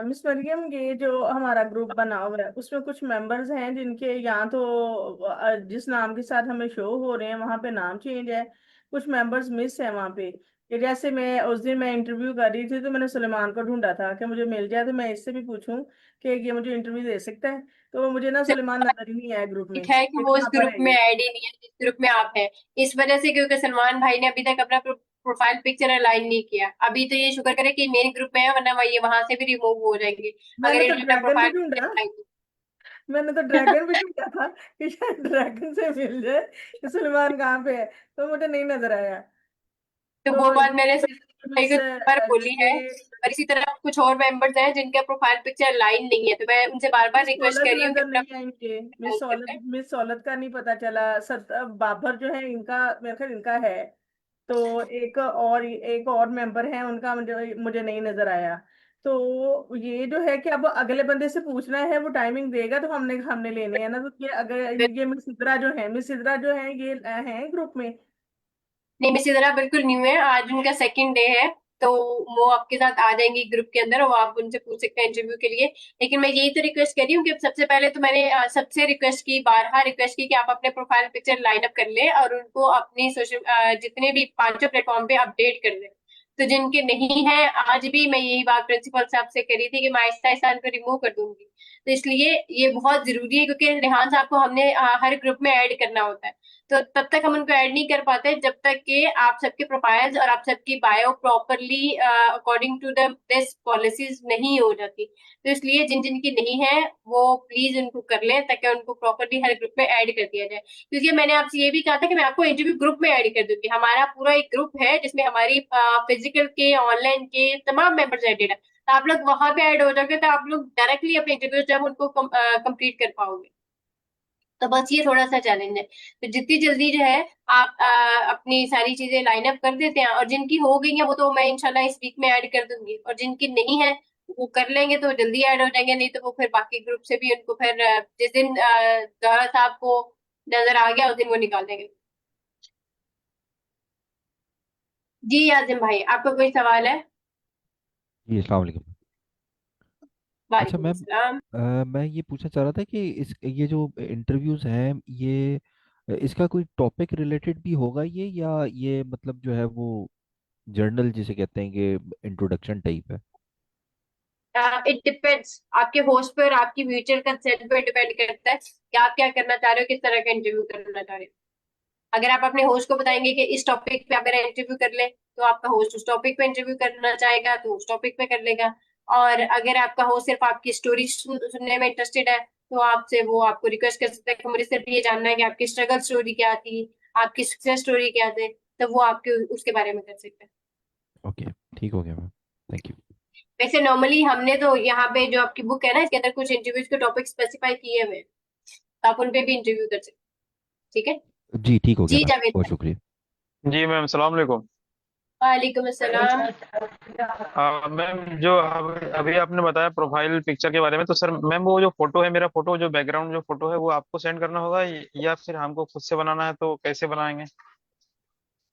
मिस मरियम, ये जो हमारा ग्रुप बना हुआ है उसमें कुछ मेंबर्स हैं जिनके यहाँ तो जिस नाम के साथ हमें शो हो रहे हैं वहाँ पे नाम चेंज है, कुछ मेंबर्स मिस है वहाँ पे। कि जैसे मैं उस दिन मैं इंटरव्यू कर रही थी तो मैंने सुलेमान को ढूंढा था कि मुझे मिल जाए तो मैं इससे भी पूछूं कि ये मुझे इंटरव्यू दे सकता है, तो मुझे ना सुलेमान नजर ही नहीं आया ग्रुप में दिखा है कि कि वो इस कहाँ पर ग्रुप है में ये। ऐड ही नहीं है जिस ग्रुप में आप हैं, इस वजह से, क्योंकि सलमान भाई ने अभी तक अपना प्रोफाइल पिक्चर अलाइन नहीं किया। अभी तो ये शुक्र करे कि मेन ग्रुप में है, वरना ये वहां से भी रिमूव हो जाएंगे अगर मैंने तो इन्होंने अपना ड्रैगन भी प्रोफाइल ढूंढा, पिक्चर मैंने तो ड्रैगन भी ढूंढा था कि शायद ड्रैगन से मिल जाए कि सलमान कहाँ पे है, तो मुझे नहीं नजर आया। तो तो वो बात मैंने मिस पर बोली है। ये और इसी तरह कुछ और मेंबर्स हैं जिनका प्रोफाइल पिक्चर लाइन नहीं है, तो मैं उनसे बार बार मिस रिक्वेस्ट सौलत कर रही हूँ कि नजर अपना नहीं आएंगे, मिस सौलत का नहीं पता चला, बाबर जो है इनका मेरे ख्याल इनका है, तो एक और मेंबर है उनका, मुझे मुझे नहीं नजर आया। तो ये जो है कि अब अगले बंदे से पूछना है, वो टाइमिंग देगा तो हमने हमने लेने हैं ना, तो ये अगर ये मिस सिद्रा जो है ये है ग्रुप में। नहीं, मिस इधरा बिल्कुल न्यू है, आज उनका सेकंड डे है, तो वो आपके साथ आ जाएंगी ग्रुप के अंदर और आप उनसे पूछ सकते हैं इंटरव्यू के लिए। लेकिन मैं यही तो रिक्वेस्ट कर रही हूँ कि सबसे पहले तो मैंने सबसे रिक्वेस्ट की, बारहा रिक्वेस्ट की कि आप अपने प्रोफाइल पिक्चर लाइन अप कर ले और उनको अपनी सोशल जितने भी पांचों प्लेटफॉर्म पे अपडेट कर ले। तो जिनके नहीं है, आज भी मैं यही बात प्रिंसिपल साहब से करी थी कि मैं आहिस्ता आहिस्ता इनको रिमूव कर दूंगी। तो इसलिए ये बहुत जरूरी है, क्योंकि रेहान साहब को हमने हर ग्रुप में ऐड करना होता है, तो तब तक हम उनको ऐड नहीं कर पाते जब तक कि आप सबके प्रोफाइल्स और आप सबकी bio properly according to the this policies नहीं हो जाती। तो इसलिए जिन जिन की नहीं है वो प्लीज उनको कर लें, ताकि उनको प्रॉपरली हर ग्रुप में ऐड कर दिया जाए। क्योंकि मैंने आपसे ये भी कहा था कि मैं आपको इंटरव्यू ग्रुप में ऐड कर दूंगी। हमारा पूरा एक ग्रुप है जिसमें हमारी फिजिकल के, ऑनलाइन के तमाम मेंबर्स एडेड है, तो आप लोग वहां पे ऐड हो जाओगे तो आप लोग डायरेक्टली अपने इंटरव्यू जब उनको कंप्लीट कर पाओगे। तो बस ये थोड़ा सा चैलेंज है, तो जितनी जल्दी जो है आप अपनी सारी चीजें लाइन अप कर देते हैं, और जिनकी हो गई है वो तो मैं इंशाल्लाह इस वीक में ऐड कर दूंगी, और जिनकी नहीं है वो कर लेंगे तो जल्दी ऐड हो जाएंगे, नहीं तो वो फिर बाकी ग्रुप से भी उनको फिर जिस दिन जौहरा साहब को नजर आ गया उस दिन वो निकाल देंगे। जी आजिम भाई, आपका कोई सवाल है? जी अस्सलाम वालेकुम। अच्छा वालेकुम मैम, अस्सलाम। मैं ये पूछना चाह रहा था कि इस ये जो इंटरव्यूज हैं ये इसका कोई टॉपिक रिलेटेड भी होगा ये, या ये मतलब जो है वो जर्नल जिसे कहते हैं कि इंट्रोडक्शन टाइप है? इट डिपेंड्स, आपके होस्ट पे और आपकी म्यूचुअल कंसेंट पे डिपेंड करता है कि आप क्या करना चाह रहे हो, किस तरह का इंटरव्यू करना चाह रहे हो। अगर आप अपने होस्ट को बताएंगे कि इस टॉपिक पे आप मेरा इंटरव्यू कर ले, तो आपका होस्ट उस टॉपिक पे इंटरव्यू करना चाहेगा तो उस टॉपिक पे कर लेगा। और अगर आपका होस्ट सिर्फ आपकी स्टोरी सुनने में इंटरेस्टेड है, तो आपसे वो आपको रिक्वेस्ट कर सकता है कि मुझे सिर्फ ये जानना है कि आपकी स्ट्रगल स्टोरी क्या थी, आपकी सक्सेस स्टोरी क्या थे, तो वो आपके उसके बारे में कर सकते हैं। ओके, ठीक हो गया मैम, थैंक यू। वैसे नॉर्मली हमने तो यहाँ पे जो आपकी बुक है ना, इसके अंदर कुछ इंटरव्यूज के टॉपिक स्पेसिफाई किए हुए हैं, तो आप उन पे भी इंटरव्यू कर सकते हैं। ठीक है। जी ठीक हो गया जी मैम, जावेद बहुत भाई। शुक्रिया। जी मैम, सलाम वालेकुम। वालेकुम अस्सलाम। मैम जो अभी आपने बताया प्रोफाइल पिक्चर के बारे में, तो सर मैम वो जो फोटो है, मेरा फोटो जो बैकग्राउंड जो फोटो है वो आपको सेंड करना होगा या फिर हमको खुद से बनाना है, तो कैसे बनाएंगे?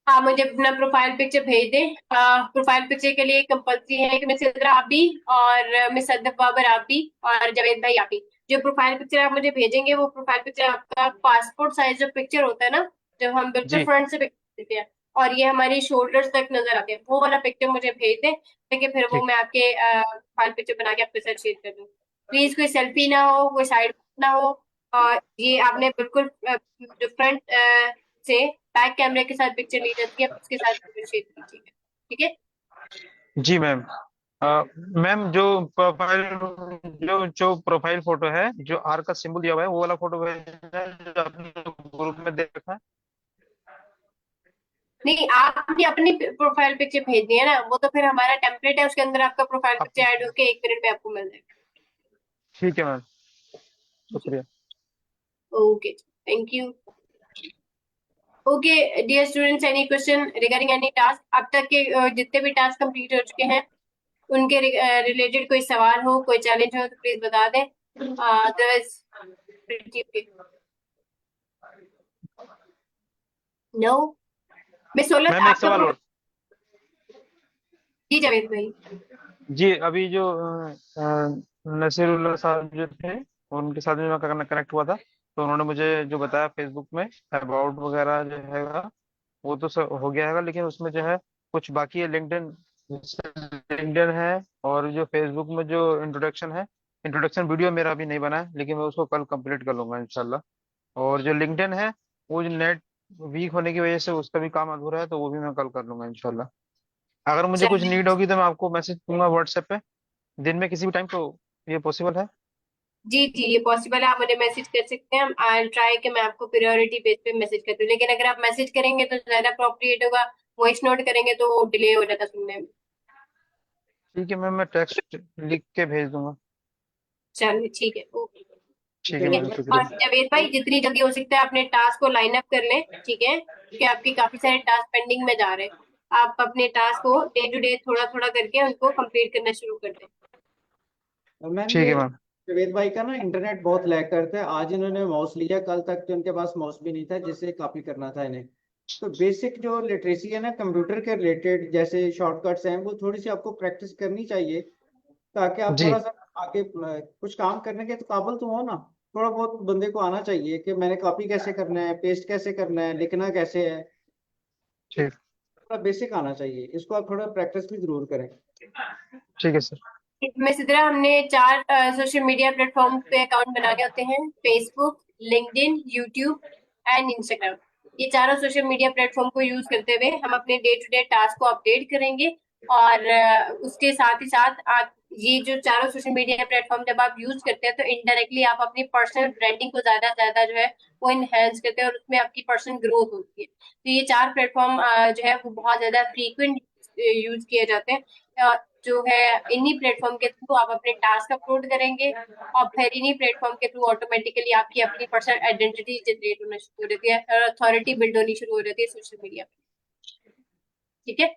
हाँ, मुझे अपना प्रोफाइल पिक्चर भेज दें। प्रोफाइल पिक्चर के लिए कंपलसरी है कि मिस इद्रा आप भी, और मिस अदब बाबर आप भी, और जावेद भाई आप भी। जो प्रोफाइल पिक्चर आप मुझे भेजेंगे वो प्रोफाइल पिक्चर आपका पासपोर्ट साइज जो पिक्चर होता है ना, जब हम बिल्कुल जी फ्रंट से पिक्चर देते हैं और ये हमारी शोल्डर्स तक नजर आते हैं, वो वाला पिक्चर मुझे भेज दें, ताकि फिर वो ठीक। मैं आपके प्रोफाइल पिक्चर बना के आपके साथ शेयर कर दूँ। प्लीज कोई सेल्फी ना हो, कोई साइड ना हो, और ये आपने बिल्कुल जो फ्रंट से बैक कैमरे के साथ पिक्चर ली जाती है, आप उसके साथ शेयर कीजिएगा। ठीक है। जी मैम। मैम जो प्रोफाइल जो प्रोफाइल फोटो है, जो आर का सिंबल दिया हुआ है वो वाला फोटो भेजना है जो आपने ग्रुप में दे रखा है। नहीं, आपने अपनी प्रोफाइल पिक्चर भेजनी है ना, वो तो फिर हमारा टेम्पलेट है, उसके अंदर आपका प्रोफाइल पिक्चर ऐड होके 1 मिनट में आपको मिल जाएगा। ठीक है मैम, शुक्रिया। Okay, thank you. Okay dear students, any question regarding any task? अब तक के जितने भी टास्क कंप्लीट हो चुके हैं उनके रिलेटेड कोई सवाल हो, कोई चैलेंज हो तो प्लीज बता दें, अदरवाइज नो। मैं 16 मैम एक आपका सवाल और। जी जावेद भाई। जी अभी जो नसीरुल्लाह साहब जो थे, उनके साथ में मैं कनेक्ट हुआ था, तो उन्होंने मुझे जो बताया फेसबुक में अबाउट वगैरह जो है वो तो सब हो गया है, लेकिन उसमें जो है कुछ बाकी है। लिंक्डइन लिंक्डइन है, और जो फेसबुक में जो इंट्रोडक्शन है, इंट्रोडक्शन वीडियो मेरा अभी नहीं बना है, लेकिन मैं उसको कल कंप्लीट कर लूंगा इंशाल्लाह। और जो लिंक्डइन है वो जो नेट वीक होने की वजह से उसका भी काम अधूरा है, तो वो भी मैं कल कर लूंगा इंशाल्लाह। अगर मुझे कुछ चलिए। नीड होगी तो मैं आपको मैसेज दूंगा व्हाट्सएप पे, दिन में किसी भी टाइम, तो ये पॉसिबल है? जी जी, ये पॉसिबल है, आप मुझे मैसेज कर सकते हैं। आई ट्राई कि मैं आपको प्रायोरिटी बेस पे मैसेज कर दूं, लेकिन अगर आप मैसेज करेंगे तो ज्यादा अप्रोप्रिएट होगा, वॉइस नोट करेंगे तो डिले हो जाता सुनने में। ठीक है मैम, मैं टेक्स्ट लिख के भेज दूंगा। चलिए ठीक है, ओके। ठीक है ठीक है। मैम, और शुक्रिया। जावेद भाई, जितनी जल्दी हो सकता है अपने टास्क को लाइन अप कर लें, ठीक है, क्योंकि आपके काफी सारे टास्क पेंडिंग में जा रहे हैं। आप अपने टास्क को डे टू डे थोड़ा थोड़ा करके उनको कंप्लीट करना शुरू कर दें। मैम ठीक ये है मैम। जावेद भाई का ना इंटरनेट बहुत लैग करता है। आज इन्होंने माउस लिया, कल तक तो इनके पास माउस भी नहीं था जिससे कॉपी करना था इन्हें। तो बेसिक जो लिटरेसी है ना कंप्यूटर के रिलेटेड, जैसे शॉर्टकट्स हैं, वो थोड़ी सी आपको प्रैक्टिस करनी चाहिए, ताकि आप जी। थोड़ा सा आगे कुछ काम करने के तो काबिल तो हो ना। थोड़ा बहुत बंदे को आना चाहिए कि मैंने कॉपी कैसे करना है, पेस्ट कैसे करना है, लिखना कैसे है। ठीक। थोड़ा बेसिक आना चाहिए, इसको आप थोड़ा प्रैक्टिस भी जरूर करें। ठीक है सर। इसमें से तरह हमने 4 सोशल मीडिया प्लेटफॉर्म पे अकाउंट बनाने होते हैं: Facebook, LinkedIn, YouTube and Instagram. ये चारों सोशल मीडिया प्लेटफॉर्म को यूज करते हुए हम अपने डे टू डे टास्क को अपडेट करेंगे। और उसके साथ ही साथ आप ये जो चारों सोशल मीडिया प्लेटफॉर्म जब आप यूज करते हैं तो इनडायरेक्टली आप अपनी पर्सनल ब्रांडिंग को ज्यादा से ज्यादा जो है वो इनहेंस करते हैं और उसमें आपकी पर्सनल ग्रोथ होती है। तो ये 4 प्लेटफॉर्म जो है वो बहुत ज्यादा फ्रीक्वेंट यूज किए जाते हैं। जो है इन्हीं प्लेटफॉर्म के थ्रू आप अपने टास्क अपलोड करेंगे और फिर इन्हीं प्लेटफॉर्म के थ्रू ऑटोमेटिकली आपकी अपनी पर्सनल आइडेंटिटी जनरेट होना शुरू हो जाती है और अथॉरिटी बिल्ड होनी शुरू हो जाती है सोशल मीडिया पे। ठीक है।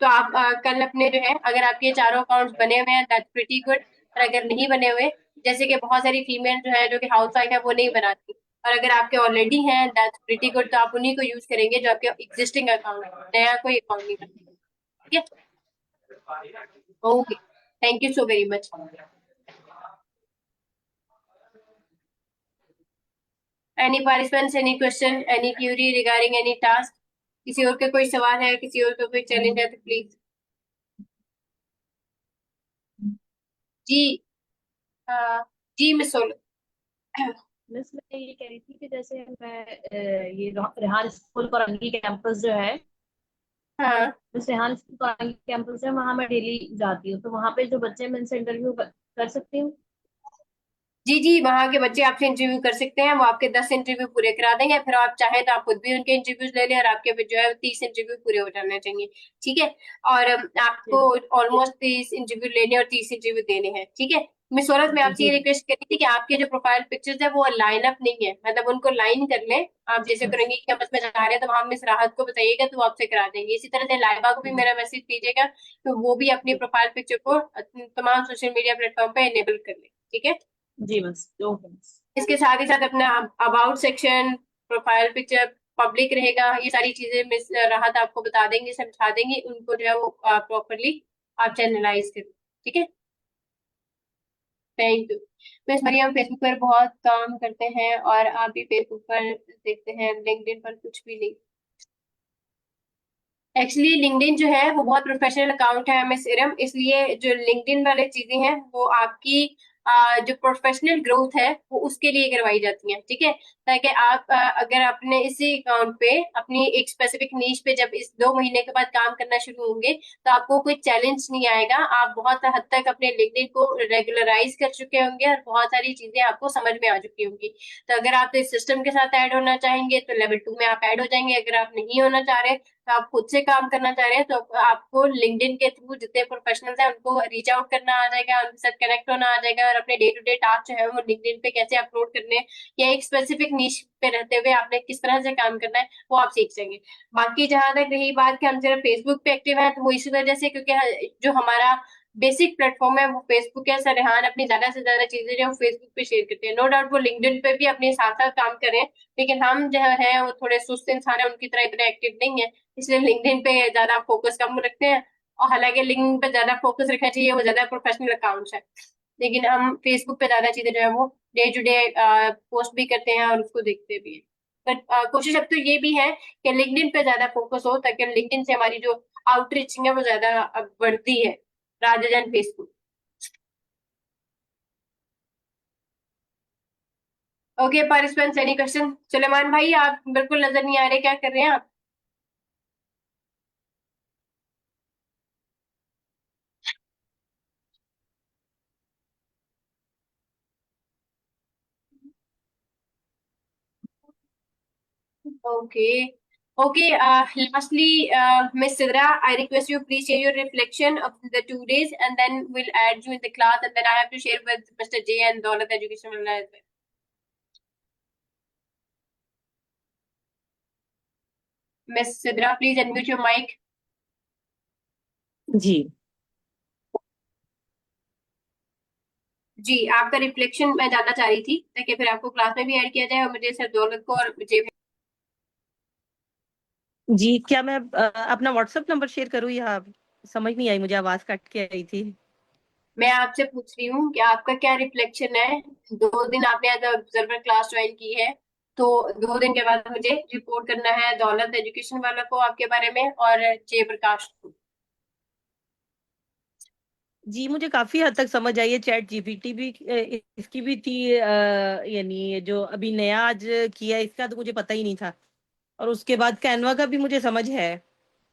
तो आप कल अपने जो है, अगर आपके चारों अकाउंट्स बने हुए हैं दैट्स प्रीटी गुड। और अगर नहीं बने हुए, जैसे कि बहुत सारी फीमेल जो है जो कि हाउस वाइफ है वो नहीं बनाती, और अगर आपके ऑलरेडी हैं दैट्स प्रीटी गुड, तो आप उन्हीं को यूज करेंगे जो आपके एग्जिस्टिंग अकाउंट, नया कोई अकाउंट नहीं बनाएंगे। ठीक है। Okay. Thank you so very much. Any participants, any question, any query regarding any task? किसी और के कोई सवाल है, किसी और का कोई चैलेंज है तो प्लीज। जी। जी मिस सोल। मिस मैं ये कह रही थी कि जैसे मैं ये रेहान स्कूल कोरंगी कैंपस जो है, हाँ miss Rehan school Korangi campus है, वहां मैं डेली जाती हूँ, तो वहां पे जो बच्चे हैं, मैं इनसे इंटरव्यू कर सकती हूँ? जी जी, वहाँ के बच्चे आपसे इंटरव्यू कर सकते हैं, वो आपके 10 इंटरव्यू पूरे करा देंगे, फिर आप चाहें तो आप खुद भी उनके इंटरव्यूज ले लें और आपके फिर जो है 30 इंटरव्यू पूरे हो जाने चाहिए। ठीक है। और आपको ऑलमोस्ट 30 इंटरव्यू लेने और 30 इंटरव्यू देने हैं। ठीक है। मिस औरत, मैं आपसे ये रिक्वेस्ट करी थी कि आपके जो प्रोफाइल पिक्चर्स है वो लाइन अप नहीं है, मतलब उनको लाइन कर लें। आप जैसे करेंगे कैंपस में जा रहे हैं तो वहां मिस राहत को बताइएगा तो वो आपसे करा देंगे। इसी तरह से लाइबा को भी मेरा मैसेज कीजिएगा तो वो भी अपनी प्रोफाइल पिक्चर को तमाम सोशल मीडिया प्लेटफॉर्म पे इनेबल कर ले। ठीक है। जी बस, ओके बस। इसके साथ ही साथ अपना about section, profile picture public रहेगा, ये सारी चीजें मिस राहत आपको बता देंगे, समझा देंगे, उनको जो है वो प्रॉपरली आप चैनलाइज करें। ठीक है। Thank you. Miss Mariam Facebook पर बहुत काम करते हैं और आप भी फेसबुक पर देखते हैं, लिंक्डइन पर कुछ भी नहीं। एक्चुअली लिंक्डइन जो है वो बहुत प्रोफेशनल अकाउंट है मिस इरम, इसलिए जो लिंक्डइन वाले चीजें हैं वो आपकी जो प्रोफेशनल ग्रोथ है वो उसके लिए करवाई जाती हैं। ठीक है। ताकि आप अगर अपने इसी अकाउंट पे अपनी एक स्पेसिफिक नीश पे जब इस 2 महीने के बाद काम करना शुरू होंगे तो आपको कोई चैलेंज नहीं आएगा। आप बहुत हद तक अपने लिंक्डइन को रेगुलराइज कर चुके होंगे और बहुत सारी चीजें आपको समझ में आ चुकी होंगी। तो अगर आप इस सिस्टम के साथ ऐड होना चाहेंगे तो लेवल 2 में आप ऐड हो जाएंगे। अगर आप नहीं होना चाह रहे तो आप खुद से काम करना चाह रहे हैं तो आपको लिंक्डइन के थ्रू जितने प्रोफेशनल्स हैं उनको रीच आउट करना आ जाएगा, उनके साथ कनेक्ट होना आ जाएगा और अपने डे टू डे टास्क जो है वो लिंक्डइन पे कैसे अपलोड करने हैं या एक स्पेसिफिक नीश पे रहते हुए आपने किस तरह से काम करना है वो आप सीख जाएंगे। बाकी जहां तक रही बात कि हम सिर्फ फेसबुक पे एक्टिव हैं तो वो इसी वजह से क्योंकि जो हमारा बेसिक प्लेटफॉर्म है वो फेसबुक है। रेहान अपनी ज्यादा से ज्यादा चीजें जो फेसबुक पे शेयर करते हैं। नो डाउट वो लिंक्डइन पे भी अपने साथ साथ काम करें, लेकिन हम जो है वो थोड़े सुस्त इंसान है, उनकी तरह इतने एक्टिव नहीं है, इसलिए लिंक्डइन पे ज्यादा फोकस कम रखते हैं। और हालांकि लिंक्डइन पे ज्यादा फोकस रखना चाहिए, वो ज्यादा प्रोफेशनल अकाउंट्स है, लेकिन हम फेसबुक पे ज्यादा चीजें जो है वो डे टू डे पोस्ट भी करते हैं और उसको देखते भी हैं। बट कोशिश अब तो ये भी है कि लिंक्डइन पे ज्यादा फोकस हो ताकि लिंक्डइन से हमारी जो आउटरीचिंग है वो ज्यादा बढ़ती है rather than Facebook. Okay, participants, any question? Suleman भाई, आप बिल्कुल नजर नहीं आ रहे, क्या कर रहे हैं आप? Okay. Okay, lastly, Miss Sidra, I request you please share your reflection of the 2 days and then we'll add you in the class and then I have to share with Mr. J and Daulat Education as well. Miss Sidra, please unmute your mic. जी जी, आपका reflection मैं जानना चाह रही थी ताकि फिर आपको class में भी ऐड किया जाए और मुझे सर दौलत को और मुझे भी। जी, क्या मैं अपना व्हाट्सएप नंबर शेयर करूँ या समझ नहीं आई, मुझे आवाज कट के आई थी। मैं आपसे पूछ रही हूँ कि आपका क्या रिफ्लेक्शन है। 2 दिन आपने एज ऑब्जर्वर क्लास ज्वाइन की है, तो 2 दिन के बाद मुझे रिपोर्ट करना है दौलत एजुकेशन वाला को आपके बारे में और जयप्रकाश को। जी, मुझे काफी हद तक समझ आई है। चैट जीपीटी भी इसकी भी थी, यानी जो अभी नया आज किया इसका तो मुझे पता ही नहीं था, और उसके बाद कैनवा का भी मुझे समझ है,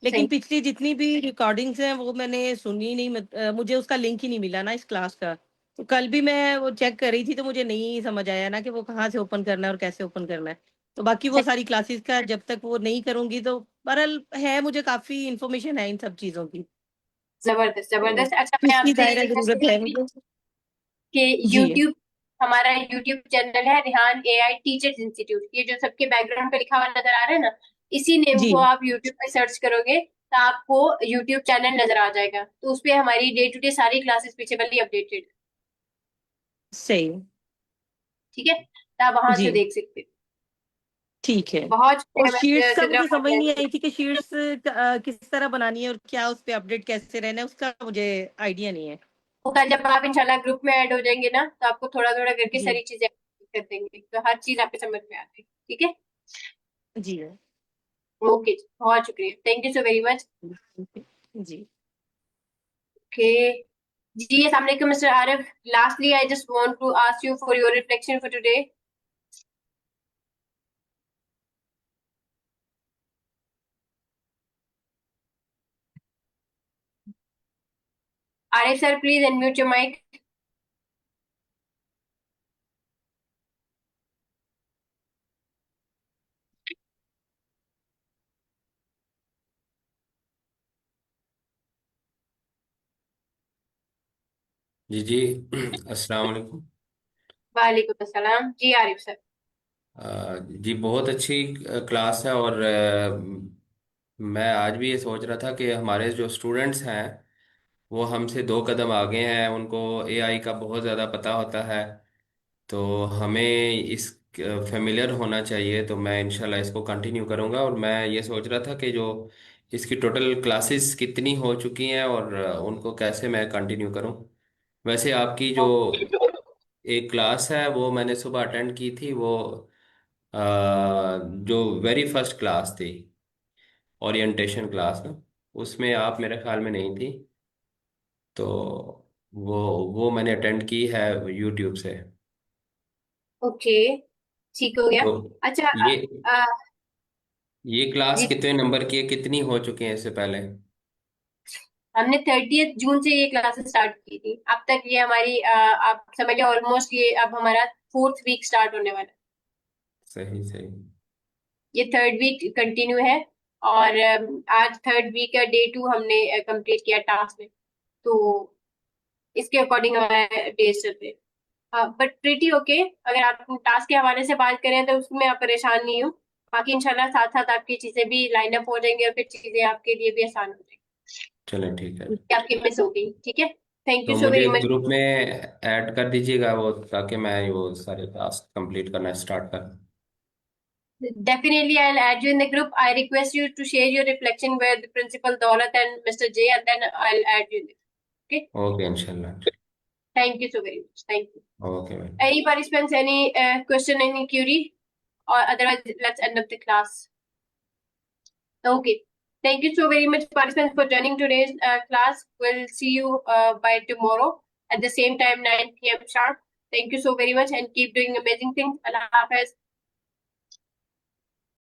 लेकिन पिछली जितनी भी रिकॉर्डिंग्स हैं वो मैंने सुनी नहीं। मुझे उसका लिंक ही नहीं मिला ना इस क्लास का, तो कल भी मैं वो चेक कर रही थी तो मुझे नहीं समझ आया ना कि वो कहाँ से ओपन करना है और कैसे ओपन करना है। तो बाकी वो सारी क्लासेस का जब तक वो नहीं करूंगी तो बहरहाल है, मुझे काफी इंफॉर्मेशन है इन सब चीजों की। जबरदस्त जबरदस्त। अच्छा, मैं किसकी आपसे दायरा रिक्वेस्ट जरूरत है करूंगी मुझे। कि जी हमारा यूट्यूब चैनल है रिहान एआई टीचर्स इंस्टीट्यूट, ये जो सबके बैकग्राउंड पे लिखा हुआ नजर आ रहा है ना, इसी नेम जी को आप यूट्यूब पे सर्च करोगे तो आपको यूट्यूब चैनल नजर आ जाएगा। तो उस पे हमारी डे टू डे सारी क्लासेस पीछे वाली अपडेटेड, सही। ठीक है, तो आप वहां जी से देख सकते हो। ठीक है। बहुत और शुक्रिया शीट्स मैं का सिद्रा मुझे फॉर समझ नहीं ज्वाइनिंग। आई थी कि शीट्स किस तरह बनानी है और क्या उस पे अपडेट कैसे रहना है, उसका मुझे आइडिया नहीं है। तो कल जब आप इंशाल्लाह ग्रुप में ऐड हो जाएंगे ना, तो आपको थोड़ा थोड़ा करके जी सारी चीजें कर देंगे, तो हर चीज आपको समझ में आ जाएगी, ठीक है। जी ओके, बहुत शुक्रिया, thank you so very much. जी ओके जी, अस्सलाम वालेकुम mister Arif. Lastly, I just want to ask you for your reflection for today. Arif sir, please unmute your mic. जी जी अस्सलाम वालेकुम। वालेकुम अस्सलाम जी आरिफ सर। जी बहुत अच्छी क्लास है, और मैं आज भी ये सोच रहा था कि हमारे जो स्टूडेंट्स हैं वो हमसे 2 कदम आगे हैं, उनको एआई का बहुत ज़्यादा पता होता है, तो हमें इस फेमिलियर होना चाहिए। तो मैं इंशाल्लाह इसको कंटिन्यू करूँगा, और मैं ये सोच रहा था कि जो इसकी टोटल क्लासेस कितनी हो चुकी हैं और उनको कैसे मैं कंटिन्यू करूँ। वैसे आपकी जो एक क्लास है वो मैंने सुबह अटेंड की थी, वो अ, जो वेरी फर्स्ट क्लास थी, ओरिएंटेशन क्लास ना, उसमें आप मेरे ख्याल में नहीं थी, तो वो वो मैंने अटेंड की है यूट्यूब से। ओके, ठीक हो गया। तो अच्छा, ये अ, ये क्लास जी, कितने नंबर की है, कितनी हो चुकी है इससे पहले? हमने 30 जून से ये क्लासेस स्टार्ट की थी, अब तक ये हमारी आप समझिए ऑलमोस्ट ये अब हमारा 4th वीक स्टार्ट होने वाला है। सही सही। ये 3rd वीक कंटिन्यू है, और आज 3rd वीक का डे 2 हमने कंप्लीट किया टास्क में, तो इसके अकॉर्डिंग हमारे डेज चलते हैं। बट प्रीटी ओके, अगर आप टास्क के हवाले से बात करें तो उसमें आप परेशान नहीं हो, बाकी इंशाल्लाह साथ साथ आपकी चीजें भी लाइन अप हो जाएंगी और फिर चीजें आपके लिए भी आसान हो जाएंगी, चलें ठीक है। आपकी मिस हो गई, ठीक है। थैंक यू तो सो मुझे वेरी मच। ग्रुप में ऐड कर दीजिएगा वो, ताकि मैं वो सारे टास्क कंप्लीट करना स्टार्ट कर। Definitely, I'll add you in the group. I request you to share your reflection with Principal Daulat and Mr. J, and then I'll add you in the group. Okay. Okay इंशाल्लाह। Thank you so very much. Thank you. Okay ma'am. Any participants, any question, any query? Or otherwise, let's end up the class. Okay. Thank you so very much, participants, for joining today's class. We'll see you by tomorrow at the same time, 9 p.m. sharp. Thank you so very much and keep doing amazing things. Allah Hafiz.